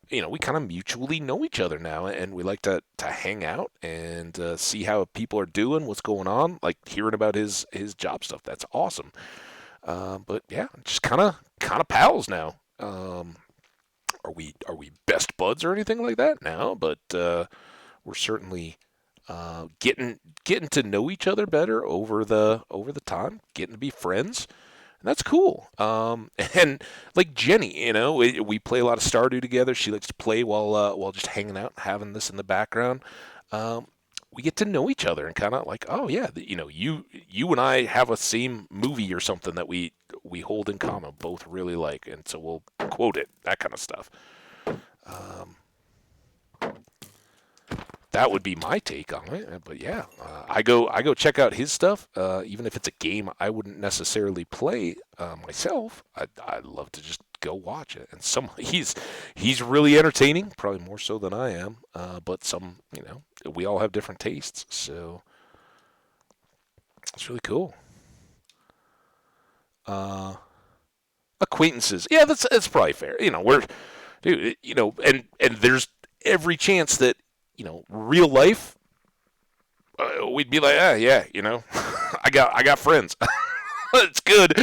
we kind of mutually know each other now, and we like to hang out and see how people are doing, what's going on, like hearing about his job stuff. That's awesome. But yeah, just kind of pals now. Are we best buds or anything like that? No, but we're certainly getting to know each other better over the time, getting to be friends. And that's cool. And like Jenny, we play a lot of Stardew together. She likes to play while just hanging out, having this in the background. Um, we get to know each other and kind of like, oh yeah, you and I have a same movie or something that we hold in common, both really like, and so we'll quote it, that kind of stuff. Um, that would be my take on it. But yeah, I go check out his stuff. Even if it's a game I wouldn't necessarily play myself, I'd love to just go watch it. And he's really entertaining, probably more so than I am. But we all have different tastes, so it's really cool. Uh, Acquaintances, yeah, that's probably fair. We're dude, and there's every chance that real life we'd be like, yeah, I got friends. It's good.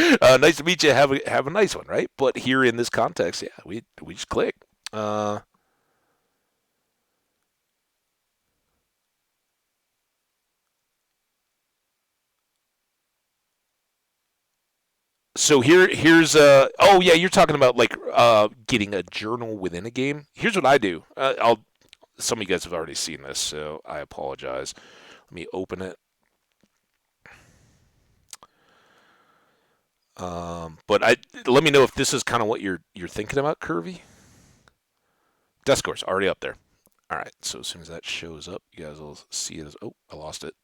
Nice to meet you. Have a nice one, right? But here in this context, yeah, we just click. Uh, so here's oh yeah, you're talking about like getting a journal within a game. Here's what I do. I'll Some of you guys have already seen this, so I apologize. Let me open it. But let me know if this is kind of what you're thinking about, Curvy. Death score's already up there. All right, so as soon as that shows up, you guys will see it as. Oh, I lost it.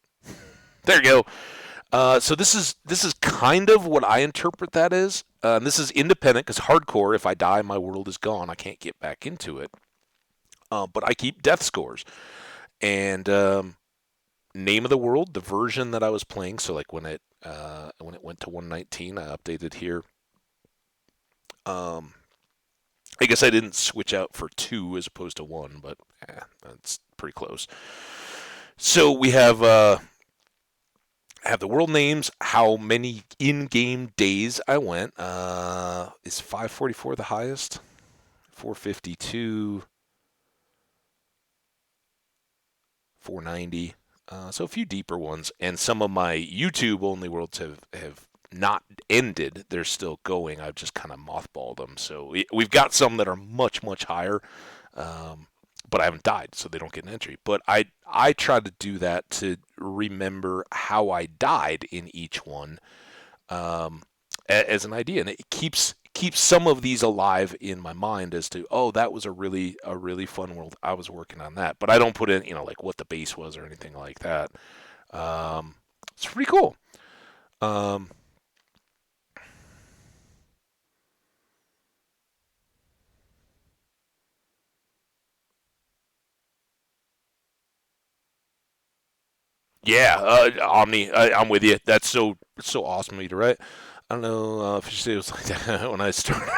There you go. So this is kind of what I interpret that as. And this is independent because hardcore. If I die, my world is gone. I can't get back into it. But I keep death scores and name of the world, the version that I was playing. So like when it went to 119, I updated here. Um, I guess I didn't switch out for two as opposed to one, but that's pretty close. So we have the world names, how many in-game days I went. Is 544 the highest? 452, 490. So a few deeper ones, and some of my YouTube only worlds have not ended. They're still going. I've just kind of mothballed them. So we've got some that are much higher, um, but I haven't died, so they don't get an entry. But I try to do that to remember how I died in each one, um, as an idea, and it keeps some of these alive in my mind as to, oh, that was a really fun world. I was working on that, but I don't put in like what the base was or anything like that. Um, it's pretty cool. Um, Yeah, Omni, I'm with you. That's so awesome of you to write. I don't know if you say it was like that when I started.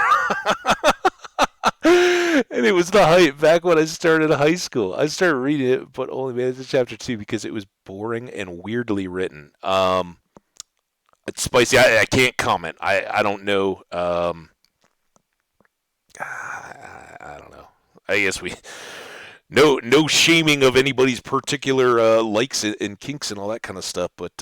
And it was the hype back when I started high school. I started reading it, but only made it to chapter two because it was boring and weirdly written. It's spicy. I can't comment. I don't know. I don't know. I guess we no shaming of anybody's particular likes and kinks and all that kind of stuff. But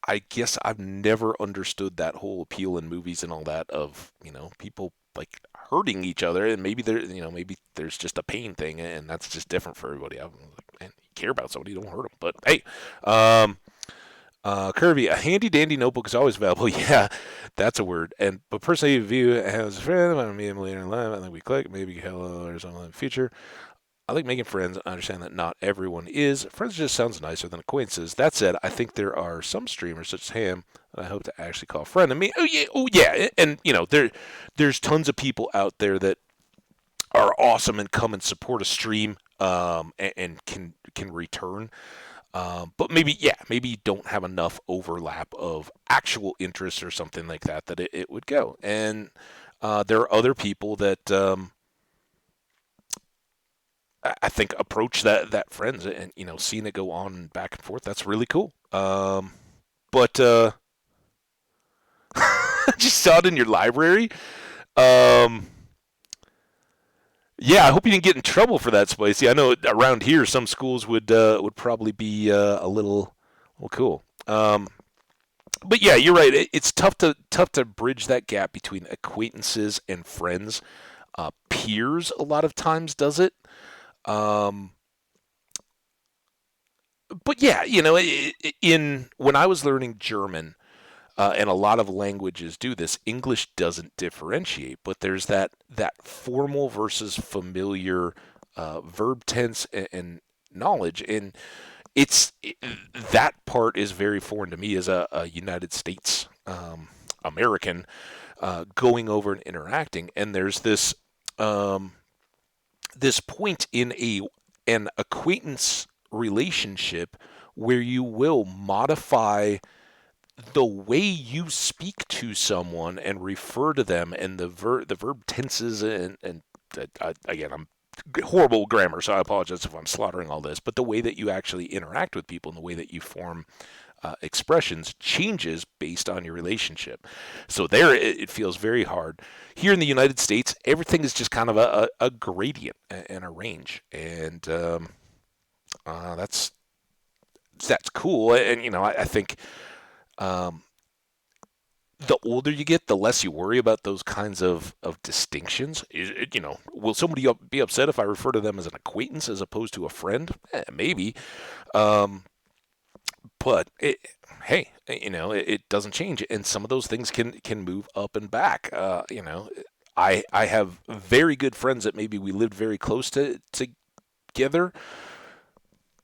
I guess I've never understood that whole appeal in movies and all that of people like hurting each other, and maybe maybe there's just a pain thing, and that's just different for everybody. I'm like, man, you care about somebody, don't hurt them. But hey, um, Kirby, a handy dandy notebook is always valuable. Yeah, that's a word. And but personally, if you has a friend, I meet him later in life, I think we click, maybe hello or something in the future. I like making friends. I understand that not everyone is. Friends just sounds nicer than acquaintances. That said, I think there are some streamers such as Ham that I hope to actually call a friend. I mean, oh yeah, and there's tons of people out there that are awesome and come and support a stream, and can return. But maybe, yeah, maybe you don't have enough overlap of actual interests or something like that that it would go. And there are other people that I think approach that friends, and seeing it go on back and forth. That's really cool. But just saw it in your library. Um, yeah, I hope you didn't get in trouble for that, Spicy. I know around here some schools would probably be a little well cool. But yeah, you're right. It's tough to bridge that gap between acquaintances and friends. Peers a lot of times does it. Um, but yeah, in when I was learning German, and a lot of languages do this, English doesn't differentiate, but there's that formal versus familiar verb tense and knowledge, and that part is very foreign to me as a United States American, going over and interacting, and there's um, this point in an acquaintance relationship where you will modify the way you speak to someone and refer to them, and the verb tenses, and again, I'm horrible grammar, so I apologize if I'm slaughtering all this, but the way that you actually interact with people and the way that you form expressions changes based on your relationship. So there, it feels very hard. Here in the United States, everything is just kind of a gradient and a range, and that's cool. And I think um, the older you get, the less you worry about those kinds of distinctions. Will somebody be upset if I refer to them as an acquaintance as opposed to a friend? Maybe. Um, but hey, it doesn't change, and some of those things can move up and back. I have very good friends that maybe we lived very close together.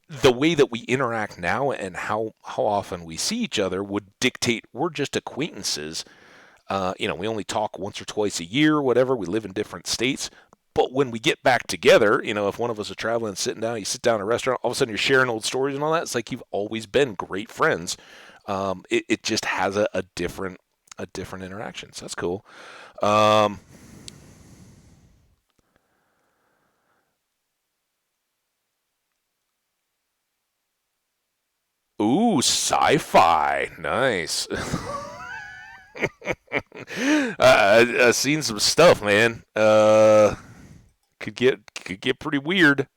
The way that we interact now and how often we see each other would dictate we're just acquaintances. We only talk once or twice a year, whatever. We live in different states. But when we get back together, if one of us is traveling and sitting down, you sit down at a restaurant, all of a sudden you're sharing old stories and all that. It's like you've always been great friends. It just has a different interaction. So that's cool. Um, ooh, sci-fi, nice. I've seen some stuff, man. Could get pretty weird,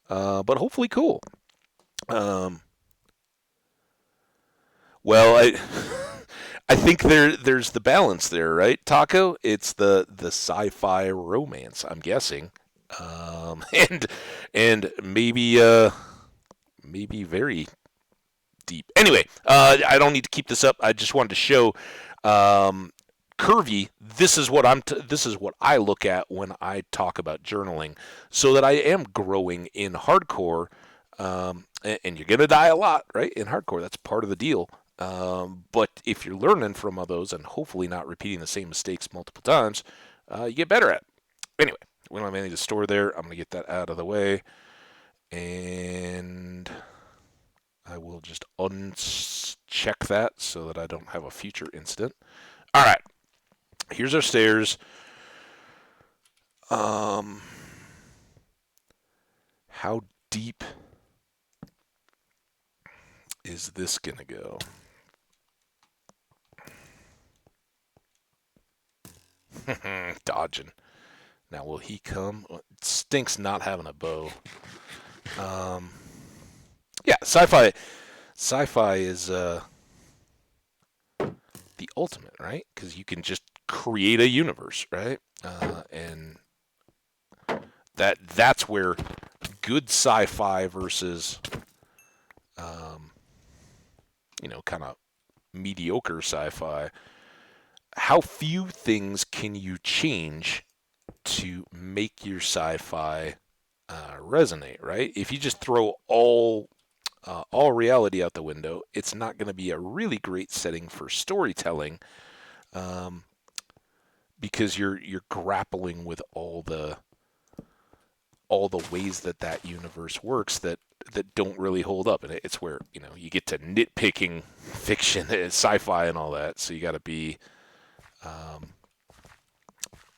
but hopefully cool. Um, well, I think there's the balance there, right, Taco? It's the sci-fi romance, I'm guessing, and maybe very deep. Anyway, I don't need to keep this up. I just wanted to show um, Curvy. This is what I look at when I talk about journaling, so that I am growing in hardcore. And you're gonna die a lot, right? In hardcore, that's part of the deal. But if you're learning from all those and hopefully not repeating the same mistakes multiple times, you get better at it. Anyway, we don't have anything to store there. I'm gonna get that out of the way, and I will just uncheck that so that I don't have a future incident. All right, here's our stairs. Um, how deep is this gonna go? Dodging. Now, will he come? It stinks not having a bow. Um, yeah, sci-fi. Sci-fi is the ultimate, right? Because you can just create a universe, right? And that's where good sci-fi versus um, kind of mediocre sci-fi. How few things can you change to make your sci-fi resonate, right? If you just throw all reality out the window, it's not going to be a really great setting for storytelling, um, because you're grappling with all the ways that universe works that don't really hold up, and it's where you get to nitpicking fiction, sci-fi, and all that. So you got to be um,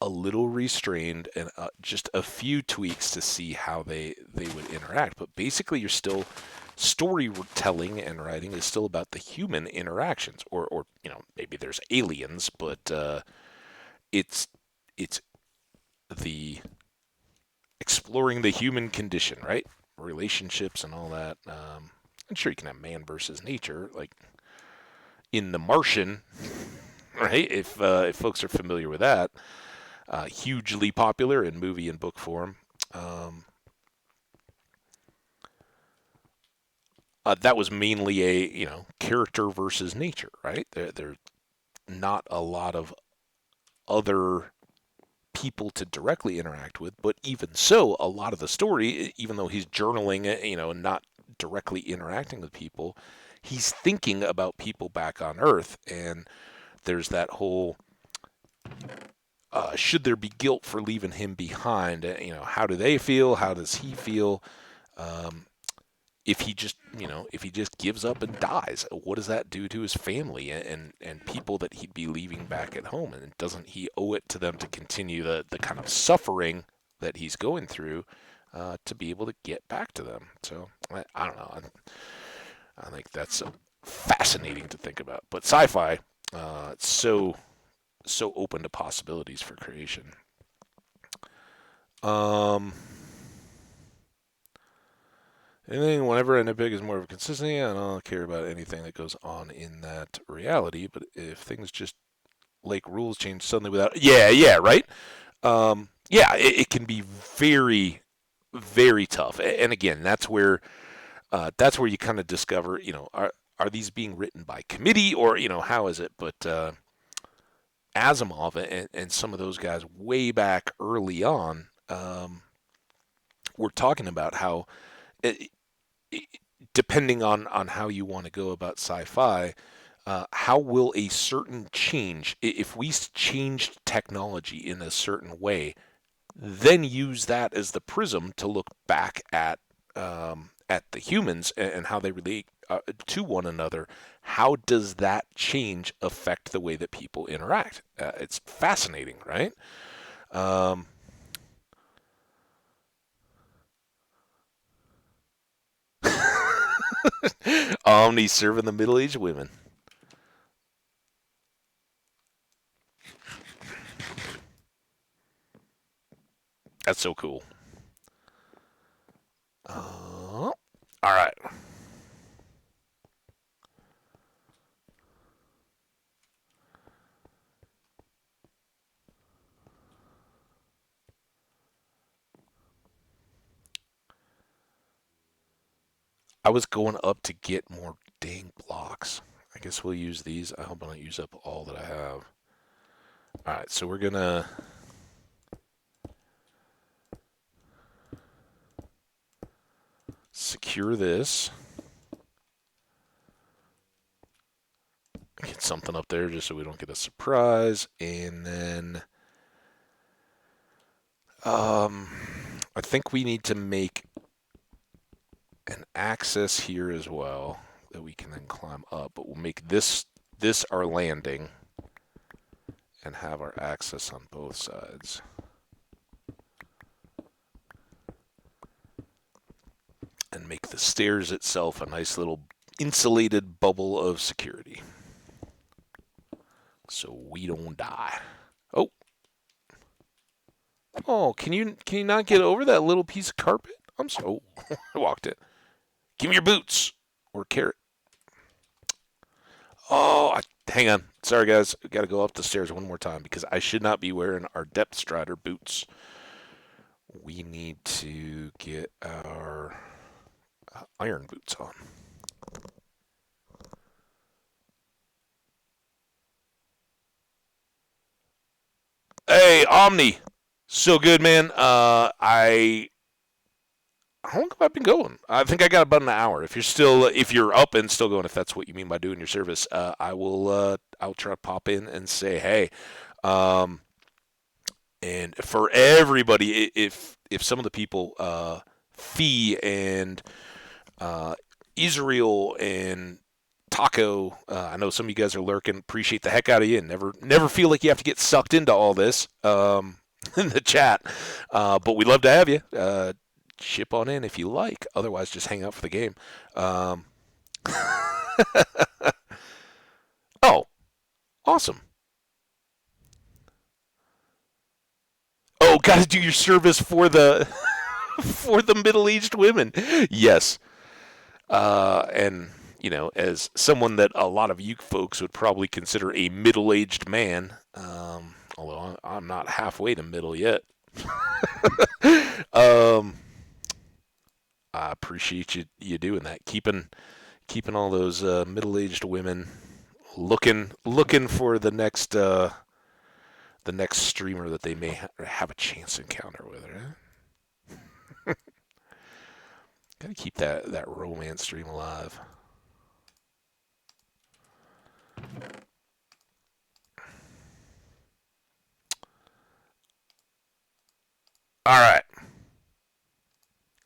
a little restrained and just a few tweaks to see how they would interact. But basically, you're still storytelling and writing is still about the human interactions, or maybe there's aliens, but it's it's the exploring the human condition, right? Relationships and all that. I'm sure you can have man versus nature, like in The Martian, right? If folks are familiar with that, hugely popular in movie and book form. Um, that was mainly a character versus nature, right? There's not a lot of other people to directly interact with, but even so, a lot of the story, even though he's journaling, and not directly interacting with people, he's thinking about people back on Earth, and there's that whole should there be guilt for leaving him behind? How do they feel? How does he feel? Um, if he just gives up and dies, what does that do to his family and people that he'd be leaving back at home? And doesn't he owe it to them to continue the kind of suffering that he's going through, to be able to get back to them? So I don't know. I think that's fascinating to think about. But sci-fi, it's so open to possibilities for creation. Um, Anything, whenever an epic is more of a consistency, I don't care about anything that goes on in that reality. But if things just like rules change suddenly without, yeah, right. Yeah, it can be very, very tough. And again, that's where you kind of discover, are these being written by committee, or how is it? But Asimov and some of those guys way back early on, were talking about how, it, depending on how you want to go about sci-fi, how will a certain change, if we changed technology in a certain way, then use that as the prism to look back at the humans and how they relate to one another. How does that change affect the way that people interact? It's fascinating, right? Um, Omni serving the middle-aged women. That's so cool. All right. I was going up to get more dang blocks. I guess we'll use these. I hope I don't use up all that I have. All right, so we're gonna secure this. Get something up there just so we don't get a surprise, and then I think we need to make an access here as well that we can then climb up, but we'll make this our landing and have our access on both sides. And make the stairs itself a nice little insulated bubble of security. So we don't die. Oh. Oh, can you not get over that little piece of carpet? I'm so I walked it. Give me your boots or carrot. Oh, hang on. Sorry, guys. We got to go up the stairs one more time because I should not be wearing our depth strider boots. We need to get our iron boots on. Hey, Omni. So good, man. How long have I been going? I think I got about an hour. If you're up and still going, if that's what you mean by doing your service, I'll try to pop in and say hey. Um, and for everybody, if some of the people, Fee and Israel and Taco, I know some of you guys are lurking. Appreciate the heck out of you. And never feel like you have to get sucked into all this in the chat. But we'd love to have you. Ship on in if you like. Otherwise, just hang out for the game. Oh, awesome. Oh, got to do your service for the for the middle-aged women. Yes. And as someone that a lot of you folks would probably consider a middle-aged man, although I'm not halfway to middle yet. um, I appreciate you doing that, keeping all those middle-aged women looking for the next streamer that they may have a chance to encounter with, right? Gotta keep that romance stream alive. All right.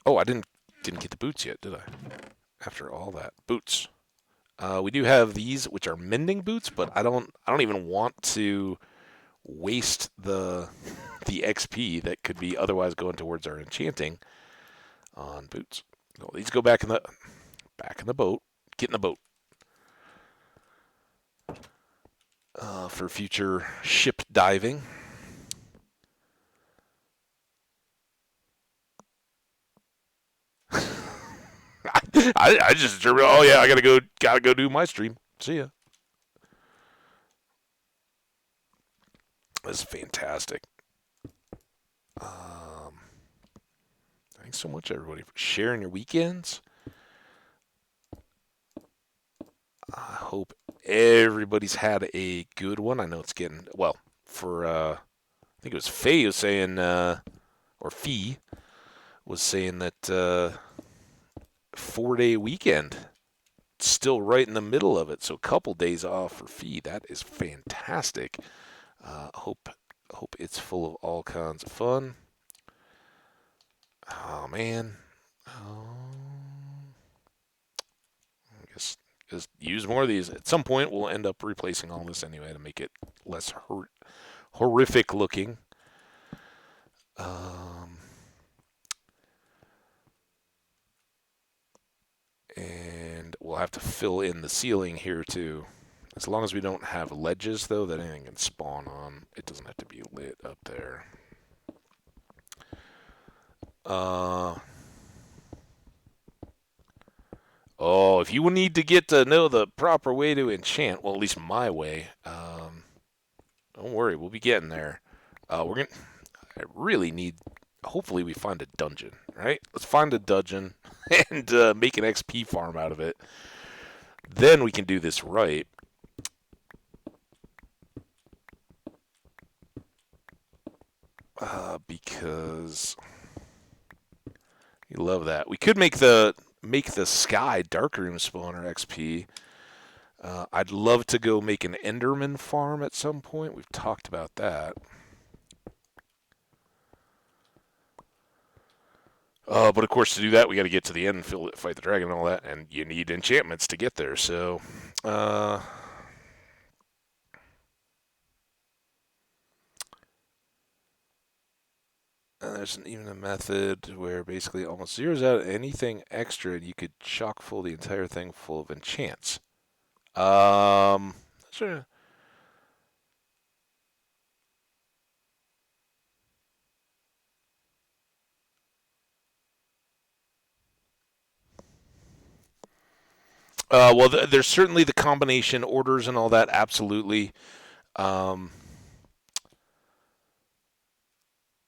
Oh, I didn't get the boots yet, did I? After all that, boots. We do have these, which are mending boots, but I don't even want to waste the XP that could be otherwise going towards our enchanting on boots. No, these go back in the boat. Get in the boat. For future ship diving. I just determined. Oh yeah, I gotta go do my stream. See ya. This is fantastic. Thanks so much, everybody, for sharing your weekends. I hope everybody's had a good one. I know it's getting for I think it was Faye was saying or Fee was saying that 4-day weekend, still right in the middle of it. So a couple days off for Fee. That is fantastic. Hope it's full of all kinds of fun. Oh man. I guess just use more of these. At some point, we'll end up replacing all this anyway to make it less horrific looking. And we'll have to fill in the ceiling here too. As long as we don't have ledges, though, that anything can spawn on. It doesn't have to be lit up there. Oh, if you need to get to know the proper way to enchant, well, at least my way, don't worry, we'll be getting there. I really need, hopefully we find a dungeon, right? Let's find a dungeon and make an XP farm out of it. Then we can do this right. Because you love that. We could make the sky darkroom spawner XP. I'd love to go make an Enderman farm at some point. We've talked about that. But of course, to do that, we got to get to the end and fight the dragon and all that, and you need enchantments to get there. So, uh, there's even a method where basically almost zeroes out anything extra, and you could chock full the entire thing full of enchants. Sure. Well, there's certainly the combination orders and all that, absolutely. Um,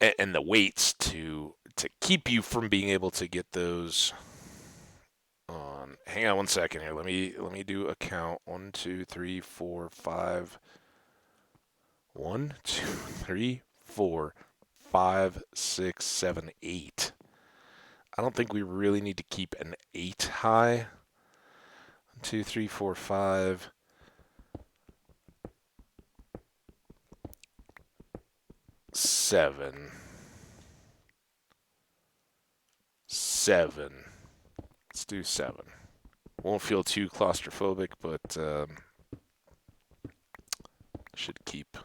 and the weights to keep you from being able to get those on. Hang on one second here. Let me do a count. 1, 2, 3, 4, 5. 1, 2, 3, 4, 5, 6, 7, 8. I don't think we really need to keep an 8 high. 1, 2, 3, 4, 5, 7. 7. Let's do 7. Won't feel too claustrophobic, but should keep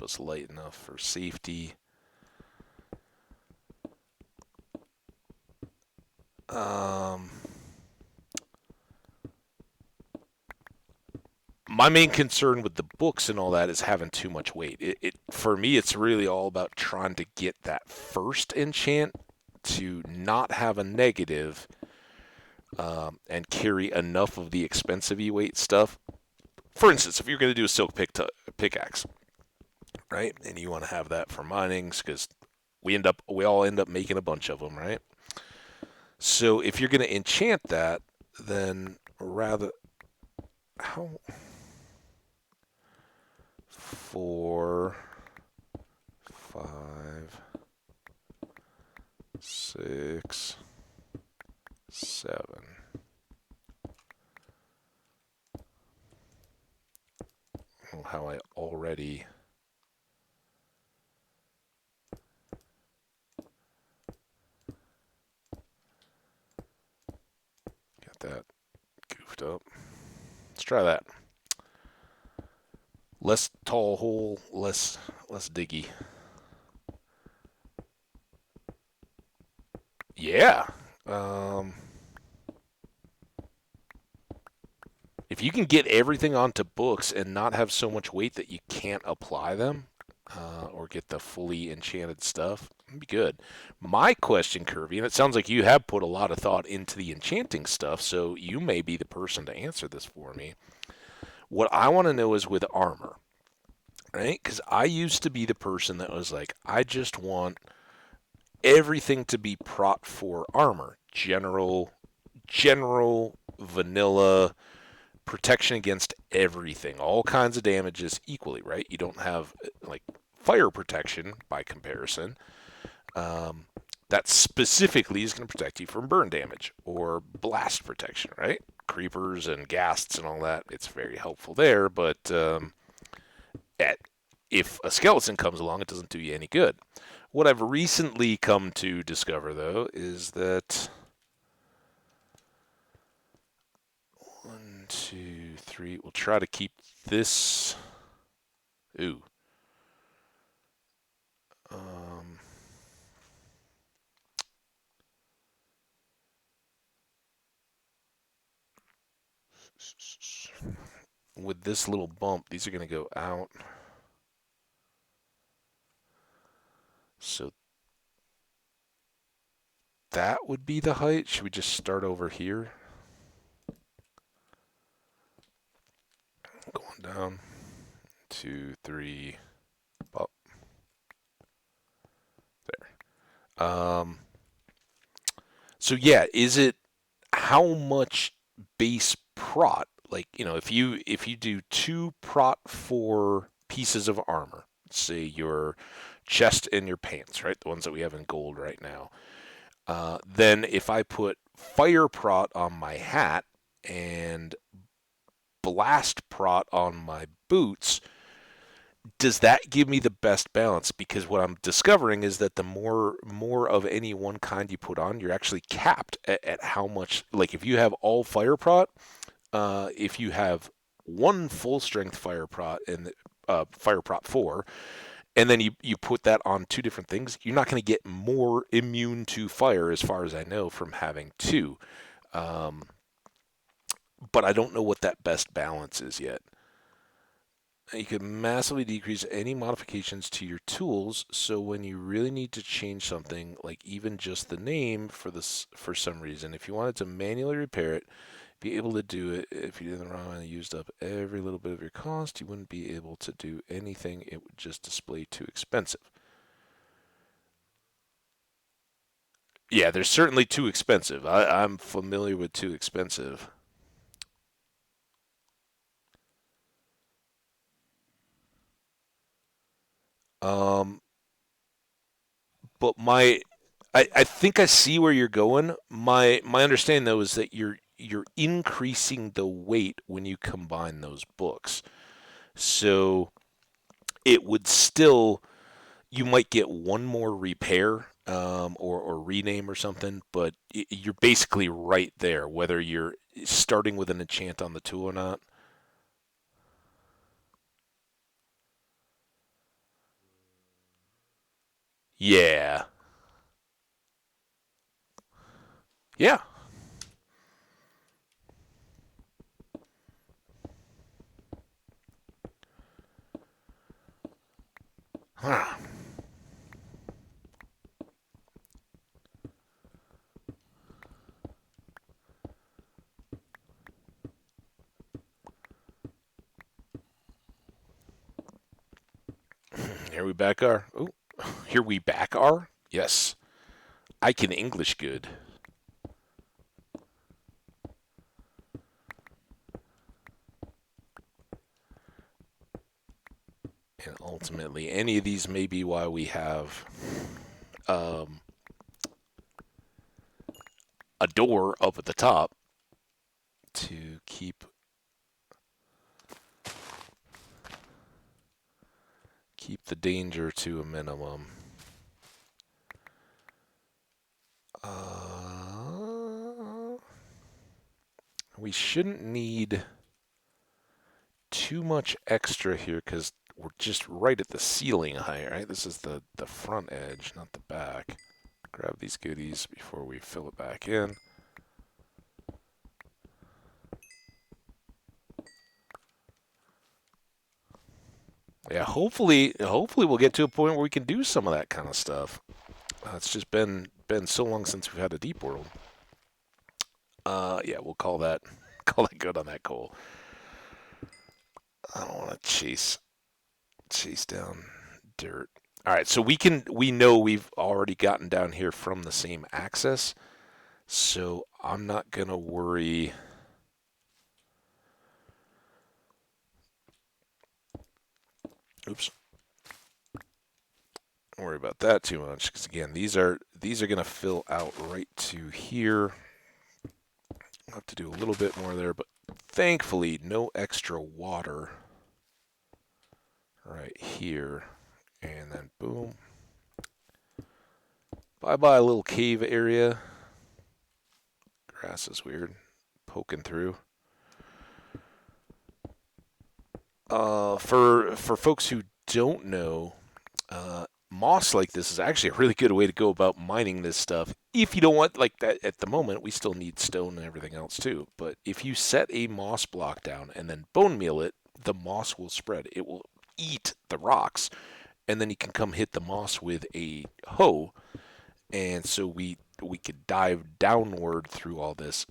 us light enough for safety. Um, my main concern with the books and all that is having too much weight. It for me, it's really all about trying to get that first enchant to not have a negative, and carry enough of the expensive weight stuff. For instance, if you're going to do a silk pickaxe, right, and you want to have that for minings, because we all end up making a bunch of them, right? So if you're going to enchant that, then rather how 4, 5, 6, 7. Oh, how I already got that goofed up. Let's try that. Less tall hole, less diggy. Yeah. Um, if you can get everything onto books and not have so much weight that you can't apply them, or get the fully enchanted stuff, it'd be good. My question, Kirby, and it sounds like you have put a lot of thought into the enchanting stuff, so you may be the person to answer this for me. What I want to know is with armor, right? Because I used to be the person that was like, I just want everything to be prot for armor, general vanilla protection against everything, all kinds of damages equally, right? You don't have like fire protection by comparison. Um, that specifically is going to protect you from burn damage or blast protection, right? Creepers and ghasts and all that. It's very helpful there, but at, if a skeleton comes along, it doesn't do you any good. What I've recently come to discover, though, is that 1, 2, 3. We'll try to keep this. Ooh. Um, with this little bump, these are going to go out. So that would be the height. Should we just start over here? Going down. 2, 3. Up. There. So yeah, is it how much base prot? Like, if you do 2 prot for pieces of armor, say your chest and your pants, right? The ones that we have in gold right now. Then if I put fire prot on my hat and blast prot on my boots, does that give me the best balance? Because what I'm discovering is that the more of any one kind you put on, you're actually capped at how much. Like if you have all fire prot, if you have one full strength fire prot and fire prot 4, and then you put that on two different things, you're not going to get more immune to fire, as far as I know, from having two. Um, but I don't know what that best balance is yet. You can massively decrease any modifications to your tools, so when you really need to change something, like even just the name for some reason, if you wanted to manually repair it, be able to do it. If you did the wrong and used up every little bit of your cost, you wouldn't be able to do anything. It would just display too expensive. Yeah, they're certainly too expensive. I'm familiar with too expensive. Um, but I think I see where you're going. My understanding though is that you're increasing the weight when you combine those books. So it would still, you might get one more repair, or rename or something, but you're basically right there, whether you're starting with an enchant on the tool or not. Yeah. Yeah. Huh. Here we back are. Oh, here we back are. Yes. I can English good. And ultimately, any of these may be why we have um, a door up at the top to keep the danger to a minimum. Uh, we shouldn't need too much extra here because we're just right at the ceiling height, right? This is the front edge, not the back. Grab these goodies before we fill it back in. Yeah, hopefully we'll get to a point where we can do some of that kind of stuff. It's just been so long since we've had a deep world. Yeah, we'll call that call that good on that goal. I don't want to chase down dirt. All right, so we know we've already gotten down here from the same axis, so I'm not gonna worry. Oops, worry about that too much because again, these are gonna fill out right to here. I'll have to do a little bit more there, but thankfully no extra water right here. And then boom. Bye bye little cave area. Grass is weird. Poking through. For folks who don't know, moss like this is actually a really good way to go about mining this stuff. If you don't want like that at the moment, we still need stone and everything else too. But if you set a moss block down and then bone meal it, the moss will spread. It will eat the rocks, and then you can come hit the moss with a hoe, and so we could dive downward through all this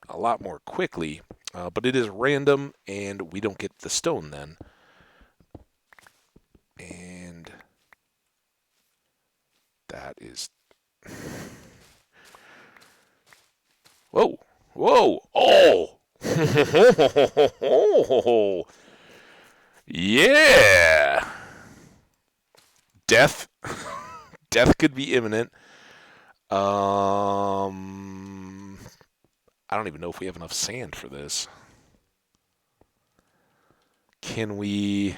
a lot more quickly. But it is random, and we don't get the stone then. And that is. Whoa! Whoa! Oh! Yeah! Death. Death could be imminent. I don't even know if we have enough sand for this. Can we?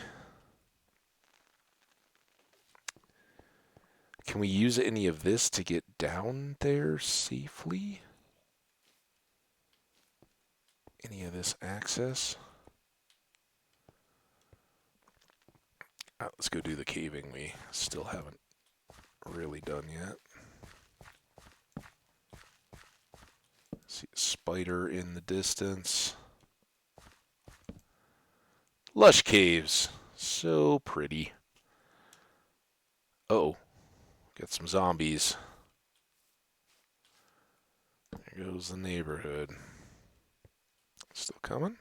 Can we use any of this to get down there safely? Any of this access? Let's go do the caving we still haven't really done yet. See a spider in the distance. Lush caves. So pretty. Uh-oh. Got some zombies. There goes the neighborhood. Still coming?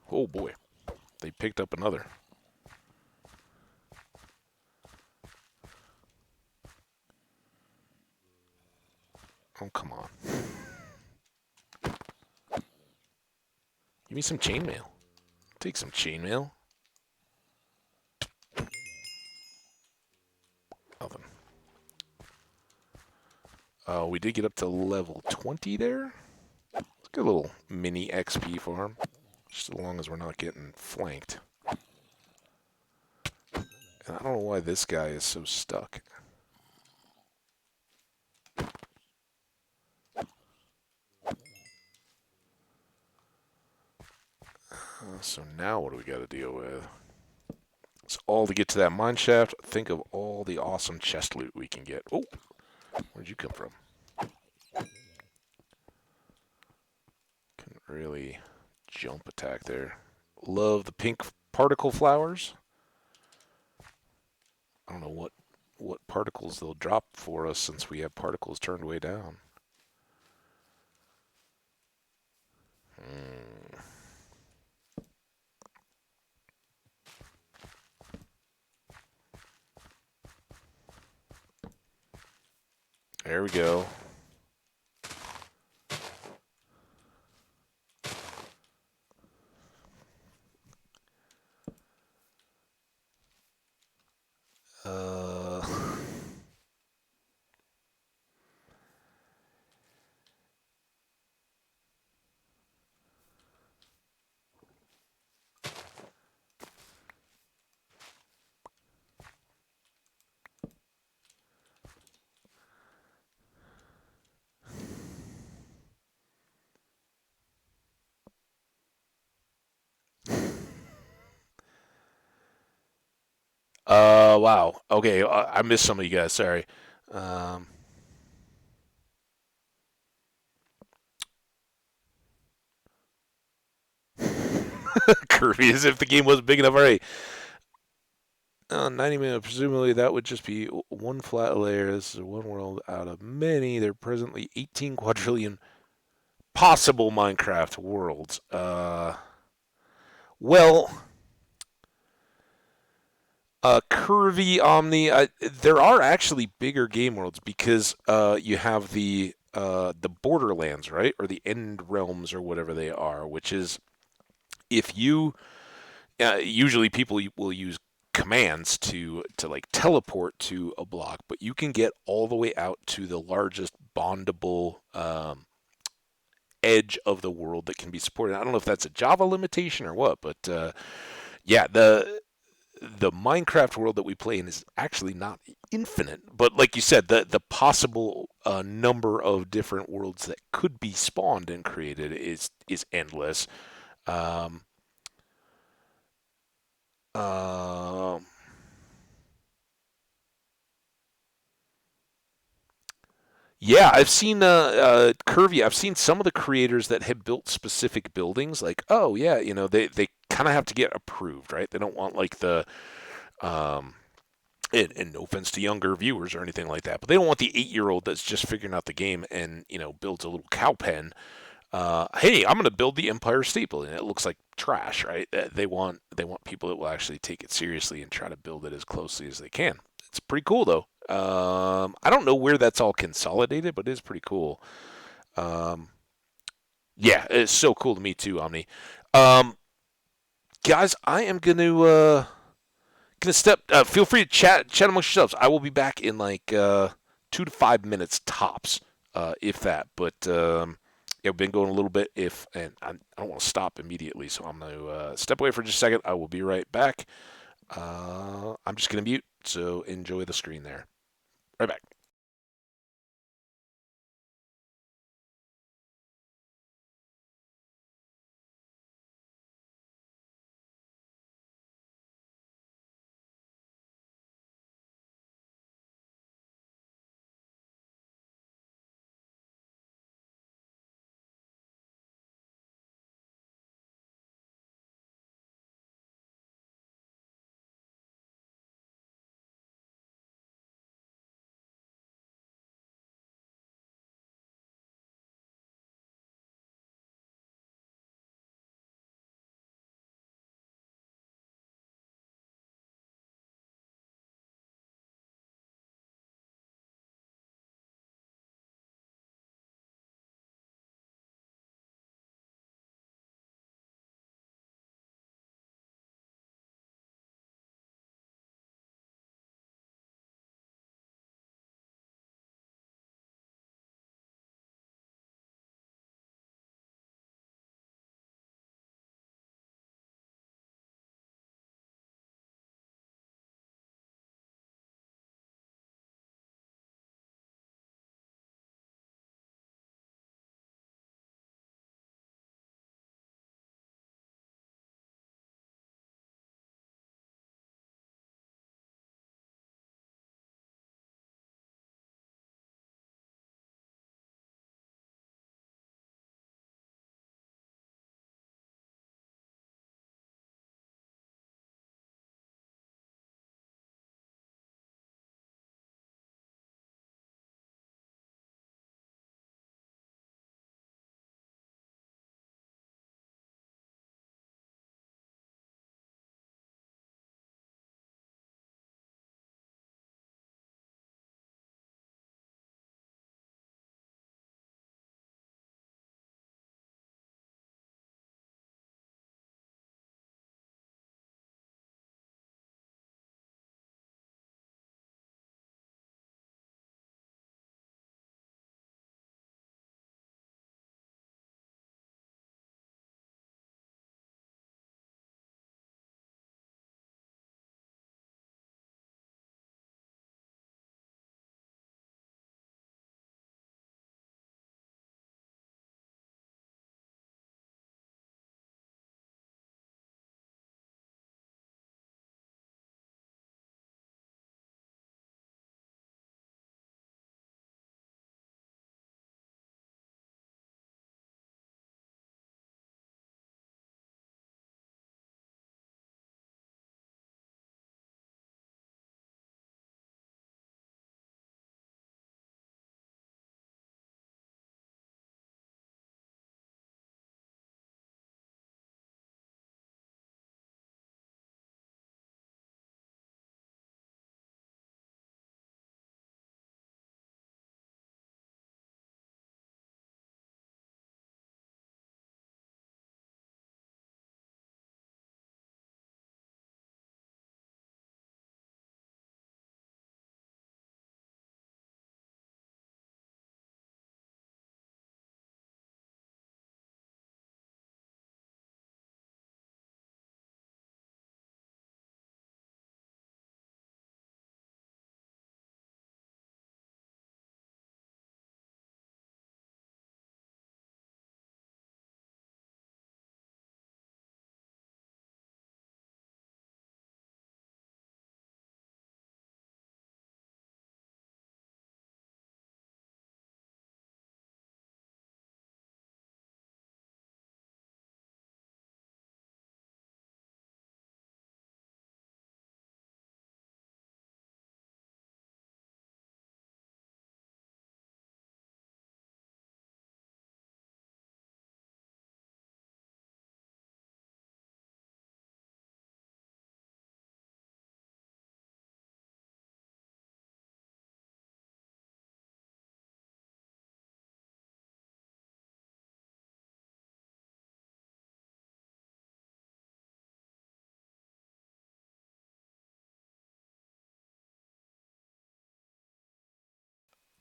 Oh boy. They picked up another. Oh, come on. Give me some chainmail. Take some chainmail. Nothing. We did get up to level 20 there. It's a good little mini XP farm. Just as long as we're not getting flanked. And I don't know why this guy is so stuck. So now what do we got to deal with? It's all to get to that mine shaft. Think of all the awesome chest loot we can get. Oh, where'd you come from? Couldn't really jump attack there. Love the pink particle flowers. I don't know what particles they'll drop for us since we have particles turned way down. There we go. Uh... wow. Okay, I missed some of you guys. Sorry. Um, Kirby, as if the game wasn't big enough already. 90 minutes. Presumably, that would just be one flat layer. This is one world out of many. There are presently 18 quadrillion possible Minecraft worlds. Well, Curvy Omni. There are actually bigger game worlds because you have the Borderlands, right, or the End Realms, or whatever they are. Which is if you usually people will use commands to like teleport to a block, but you can get all the way out to the largest bondable edge of the world that can be supported. I don't know if that's a Java limitation or what, but yeah, the Minecraft world that we play in is actually not infinite, but like you said, the possible number of different worlds that could be spawned and created is endless. Um, uh, Yeah, I've seen Curvy. I've seen some of the creators that have built specific buildings. Like, oh yeah, they kind of have to get approved, right? They don't want like um, and no offense to younger viewers or anything like that, but they don't want the 8-year-old that's just figuring out the game and builds a little cow pen. Hey, I'm going to build the Empire Steeple, and it looks like trash, right? They want people that will actually take it seriously and try to build it as closely as they can. It's pretty cool though. I don't know where that's all consolidated, but it is pretty cool. Um, yeah, it's so cool to me too, Omni. Um, guys, I am gonna step. Feel free to chat amongst yourselves. I will be back in like 2 to 5 minutes tops, if that. But Yeah, I've been going a little bit. I don't want to stop immediately, so I'm going to step away for just a second. I will be right back. I'm just going to mute, so enjoy the screen there. Right back.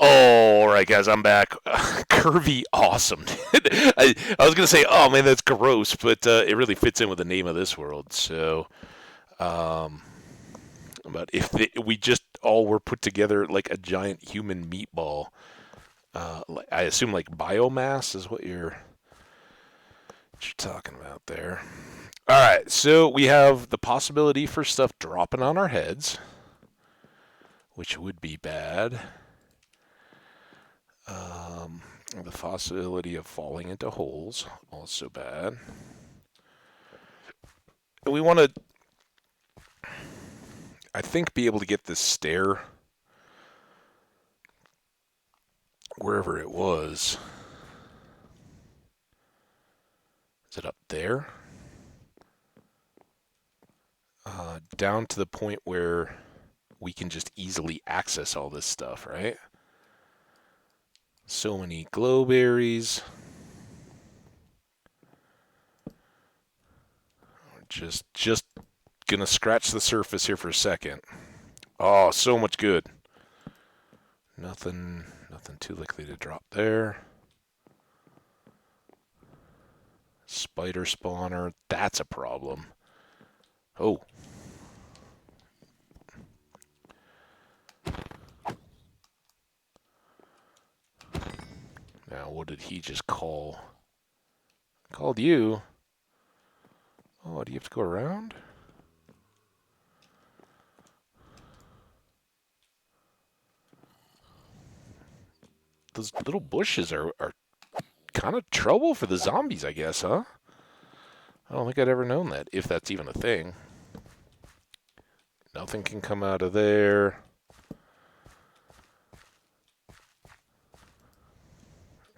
Oh, all right, guys, I'm back. Curvy, awesome. I was gonna say, oh man, that's gross, but it really fits in with the name of this world. So, um, but if we just all were put together like a giant human meatball, I assume like biomass is what you're talking about there. All right, so we have the possibility for stuff dropping on our heads, which would be bad. Um, the possibility of falling into holes, also bad. We want to, I think, be able to get this stair wherever it was. Is it up there? Down to the point where we can just easily access all this stuff, right? So many glow berries. Just gonna scratch the surface here for a second. Oh, so much good. Nothing too likely to drop there. Spider spawner, that's a problem. Oh. Now, what did he just call? Called you? Oh, do you have to go around? Those little bushes are kind of trouble for the zombies, I guess, huh? I don't think I'd ever known that, if that's even a thing. Nothing can come out of there.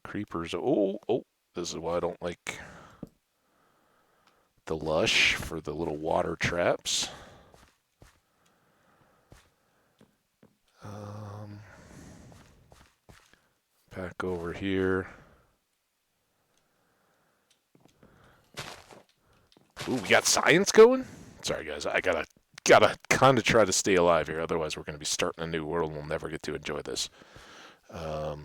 Creepers. Oh, oh. This is why I don't like the lush for the little water traps. Back over here. Ooh, we got science going? Sorry, guys. I gotta kind of try to stay alive here. Otherwise, we're going to be starting a new world and we'll never get to enjoy this. Well,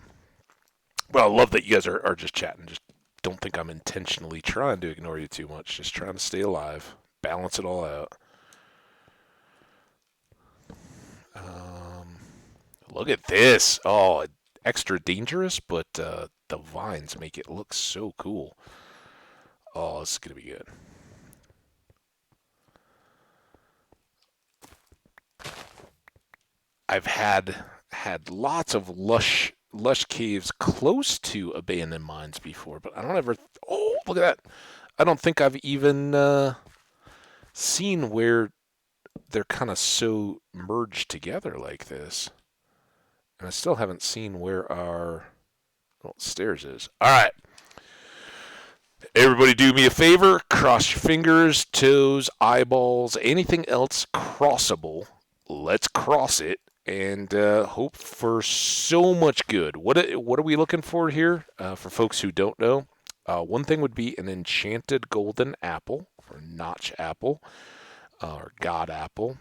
I love that you guys are just chatting. Just don't think I'm intentionally trying to ignore you too much. Just trying to stay alive. Balance it all out. Look at this. Oh, extra dangerous, but the vines make it look so cool. Oh, this is going to be good. I've had lots of lush caves close to abandoned mines before, but I don't ever. Oh, look at that! I don't think I've even seen where they're kind of so merged together like this, and I still haven't seen where our stairs is. All right, everybody, do me a favor: cross your fingers, toes, eyeballs, anything else crossable. Let's cross it and hope for so much good. What are we looking for here? For folks who don't know, one thing would be an enchanted golden apple or notch apple or god apple.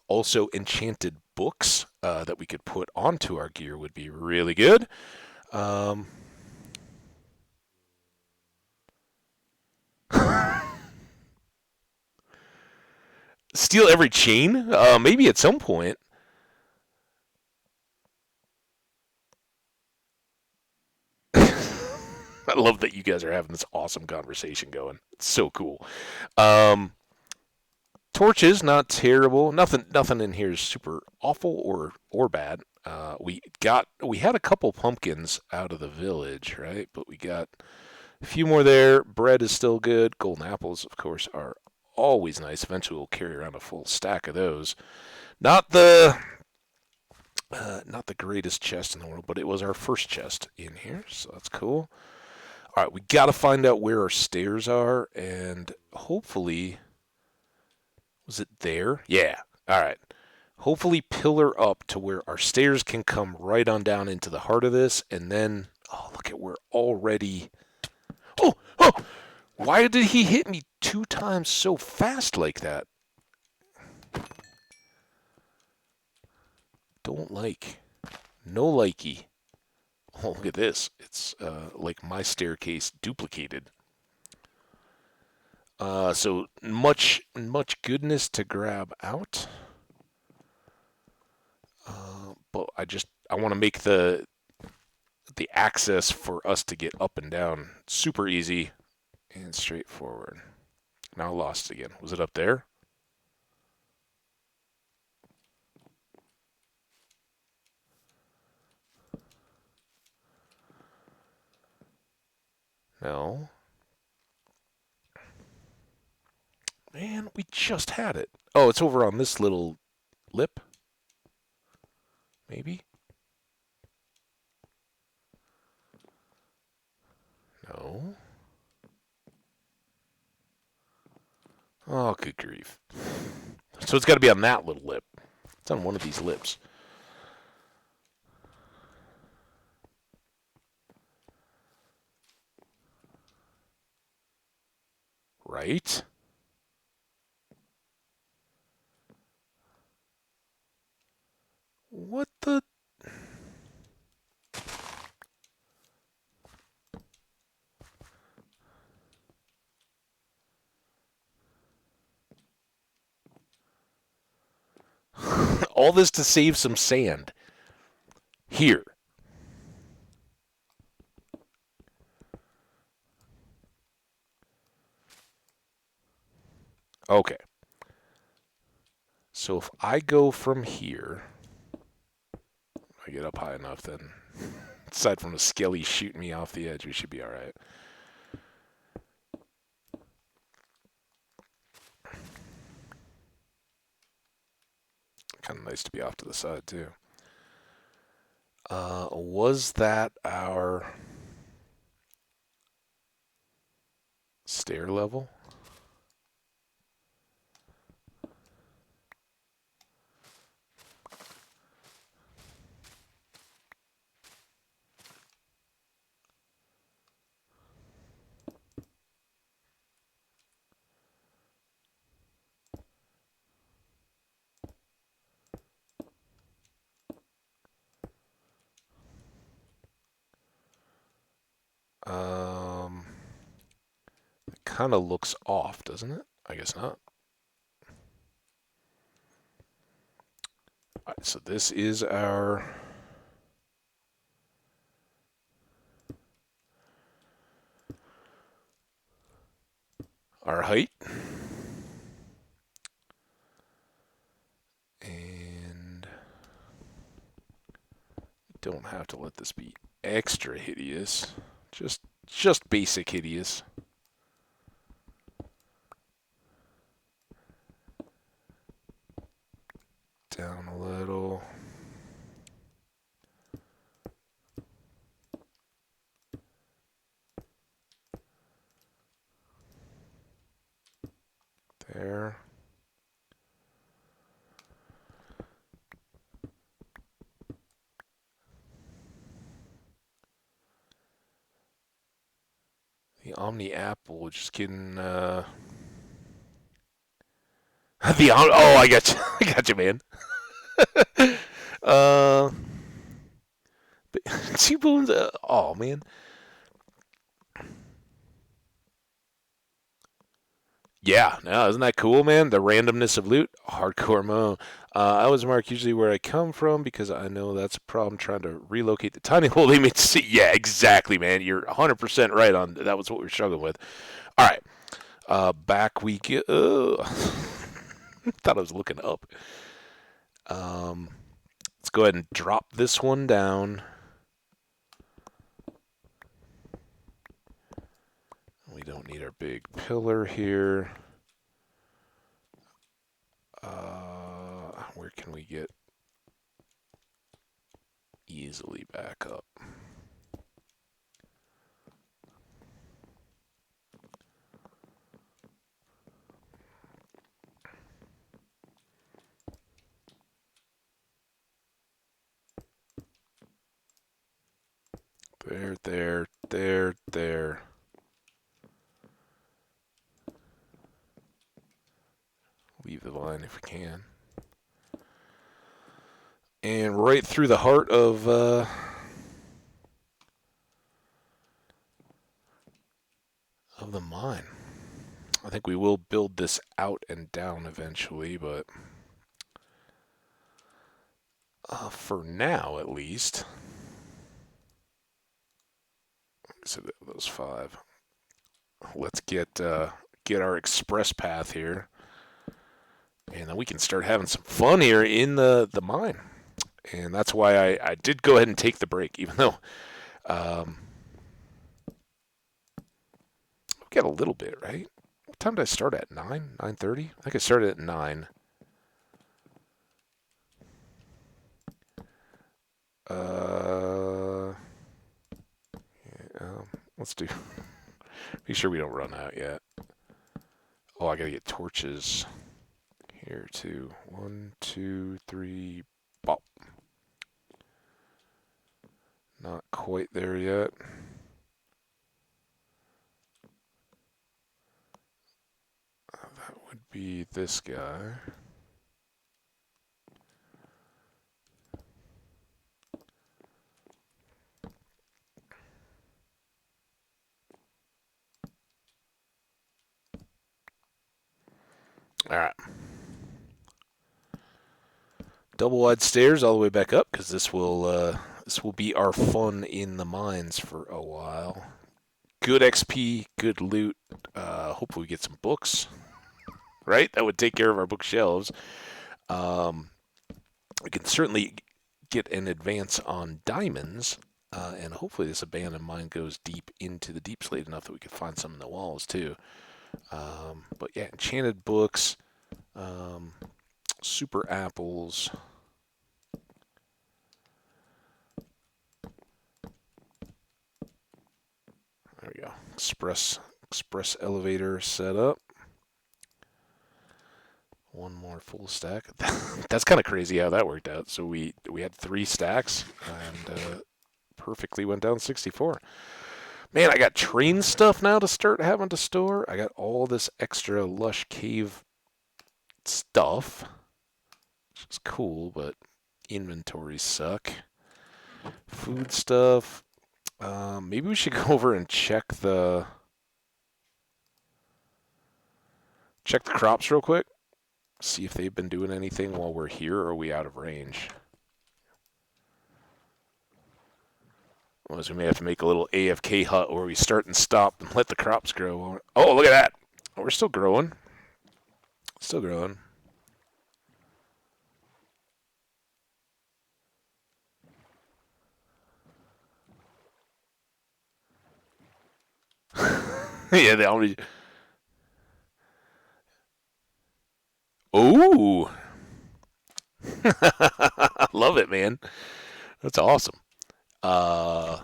Also, enchanted books that we could put onto our gear would be really good. Um, steal every chain? Maybe at some point. I love that you guys are having this awesome conversation going. It's so cool. Um, Torches, not terrible. Nothing in here is super awful or bad. We had a couple pumpkins out of the village, right? But we got a few more there. Bread is still good. Golden apples, of course, are always nice. Eventually, we'll carry around a full stack of those. Not the not the greatest chest in the world, but it was our first chest in here, so that's cool. All right, we got to find out where our stairs are, and hopefully, was it there? Yeah. All right. Hopefully, pillar up to where our stairs can come right on down into the heart of this, and then, oh, look at we're already. Oh, oh! Why did he hit me 2 times so fast like that? don't like. No likey. Oh, look at this. It's like my staircase duplicated. So much goodness to grab out. But I want to make the access for us to get up and down super easy and straightforward. Now lost again. Was it up there? No. Man, we just had it. Oh, it's over on this little lip, maybe? No. Oh, good grief. So it's got to be on that little lip. It's on one of these lips. Right? What the? All this to save some sand. Here. Okay. So if I go from here, I get up high enough, then aside from a skelly shooting me off the edge, we should be all right. Kind of nice to be off to the side too. Was that our stair level? It kind of looks off, doesn't it? I guess not. All right, so this is our height. And don't have to let this be extra hideous. Just basic hideous. Down a little. There. The Omni Apple, just kidding. Oh, I got you. I got you, man. uh, T-Bone's. Oh, man. Yeah, no, isn't that cool, man? The randomness of loot, hardcore mo. I always mark usually where I come from because I know that's a problem trying to relocate the tiny hole they made to see. Yeah, exactly, man. You're 100% right on. That was what we were struggling with. All right, back we get. Thought I was looking up. Um, let's go ahead and drop this one down. We don't need our big pillar here. Where can we get easily back up? There. Leave the line if we can. And right through the heart of the mine. I think we will build this out and down eventually, but for now, at least. So those 5. Let's get our express path here, and then we can start having some fun here in the mine. And that's why I did go ahead and take the break, even though we got a little bit, right? What time did I start at? 9:30? I think I started at 9. Yeah, let's do. Make sure we don't run out yet. Oh, I gotta get torches here too. 1, 2, 3, bop. Not quite there yet. That would be this guy. All right. Double wide stairs all the way back up because this will be our fun in the mines for a while. Good XP, good loot. Hopefully we get some books. Right, that would take care of our bookshelves. We can certainly get an advance on diamonds, and hopefully this abandoned mine goes deep into the deep slate enough that we can find some in the walls too. But yeah, enchanted books, super apples. There we go. Express elevator set up. One more full stack. That's kind of crazy how that worked out. So we had 3 stacks and perfectly went down 64. Man, I got train stuff now to start having to store. I got all this extra lush cave stuff, which is cool, but inventories suck. Food stuff. Maybe we should go over and check the crops real quick. See if they've been doing anything while we're here, or are we out of range? Otherwise, we may have to make a little AFK hut where we start and stop and let the crops grow. Oh, look at that! Oh, we're still growing. Still growing. Yeah, they already. Ooh! Love it, man. That's awesome. Uh,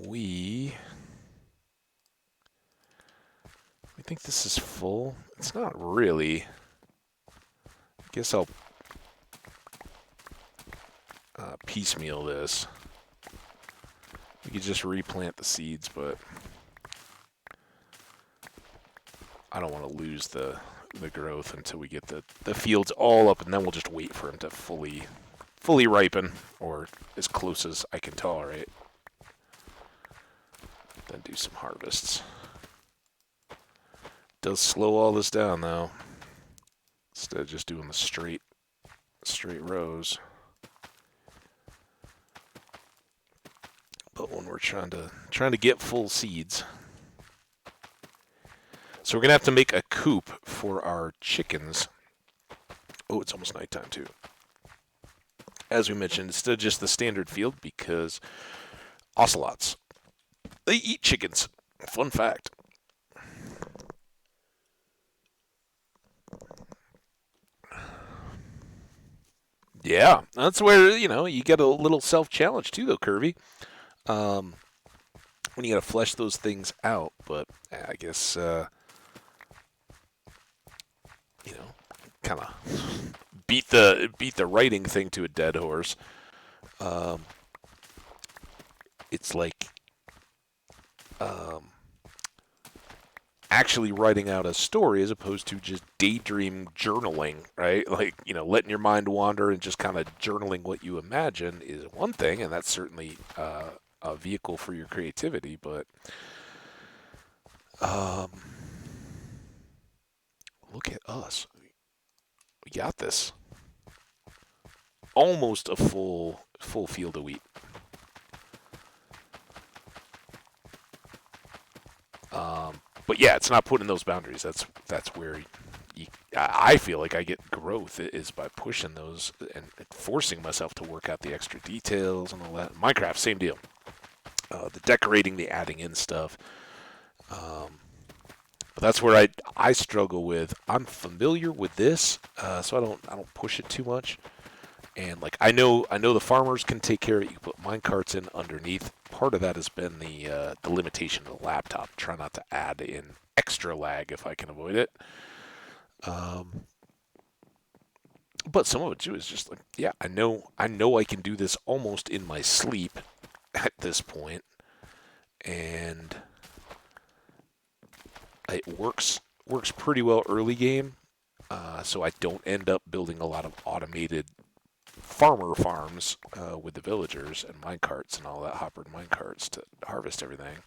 we think this is full. It's not really. I guess I'll piecemeal this. We could just replant the seeds, but I don't want to lose the growth until we get the fields all up, and then we'll just wait for them to fully ripen, or as close as I can tolerate. Then do some harvests. Does slow all this down though, instead of just doing the straight rows. But when we're trying to get full seeds. So we're gonna have to make a coop for our chickens. Oh, it's almost nighttime too. As we mentioned, instead of just the standard field, because ocelots, they eat chickens. Fun fact. Yeah, that's where, you get a little self-challenge too, though, Kirby. When you got to flesh those things out, but I guess, kind of beat the writing thing to a dead horse. It's like, actually writing out a story as opposed to just daydream journaling, right? Like, letting your mind wander and just kind of journaling what you imagine is one thing, and that's certainly a vehicle for your creativity. But um, look at us. We got this. Almost a full field of wheat. But yeah, it's not putting those boundaries. That's where I feel like I get growth is by pushing those and forcing myself to work out the extra details and all that. Minecraft, same deal. The decorating, the adding in stuff. But that's where I struggle with. I'm familiar with this, so I don't push it too much. And like I know the farmers can take care of it. You put mine carts in underneath. Part of that has been the limitation of the laptop. Try not to add in extra lag if I can avoid it. Um, but some of it too is just like, yeah, I know I can do this almost in my sleep at this point, and it works pretty well early game. So I don't end up building a lot of automated farmer farms with the villagers and mine carts and all that hoppered mine carts to harvest everything.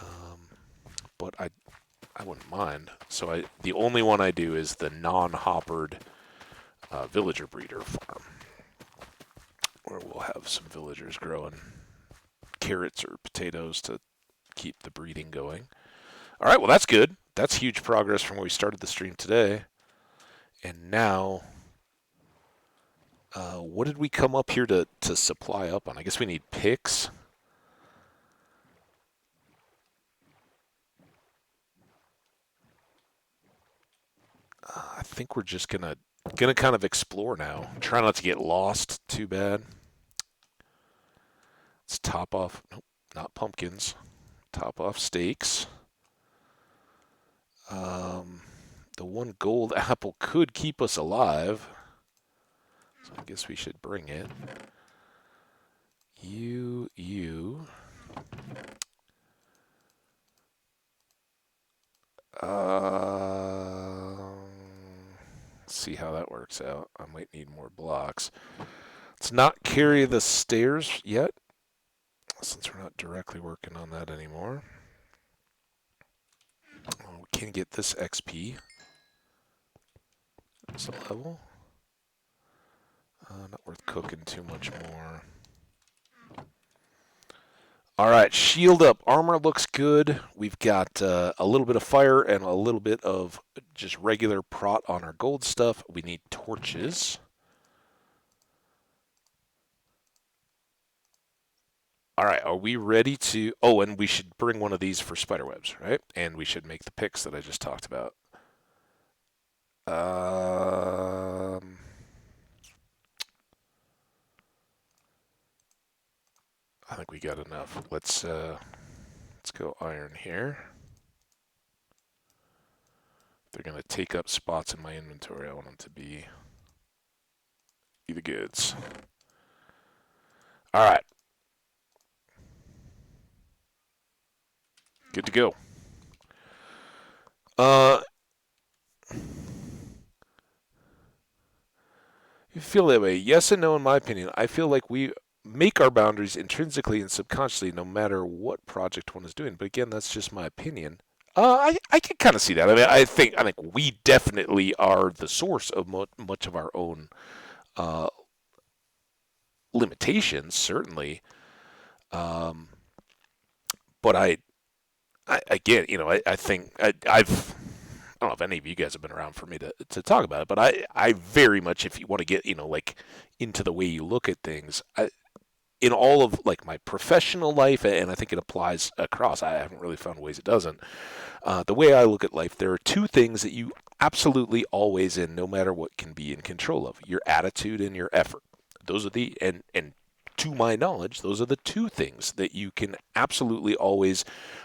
Um, but I wouldn't mind. So the only one I do is the non-hoppered villager breeder farm, where we'll have some villagers growing carrots or potatoes to keep the breeding going. All right, well that's good. That's huge progress from where we started the stream today. And now, what did we come up here to supply up on? I guess we need picks. I think we're just gonna kind of explore now. Try not to get lost too bad. Let's top off. Nope, not pumpkins. Top off steaks. Um, the one gold apple could keep us alive, so I guess we should bring it. You. See how that works out. I might need more blocks. Let's not carry the stairs yet, since we're not directly working on that anymore. Oh, we can get this XP. It's a level. Not worth cooking too much more. All right, shield up. Armor looks good. We've got a little bit of fire and a little bit of just regular prot on our gold stuff. We need torches. All right, are we ready to... Oh, and we should bring one of these for spiderwebs, right? And we should make the picks that I just talked about. I think we got enough. Let's go iron here. They're going to take up spots in my inventory. I want them to be the goods. All right. Good to go. You feel that way? Yes and no, in my opinion. I feel like we make our boundaries intrinsically and subconsciously, no matter what project one is doing. But again, that's just my opinion. I can kind of see that. I mean, I think we definitely are the source of much of our own uh, limitations, certainly. Um, but I again, I think I've I don't know if any of you guys have been around for me to talk about it, but I very much, if you want to get, like into the way you look at things, in all of like my professional life, and I think it applies across, I haven't really found ways it doesn't. The way I look at life, there are two things that you absolutely always in, no matter what, can be in control of: your attitude and your effort. Those are and to my knowledge, those are the two things that you can absolutely always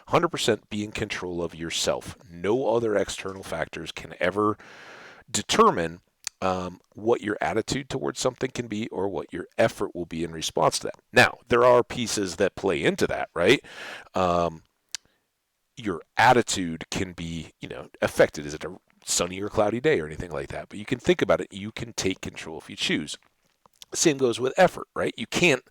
100% be in control of yourself. No other external factors can ever determine what your attitude towards something can be or what your effort will be in response to that. Now, there are pieces that play into that, right? Um, your attitude can be, affected. Is it a sunny or cloudy day or anything like that? But you can think about it. You can take control if you choose. Same goes with effort, right? You can't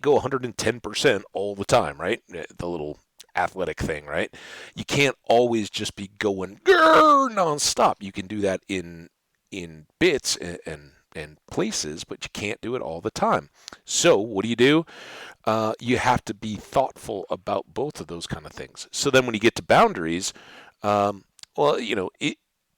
go 110% all the time, right? The little athletic thing, right? You can't always just be going nonstop. You can do that in bits and places, but you can't do it all the time. So what do? You have to be thoughtful about both of those kind of things. So then when you get to boundaries, well,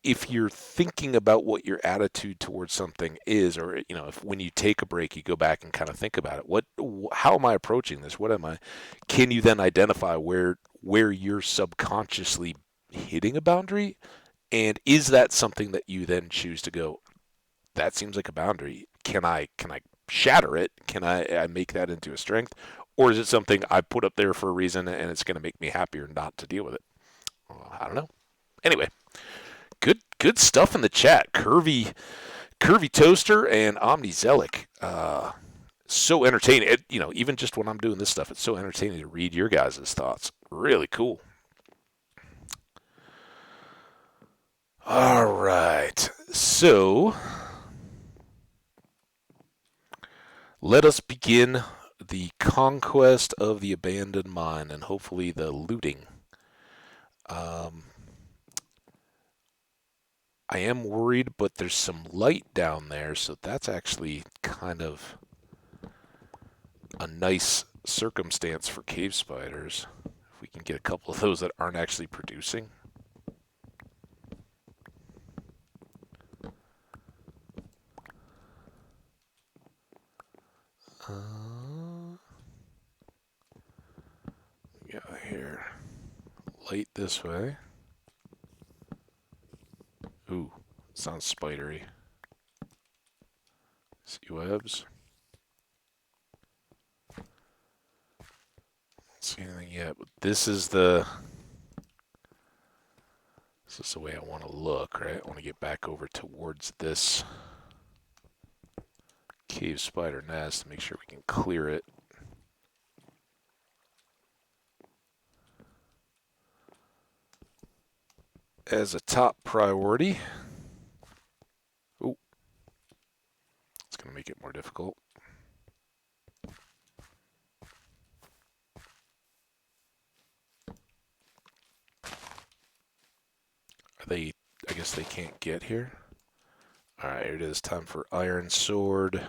if you're thinking about what your attitude towards something is, or if when you take a break, you go back and kind of think about it. How am I approaching this? What am I? Can you then identify where you're subconsciously hitting a boundary, and is that something that you then choose to go? That seems like a boundary. Can I shatter it? Can I make that into a strength, or is it something I put up there for a reason and it's going to make me happier not to deal with it? I don't know. Anyway, good stuff in the chat. Curvy Toaster and Omnizelic. So entertaining. Even just when I'm doing this stuff, it's so entertaining to read your guys' thoughts. Really cool. All right. So let us begin the conquest of the abandoned mine and hopefully the looting. I am worried, but there's some light down there, so that's actually kind of a nice circumstance for cave spiders. If we can get a couple of those that aren't actually producing. Yeah, here. Light this way. Ooh, sounds spidery. Sea webs. Don't see anything yet, but this is the way I want to look, right? I want to get back over towards this cave spider nest to make sure we can clear it. As a top priority. Oh, it's going to make it more difficult. I guess they can't get here. Alright, here it is. Time for Iron Sword.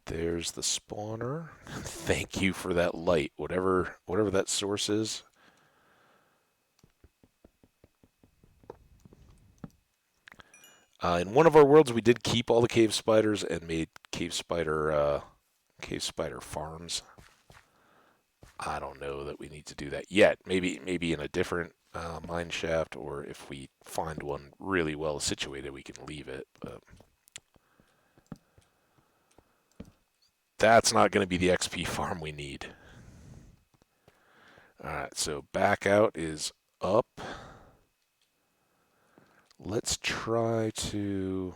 There's the spawner. Thank you for that light, whatever that source is. In one of our worlds, we did keep all the cave spiders and made cave spider farms. I don't know that we need to do that yet. Maybe in a different mine shaft, or if we find one really well situated, we can leave it. But that's not going to be the XP farm we need. Alright, so back out is up. Let's try to...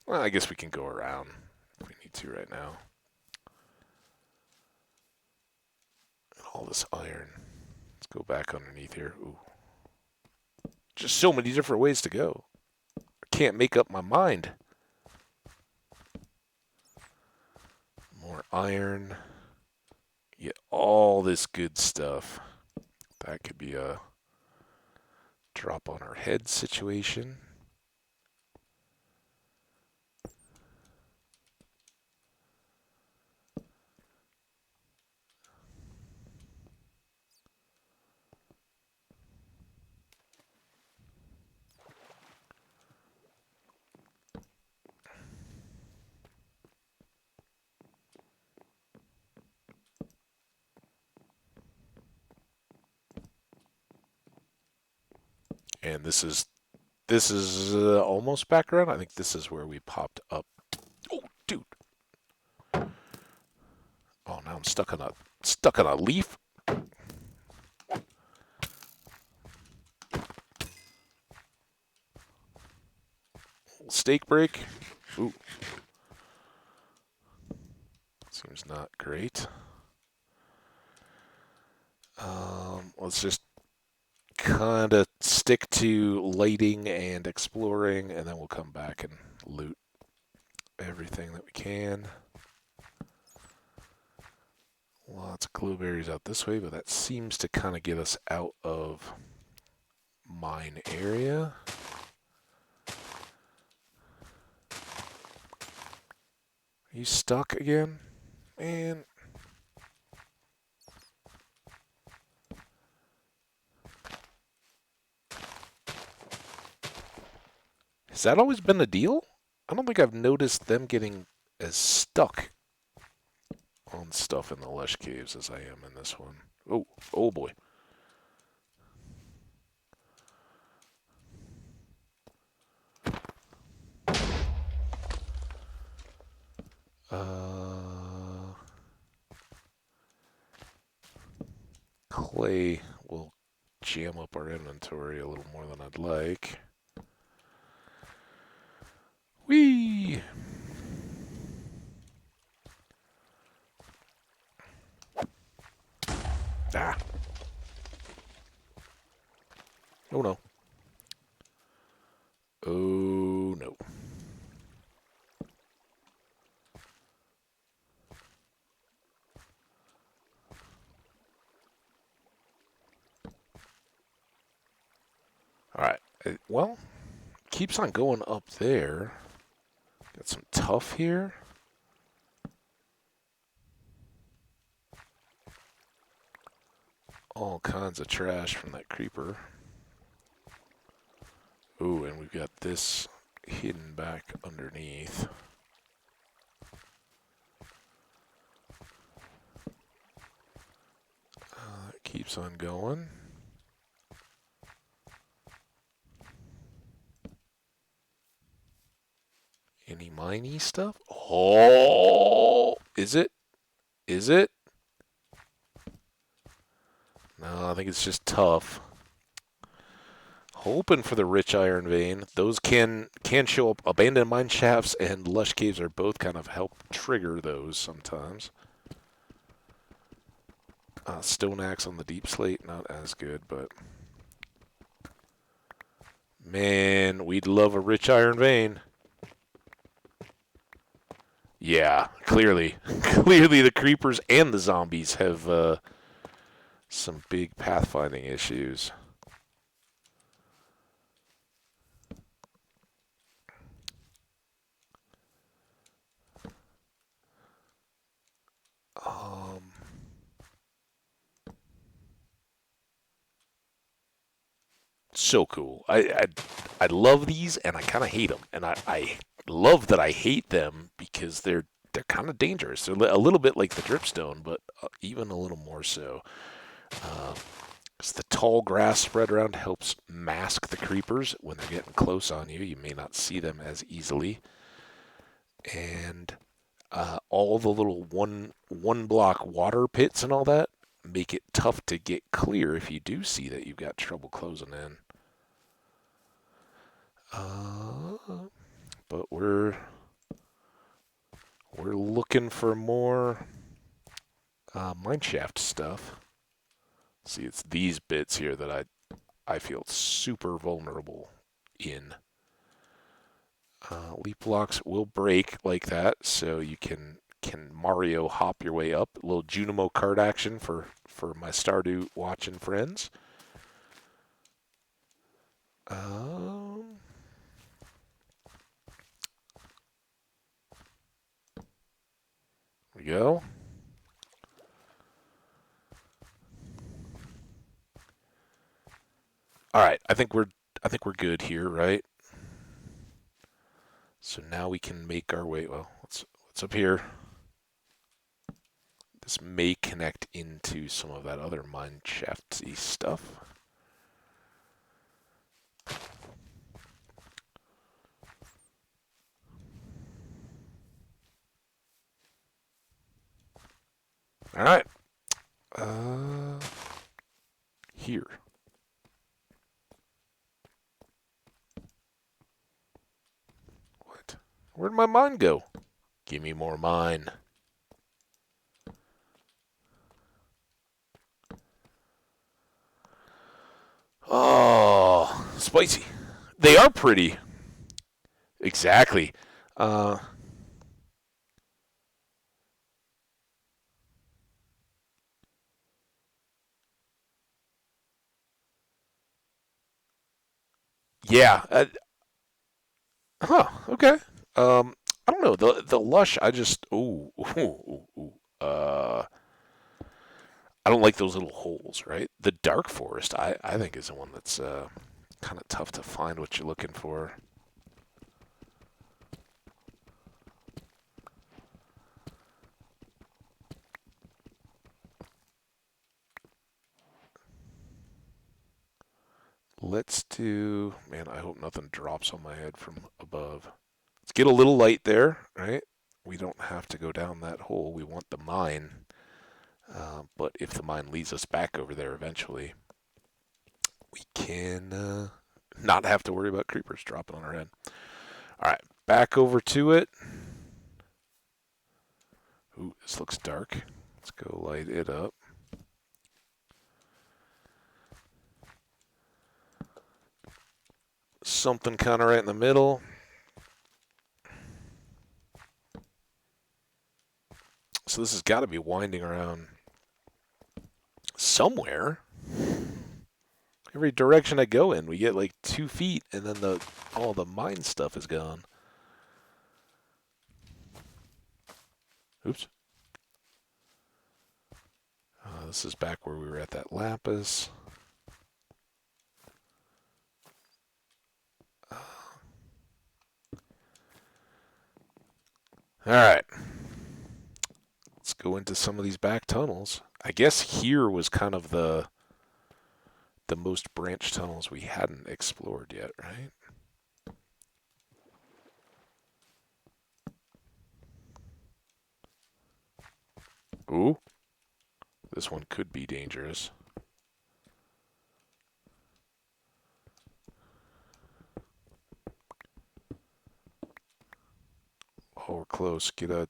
Well, I guess we can go around if we need to right now. And all this iron. Let's go back underneath here. Ooh. Just so many different ways to go. I can't make up my mind. More iron. Get all this good stuff. That could be a drop on our head situation. And this is almost background. I think this is where we popped up. Oh, dude. Oh, now I'm stuck on a leaf. Stake break. Ooh. Seems not great. Let's just kind of stick to lighting and exploring, and then we'll come back and loot everything that we can. Lots of glowberries out this way, but that seems to kind of get us out of mine area. Are you stuck again? Man. Has that always been the deal? I don't think I've noticed them getting as stuck on stuff in the lush caves as I am in this one. Oh, oh boy. Clay will jam up our inventory a little more than I'd like. Whee! Ah. Oh no. Oh no. Alright. Well, keeps on going up there. Got some tough here. All kinds of trash from that creeper. Ooh, and we've got this hidden back underneath. It keeps on going. Any miney stuff? Oh, is it? Is it? No, I think it's just tough. Hoping for the rich iron vein. Those can show up. Abandoned mine shafts and lush caves are both kind of help trigger those sometimes. Stone axe on the deep slate, not as good, but man, we'd love a rich iron vein. Yeah, clearly, clearly the creepers and the zombies have some big pathfinding issues. Um, so cool. I love these, and I kind of hate them, and I love that I hate them because they're kind of dangerous. They're a little bit like the dripstone, but even a little more so. Uh, 'Cause the tall grass spread around helps mask the creepers when they're getting close on you. You may not see them as easily, and all the little one block water pits and all that make it tough to get clear if you do see that you've got trouble closing in. But we're looking for more mineshaft stuff. See, it's these bits here that I feel super vulnerable in. Leap blocks will break like that, so you can Mario hop your way up. A little Junimo card action for my Stardew watching friends. We go. All right, I think we're good here, right? So now we can make our way. Well, what's up here? This may connect into some of that other mine shafty stuff. All right. Here. What? Where'd my mine go? Give me more mine. Spicy. They are pretty. Exactly. Uh, yeah. Huh. Okay. I don't know. The lush. I just. Ooh. Ooh. Ooh, ooh. I don't like those little holes. Right. The dark forest. I think is the one that's kind of tough to find what you're looking for. Let's do. Man, I hope nothing drops on my head from above. Let's get a little light there. Right. We don't have to go down that hole. We want the mine. But if the mine leads us back over there eventually, we can not have to worry about creepers dropping on our head. All right, back over to it. Ooh, this looks dark. Let's go light it up. Something kind of right in the middle. So this has got to be winding around somewhere. Every direction I go in, we get like 2 feet, and then all the mine stuff is gone. Oops. This is back where we were at that lapis. All right. Let's go into some of these back tunnels. I guess here was kind of the most branch tunnels we hadn't explored yet, right? Ooh, this one could be dangerous. Oh, we're close. Get a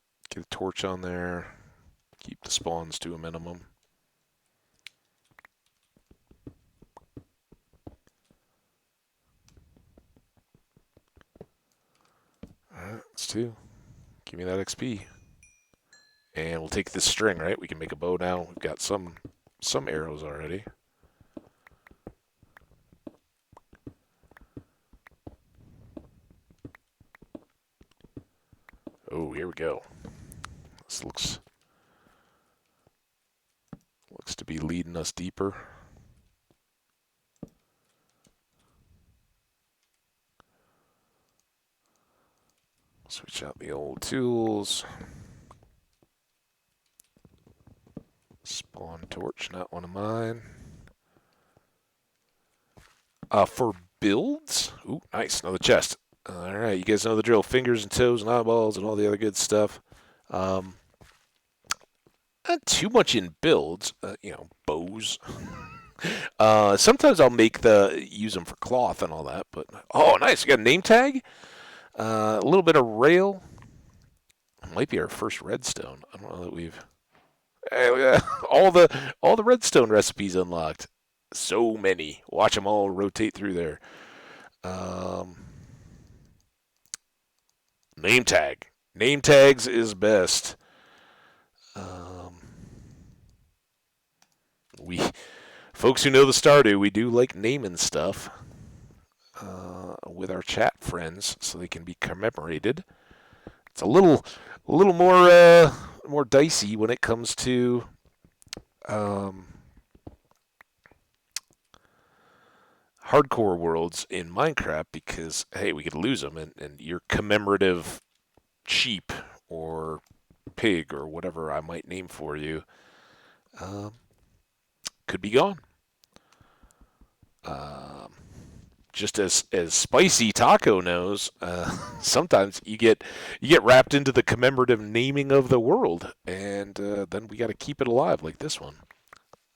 torch on there. Keep the spawns to a minimum. Alright, let's do. Give me that XP. And we'll take this string, right? We can make a bow now. We've got some arrows already. Oh, here we go. This looks to be leading us deeper. Switch out the old tools. Spawn torch, not one of mine. For builds, ooh, nice, another chest. All right, you guys know the drill: fingers and toes and eyeballs and all the other good stuff. Um, Not too much in builds, bows. Sometimes I'll use them for cloth and all that. But oh, nice, we got a name tag. A little bit of rail. Might be our first redstone. I don't know that we've. Hey, all the redstone recipes unlocked. So many. Watch them all rotate through there. Um, Name tag. Name tags is best. Um, we folks who know the Stardew, we do like naming stuff with our chat friends so they can be commemorated. It's a little more dicey when it comes to um, hardcore worlds in Minecraft because hey, we could lose them, and your commemorative sheep or pig or whatever I might name for you um, could be gone. Um, just as spicy taco knows, sometimes you get wrapped into the commemorative naming of the world, and then we got to keep it alive like this one.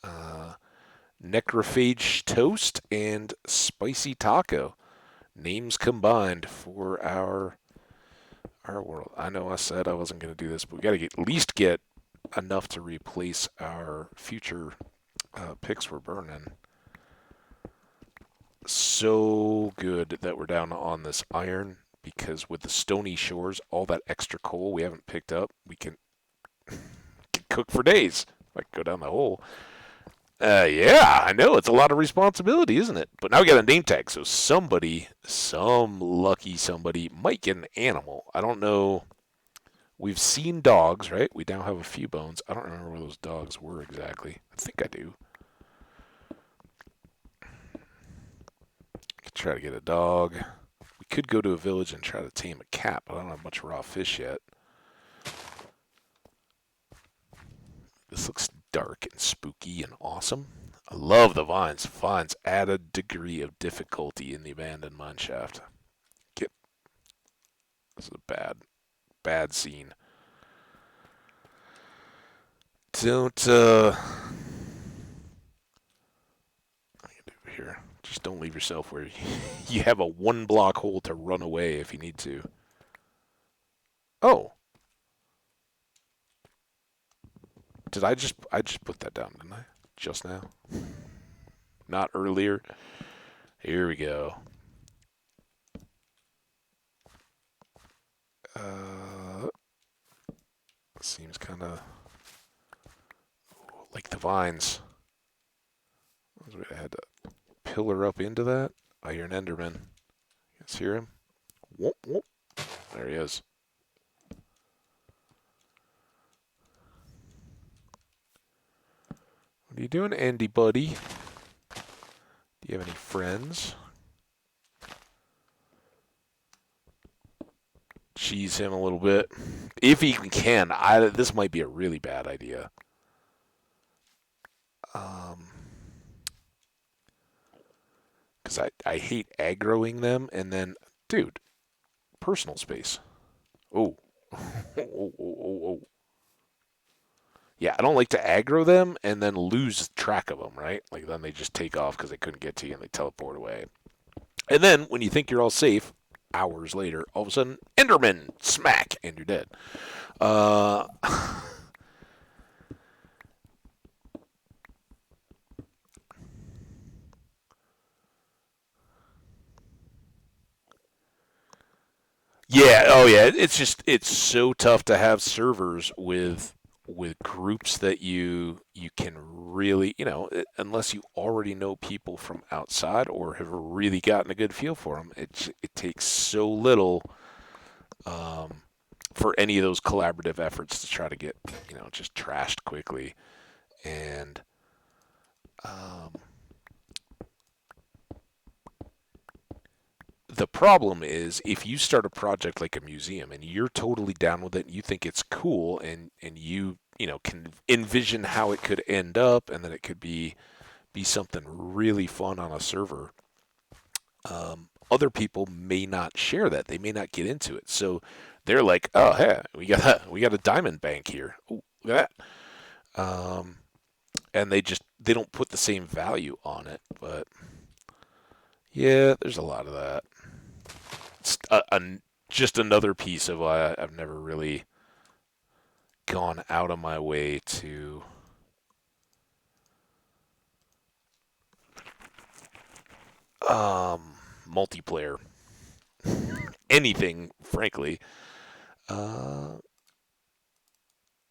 Uh, Necrophage toast and spicy taco names combined for our world. I know I said I wasn't going to do this, but we got to at least get enough to replace our future picks we're burning. So good that we're down on this iron because with the stony shores, all that extra coal we haven't picked up, we can cook for days. I can go down the hole. Yeah, I know it's a lot of responsibility, isn't it? But now we got a name tag, so somebody, some lucky somebody, might get an animal. I don't know. We've seen dogs, right? We now have a few bones. I don't remember where those dogs were exactly. I think I do. Could try to get a dog. We could go to a village and try to tame a cat, but I don't have much raw fish yet. This looks dark and spooky and awesome. I love the vines. Vines add a degree of difficulty in the abandoned mineshaft. Get This is a bad scene. Don't here. Just don't leave yourself where you have a 1 block hole to run away if you need to. Oh, I just put that down, didn't I? Just now? Not earlier. Here we go. Uh, Seems kind of like the vines. I had to pillar up into that. I hear an Enderman. You guys hear him? Whoop, whoop. There he is. What are you doing, Andy, buddy? Do you have any friends? Cheese him a little bit. If he can. This might be a really bad idea. Because I hate aggroing them, and then, dude, personal space. Oh. Oh. Yeah, I don't like to aggro them and then lose track of them, right? Like, then they just take off because they couldn't get to you and they teleport away. And then, when you think you're all safe, hours later, all of a sudden, Enderman, smack, and you're dead. Uh, yeah, oh yeah, it's so tough to have servers with groups that you can really, unless you already know people from outside or have really gotten a good feel for them, it takes so little um, for any of those collaborative efforts to try to get, just trashed quickly. And um, the problem is if you start a project like a museum and you're totally down with it and you think it's cool and you can envision how it could end up and that it could be something really fun on a server, other people may not share that. They may not get into it. So they're like, "Oh, hey, we got a diamond bank here. Oh, look at that." And they don't put the same value on it. But yeah, there's a lot of that. It's just another piece of why I've never really gone out of my way to multiplayer anything, frankly. Uh,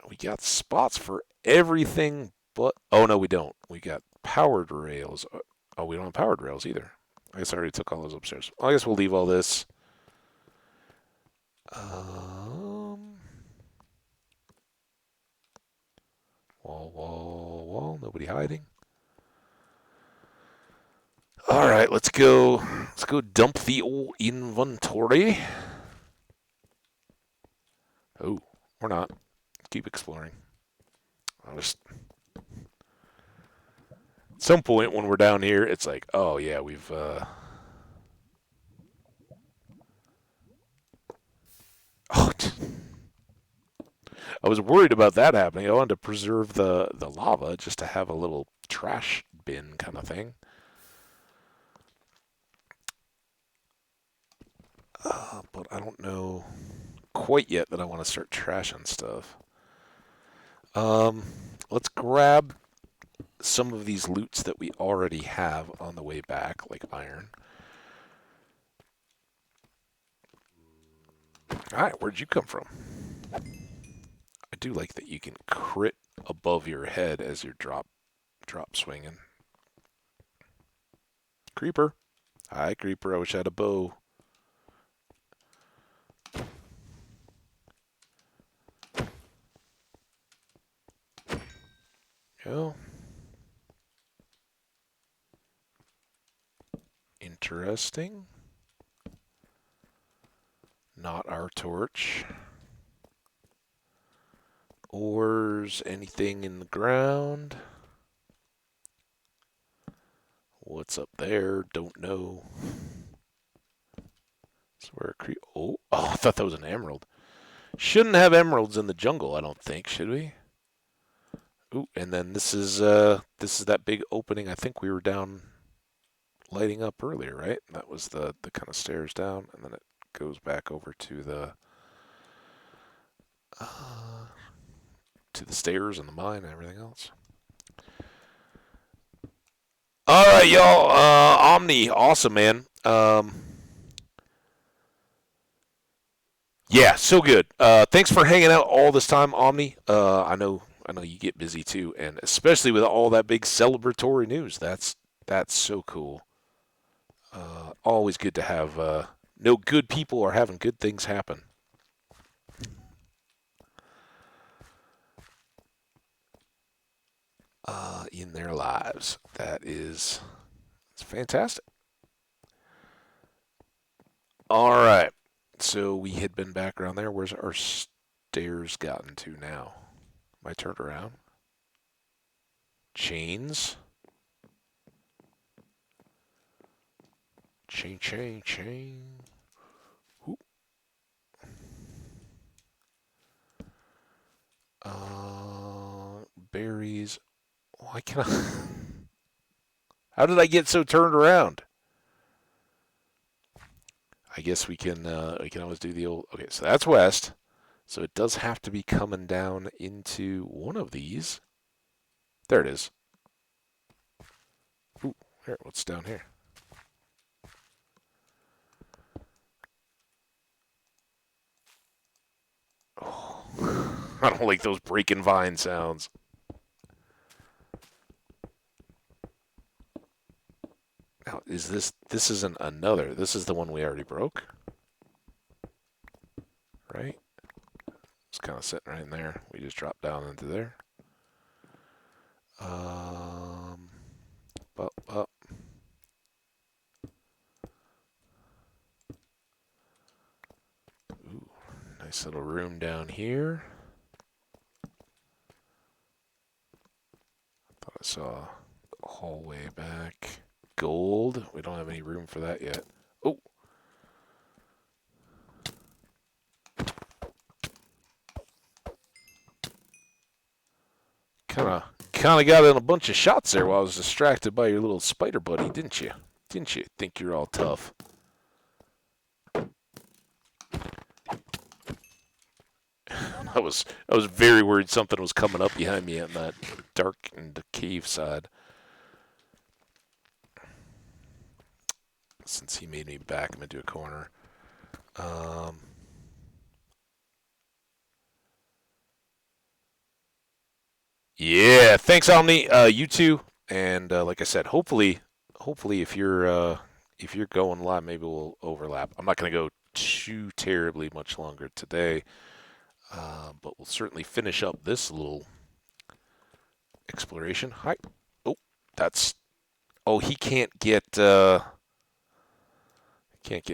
we got spots for everything, but oh no, we don't. We got powered rails. Oh, we don't have powered rails either. I guess I already took all those upstairs. Well, I guess we'll leave all this. Um, wall. Nobody hiding. All right, let's go. Let's go dump the old inventory. Oh, or not. Keep exploring. I'll just at some point when we're down here, it's like, oh yeah, we've. Oh, I was worried about that happening. I wanted to preserve the lava just to have a little trash bin kind of thing. But I don't know quite yet that I want to start trashing stuff. Um, let's grab some of these loots that we already have on the way back, like iron. Alright, where'd you come from? I do like that you can crit above your head as you're drop swinging. Creeper. Hi, Creeper. I wish I had a bow. Oh. Interesting. Not our torch. Ores, anything in the ground? What's up there? Don't know. Where oh, I thought that was an emerald. Shouldn't have emeralds in the jungle, I don't think, should we? Ooh, and then this is that big opening. I think we were down lighting up earlier, right? That was the kind of stairs down, and then it goes back over uh, to the stairs and the mine and everything else. All right, y'all. Omni, awesome, man. Yeah, so good. Thanks for hanging out all this time, Omni. I know you get busy too, and especially with all that big celebratory news. That's so cool. Always good to have no good people are having good things happen. In their lives. It's fantastic. All right. So we had been back around there. Where's our stairs gotten to now? Am I turned around? Chains. Chain. Oop. Berries. Why can I? How did I get so turned around? I guess we can always do the old. Okay, so that's west. So it does have to be coming down into one of these. There it is. Ooh, here, what's down here? Oh, I don't like those breaking vine sounds. Now, this isn't another. This is the one we already broke, right? It's kind of sitting right in there. We just dropped down into there. Um, up. Ooh, nice little room down here. Thought I saw a hallway back. Gold. We don't have any room for that yet. Oh. Kind of got in a bunch of shots there while I was distracted by your little spider buddy, didn't you? Didn't you think you're all tough? I was very worried something was coming up behind me on that darkened cave side. Since he made me back him into a corner. Yeah, thanks, Omni. You too. And like I said, hopefully, if you're going live, maybe we'll overlap. I'm not going to go too terribly much longer today, but we'll certainly finish up this little exploration. Hi. Oh, that's. Oh, he can't get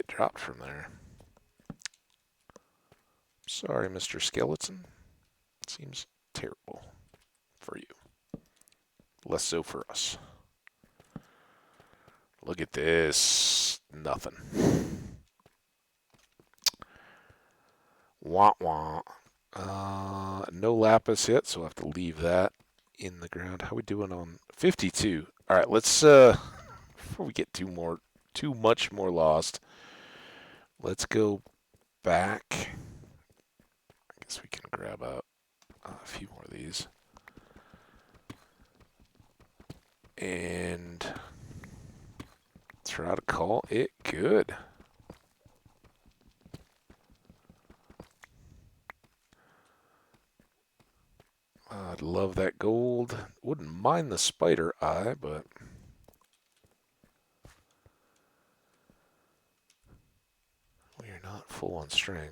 dropped from there. Sorry, Mr. Skeleton. Seems terrible for you. Less so for us. Look at this. Nothing. Wah wah. No lapis yet, so we'll have to leave that in the ground. How we doing on 52? All right, let's before we get too much more lost, let's go back. I guess we can grab a few more of these. And try to call it good. I'd love that gold. Wouldn't mind the spider eye, but we're not full on string.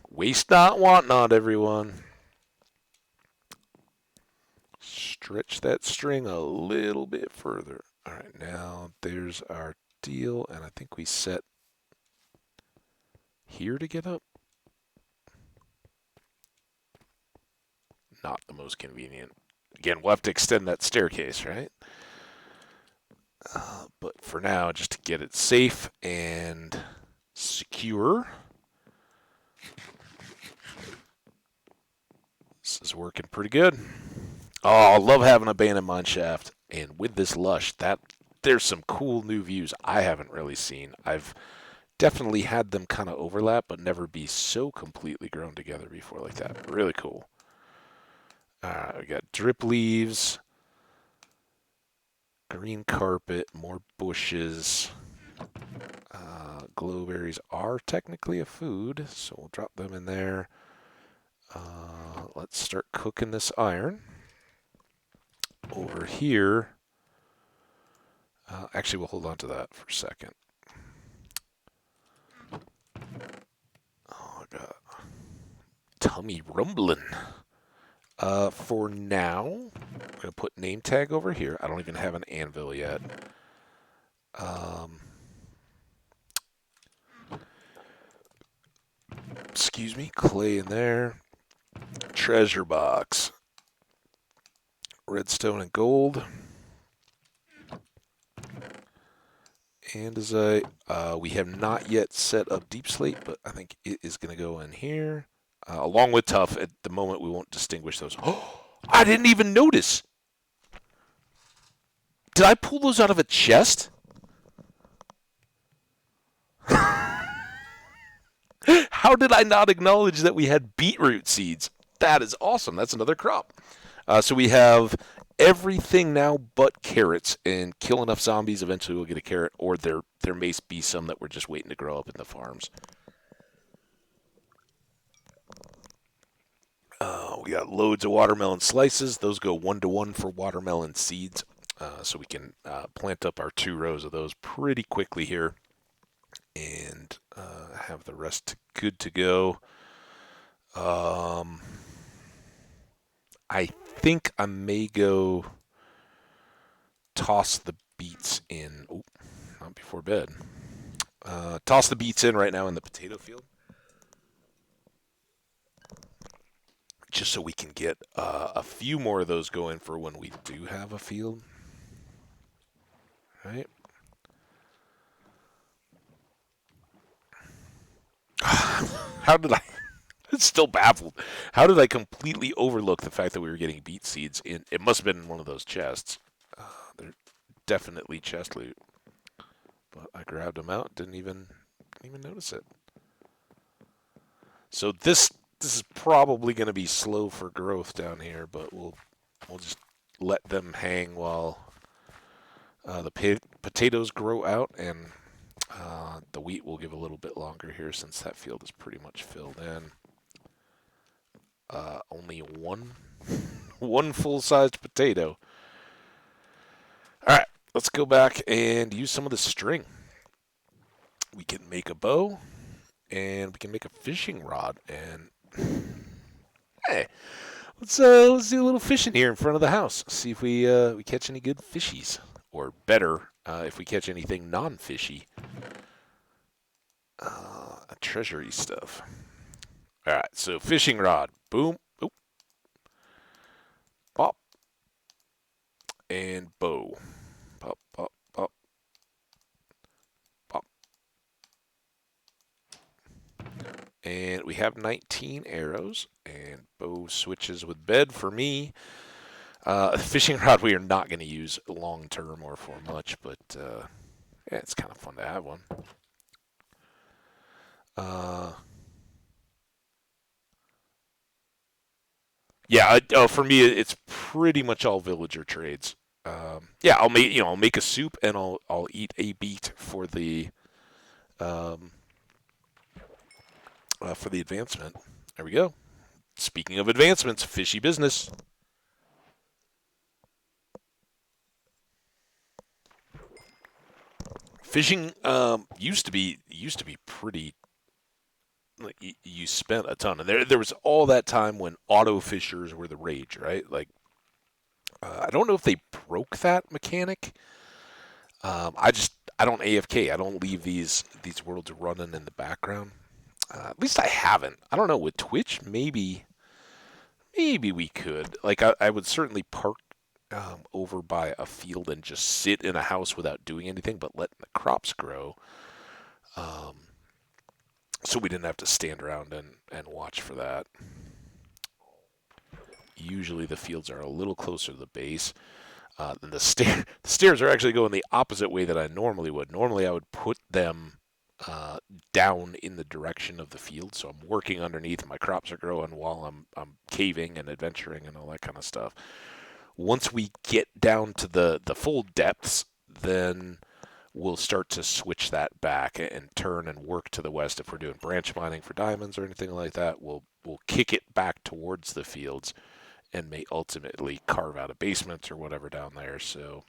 Waste not, want not, everyone. Stretch that string a little bit further. All right, now there's our deal, and I think we set here to get up. Not the most convenient. Again, we'll have to extend that staircase, right? But for now, just to get it safe and secure. This is working pretty good. Oh, I love having a abandoned mine shaft. And with this lush, there's some cool new views I haven't really seen. I've definitely had them kind of overlap, but never be so completely grown together before like that. Really cool. We got drip leaves, green carpet, more bushes. Glowberries are technically a food, so we'll drop them in there. Let's start cooking this iron. Over here, actually, we'll hold on to that for a second. Oh, I got tummy rumbling. For now, I'm going to put name tag over here. I don't even have an anvil yet. Excuse me, clay in there. Treasure box. Redstone and gold. And as we have not yet set up deep slate, but I think it is going to go in here. Along with tough, at the moment we won't distinguish those. Oh, I didn't even notice. Did I pull those out of a chest? How did I not acknowledge that we had beetroot seeds? That is awesome. That's another crop. So we have everything now but carrots, and kill enough zombies, eventually we'll get a carrot, or there may be some that we're just waiting to grow up in the farms. We got loads of watermelon slices. Those go 1-to-1 for watermelon seeds. So we can plant up our 2 rows of those pretty quickly here and have the rest good to go. I think I may go toss the beets in. Oh, not before bed. Toss the beets in right now in the potato field. Just so we can get a few more of those going for when we do have a field. Right? How did I... It's still baffled. How did I completely overlook the fact that we were getting beet seeds in? It must have been in one of those chests. They're definitely chest loot. But I grabbed them out, didn't even notice it. So this is probably going to be slow for growth down here, but we'll just let them hang while the potatoes grow out, and the wheat will give a little bit longer here since that field is pretty much filled in. Only one full-sized potato. All right, let's go back and use some of the string. We can make a bow, and we can make a fishing rod. And hey, let's do a little fishing here in front of the house. See if we catch any good fishies, or better, if we catch anything non-fishy. Treasury stuff. All right, so fishing rod. Boom. Oop. Pop. And bow. Pop, pop, pop. Pop. And we have 19 arrows. And bow switches with bed for me. Fishing rod we are not going to use long term or for much, but yeah, it's kind of fun to have one. Yeah, for me, it's pretty much all villager trades. Yeah, I'll make a soup and I'll eat a beet um, for the advancement. There we go. Speaking of advancements, fishy business. Fishing used to be pretty. Like, you spent a ton, and there was all that time when auto fishers were the rage, right? Like, I don't know if they broke that mechanic. I don't AFK. I don't leave these worlds running in the background. At least I haven't. I don't know with Twitch. Maybe we could. Like, I would certainly park over by a field and just sit in a house without doing anything but letting the crops grow. Um, so we didn't have to stand around and watch for that. Usually the fields are a little closer to the base. Then the stairs are actually going the opposite way that I normally would. Normally I would put them uh, down in the direction of the field, so I'm working underneath. My crops are growing while I'm caving and adventuring and all that kind of stuff. Once we get down to the full depths, then we'll start to switch that back and turn and work to the west. If we're doing branch mining for diamonds or anything like that, we'll kick it back towards the fields and may ultimately carve out a basement or whatever down there, so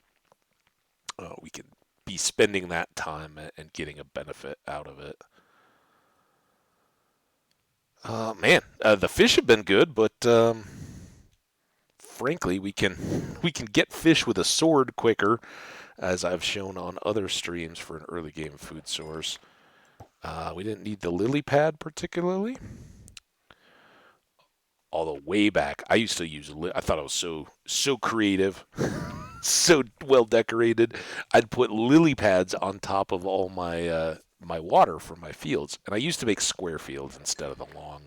we can be spending that time and getting a benefit out of it. Man, the fish have been good, but frankly, we can get fish with a sword quicker, as I've shown on other streams for an early game food source. We didn't need the lily pad particularly. Although way back, I used to use. I thought I was so creative, so well decorated. I'd put lily pads on top of all my water for my fields, and I used to make square fields instead of the long,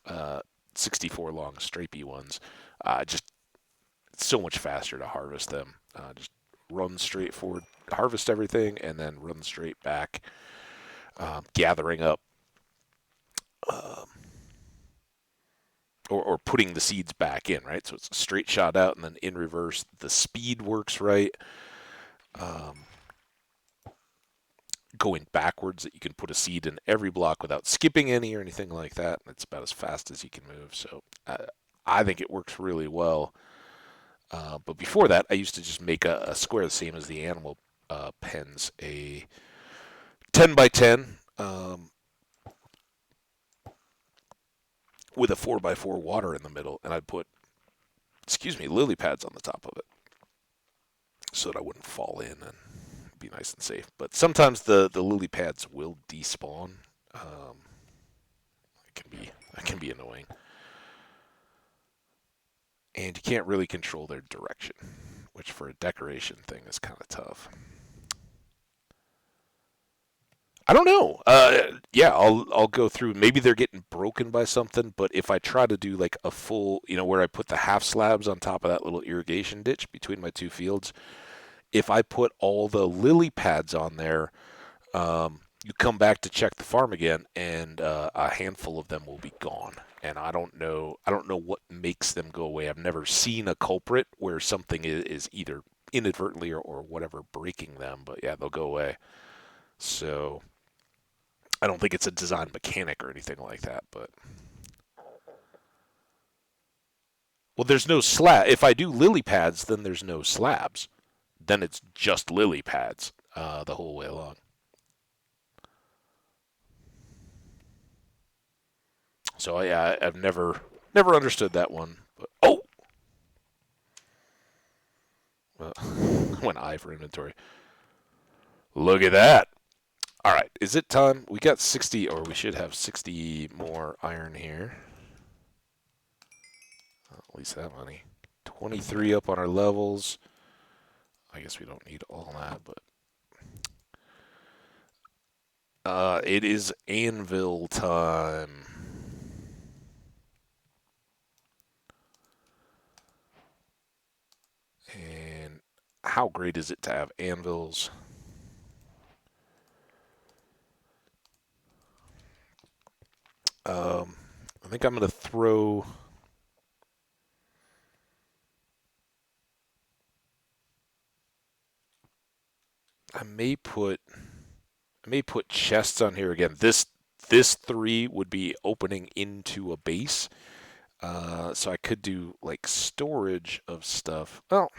uh, 64 long stripey ones. Just so much faster to harvest them. Just run straight forward, harvest everything, and then run straight back, gathering up. Um, or putting the seeds back in, right? So it's a straight shot out and then in reverse. The speed works right. Um, Going backwards, that you can put a seed in every block without skipping any or anything like that. It's about as fast as you can move. So I think it works really well. But before that, I used to just make a square the same as the animal pens, a 10 by 10 with a 4 by 4 water in the middle, and I'd put, lily pads on the top of it so that I wouldn't fall in and be nice and safe. But sometimes the lily pads will despawn. Um, it can be annoying, and you can't really control their direction, which for a decoration thing is kind of tough. I don't know. Yeah, I'll go through. Maybe they're getting broken by something, but if I try to do like a full, where I put the half slabs on top of that little irrigation ditch between my two fields, if I put all the lily pads on there, you come back to check the farm again, and a handful of them will be gone. And I don't know. I don't know what makes them go away. I've never seen a culprit where something is either inadvertently or whatever breaking them. But yeah, they'll go away. So I don't think it's a design mechanic or anything like that. But well, there's no slab. If I do lily pads, then there's no slabs. Then it's just lily pads the whole way along. So yeah, I've never understood that one. But oh, well, went I for inventory. Look at that. All right, is it time? We got 60, or we should have 60 more iron here. At least that money. 23 up on our levels. I guess we don't need all that, but it is anvil time. And how great is it to have anvils? I think I'm going to throw. I may put chests on here again. This 3 would be opening into a base. So I could do like storage of stuff. Well,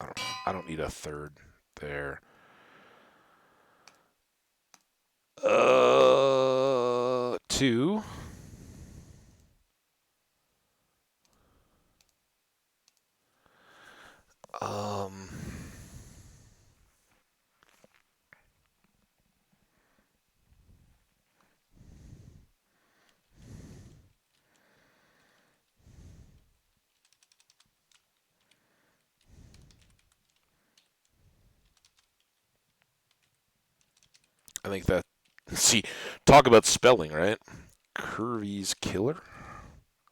I don't need a third there. 2. Um, I think that. See, talk about spelling, right? Curvy's killer.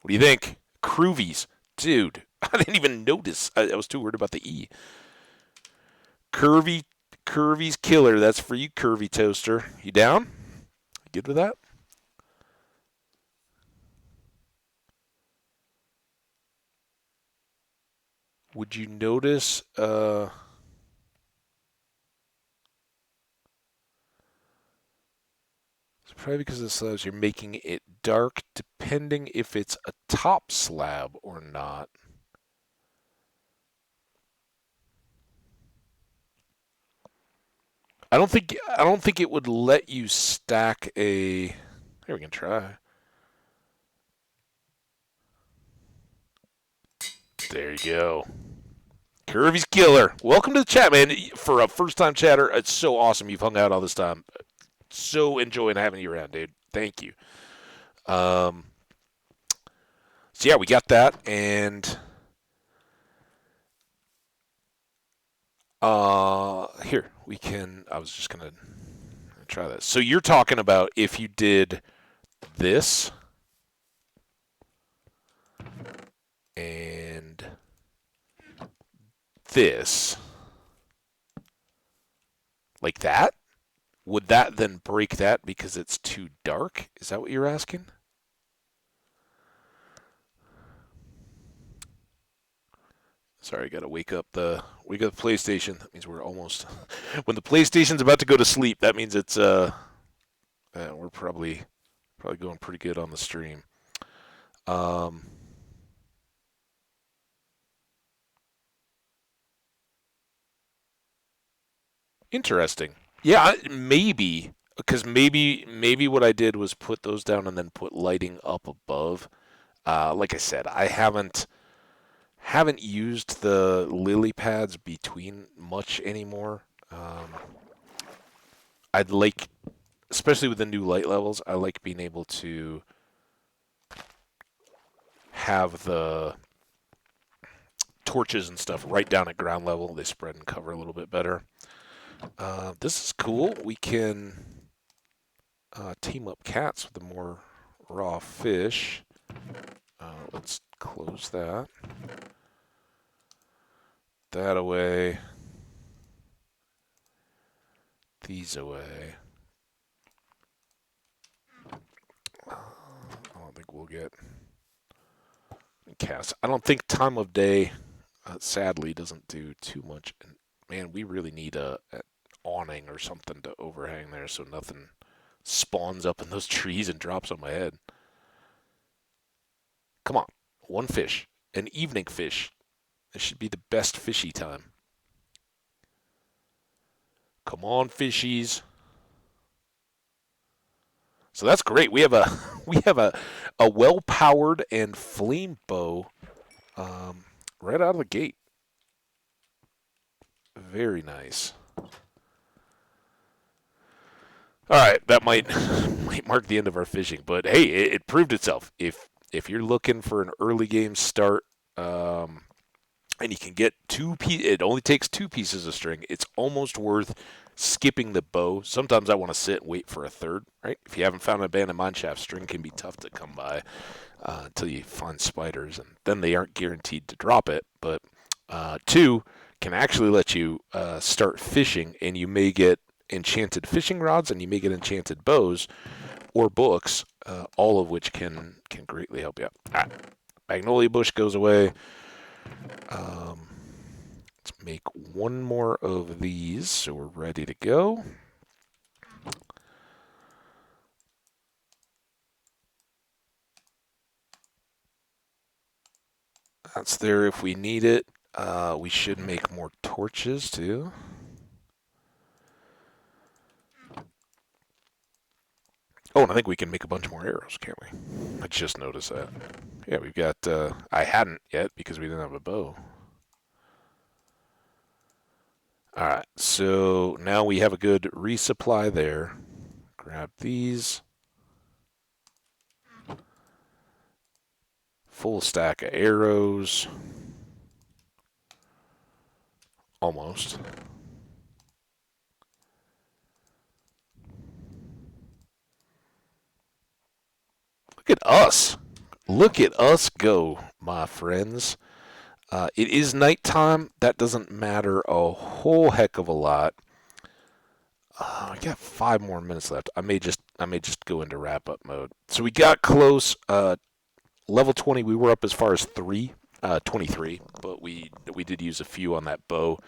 What do you think? Croovies. Dude, I didn't even notice. I was too worried about the E. Curvy, Curvy's killer. That's for you, Curvy Toaster. You down? Good with that? Would you notice? It's probably because of the slabs. You're making it dark, depending if it's a top slab or not. I don't think it would let you stack a. Here we can try. There you go. Curvy's killer. Welcome to the chat, man. For a first-time chatter, it's so awesome you've hung out all this time. So enjoying having you around, dude. Thank you. Um, so yeah, we got that, and here we can. I was just gonna try this. So you're talking about if you did this and this like that, would that then break that because it's too dark? Is that what you're asking? Sorry, I gotta wake up the PlayStation. That means we're almost when the PlayStation's about to go to sleep. That means it's we're probably going pretty good on the stream. Um, Interesting. Yeah, maybe because maybe what I did was put those down and then put lighting up above. Like I said, I haven't used the lily pads between much anymore. I'd like, especially with the new light levels, I like being able to have the torches and stuff right down at ground level. They spread and cover a little bit better. This is cool. We can team up cats with the more raw fish. Let's close that. That away. These away. I don't think we'll get cats. I don't think time of day, sadly, doesn't do too much. And man, we really need a awning or something to overhang there so nothing spawns up in those trees and drops on my head. Come on, one fish, an evening fish. This should be the best fishy time. Come on, fishies. So that's great. We have a well powered and flame bow right out of the gate. Very nice. All right, that might mark the end of our fishing, but hey, it proved itself. If you're looking for an early game start, and you can get it only takes 2 pieces of string. It's almost worth skipping the bow. Sometimes I want to sit and wait for a third, right? If you haven't found an abandoned mineshaft, string can be tough to come by until you find spiders, and then they aren't guaranteed to drop it. But 2 can actually let you start fishing, and you may get enchanted fishing rods, and you may get enchanted bows or books, all of which can greatly help you out. Magnolia bush goes away. Let's make one more of these so we're ready to go. That's there if we need it. We should make more torches too. Oh, and I think we can make a bunch more arrows, can't we? I just noticed that. Yeah, we've got. I hadn't yet because we didn't have a bow. All right, so now we have a good resupply there. Grab these. Full stack of arrows. Almost. Look at us. Look at us go, my friends. It is nighttime. That doesn't matter a whole heck of a lot. I got 5 more minutes left. I may just go into wrap up mode. So we got close. Level 20, we were up as far as 23, but we did use a few on that bow.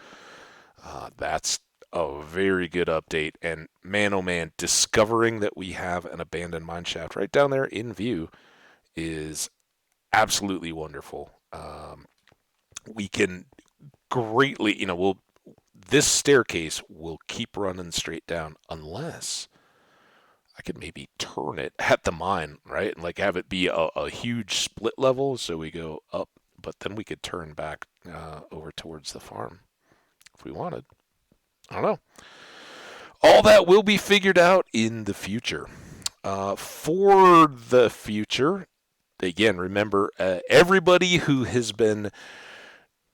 That's a very good update. And man, oh man, discovering that we have an abandoned mine shaft right down there in view is absolutely wonderful. We can greatly, this staircase will keep running straight down unless I could maybe turn it at the mine, right? And like have it be a huge split level so we go up, but then we could turn back over towards the farm if we wanted. I don't know. All that will be figured out in the future. For the future, again, remember everybody who has been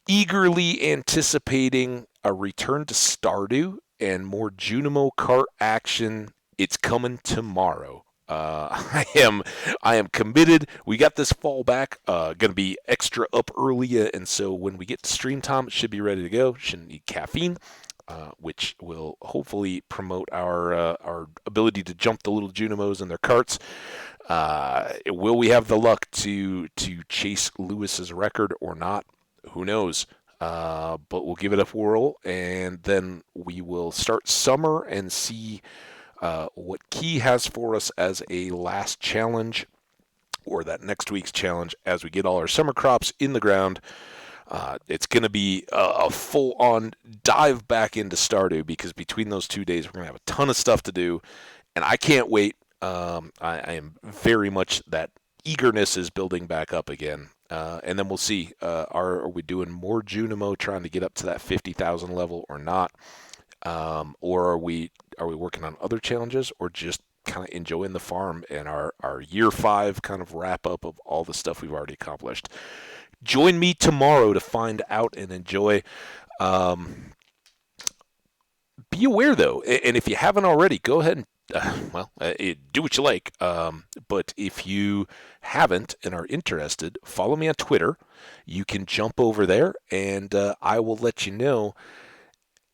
eagerly anticipating a return to Stardew and more Junimo cart action. It's coming tomorrow. I am committed. We got this fall back. Gonna be extra up early, and so when we get to stream time, it should be ready to go. Shouldn't need caffeine, which will hopefully promote our ability to jump the little Junimos in their carts. Will we have the luck to chase Lewis's record or not? Who knows? But we'll give it a whirl, and then we will start summer and see what Key has for us as a last challenge, or that next week's challenge, as we get all our summer crops in the ground. It's going to be a full-on dive back into Stardew, because between those 2 days, we're going to have a ton of stuff to do, and I can't wait. I am very much that eagerness is building back up again. And then we'll see. Are we doing more Junimo, trying to get up to that 50,000 level or not? Or are we working on other challenges, or just kind of enjoying the farm and our year 5 kind of wrap up of all the stuff we've already accomplished? Join me tomorrow to find out and enjoy. Um, be aware though, and if you haven't already, go ahead and do what you like. But if you haven't and are interested, follow me on Twitter. You can jump over there, and I will let you know.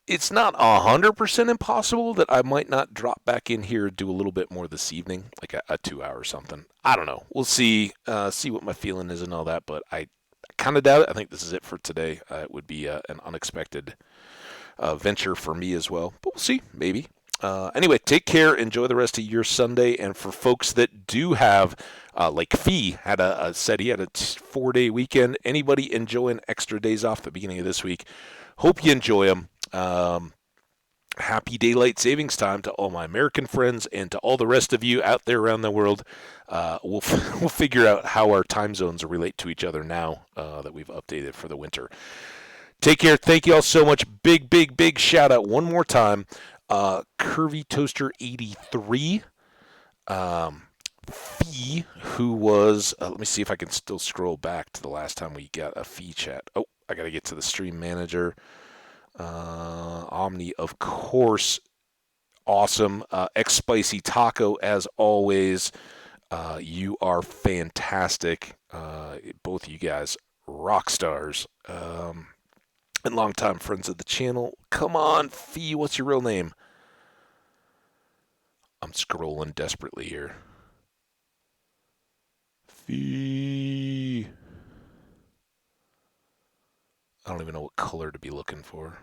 It's not 100% impossible that I might not drop back in here and do a little bit more this evening, like a 2 hour or something. I don't know. We'll see. See what my feeling is and all that. But I kind of doubt it. I think this is it for today. It would be an unexpected venture for me as well. But we'll see. Maybe. Anyway, take care. Enjoy the rest of your Sunday. And for folks that do have, like Fee had said he had a 4-day weekend. Anybody enjoying extra days off the beginning of this week? Hope you enjoy them. Happy daylight savings time to all my American friends and to all the rest of you out there around the world. We'll figure out how our time zones relate to each other now that we've updated for the winter. Take care. Thank you all so much. Big, big, big shout out one more time. Curvy Toaster 83. Fee, who was, let me see if I can still scroll back to the last time we got a Fee chat. Oh, I got to get to the stream manager. Omni, of course, awesome. X Spicy Taco, as always. You are fantastic. Both of you guys, rock stars. And longtime friends of the channel. Come on, Fee, what's your real name? I'm scrolling desperately here. Fee. I don't even know what color to be looking for.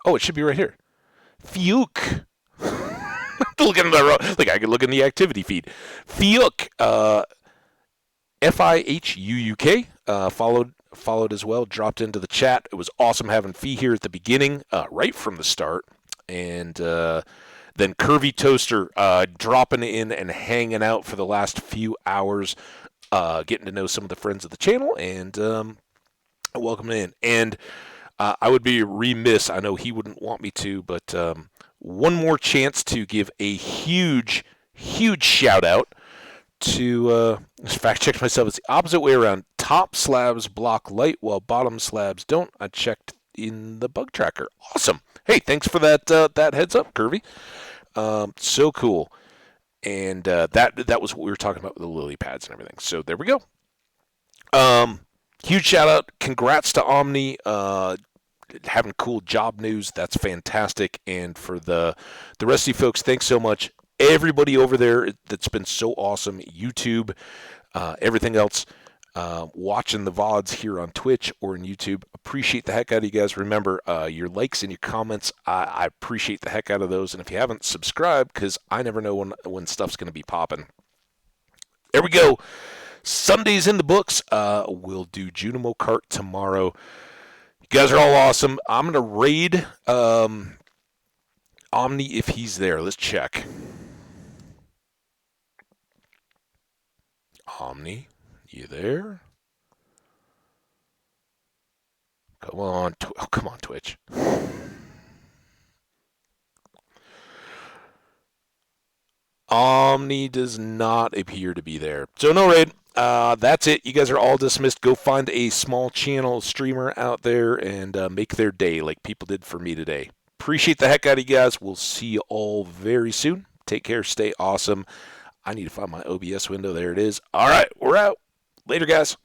Oh, it should be right here. Fiuk. Look at the like I could look in the activity feed. Fiuk, Fihuuk, followed as well. Dropped into the chat. It was awesome having Fee here at the beginning, right from the start, and then Curvy Toaster dropping in and hanging out for the last few hours, getting to know some of the friends of the channel, and welcoming in. And I would be remiss, I know he wouldn't want me to, but one more chance to give a huge, huge shout out to fact check myself. It's the opposite way around. Top slabs block light while bottom slabs don't. I checked in the bug tracker. Awesome. Hey, thanks for that heads up, Curvy. So cool. And that was what we were talking about with the lily pads and everything. So there we go. Huge shout out. Congrats to Omni. Having cool job news. That's fantastic. And for the rest of you folks, thanks so much. Everybody over there that's been so awesome. YouTube, everything else. Watching the VODs here on Twitch or in YouTube. Appreciate the heck out of you guys. Remember, your likes and your comments, I appreciate the heck out of those. And if you haven't subscribed, because I never know when stuff's going to be popping. There we go. Sunday's in the books. We'll do Junimo Kart tomorrow. You guys are all awesome. I'm going to raid Omni if he's there. Let's check. Omni, you there? Come on, come on, Twitch. Omni does not appear to be there. So no raid. That's it. You guys are all dismissed. Go find a small channel streamer out there and make their day like people did for me today. Appreciate the heck out of you guys. We'll see you all very soon. Take care. Stay awesome. I need to find my OBS window. There it is. All right, we're out. Later, guys.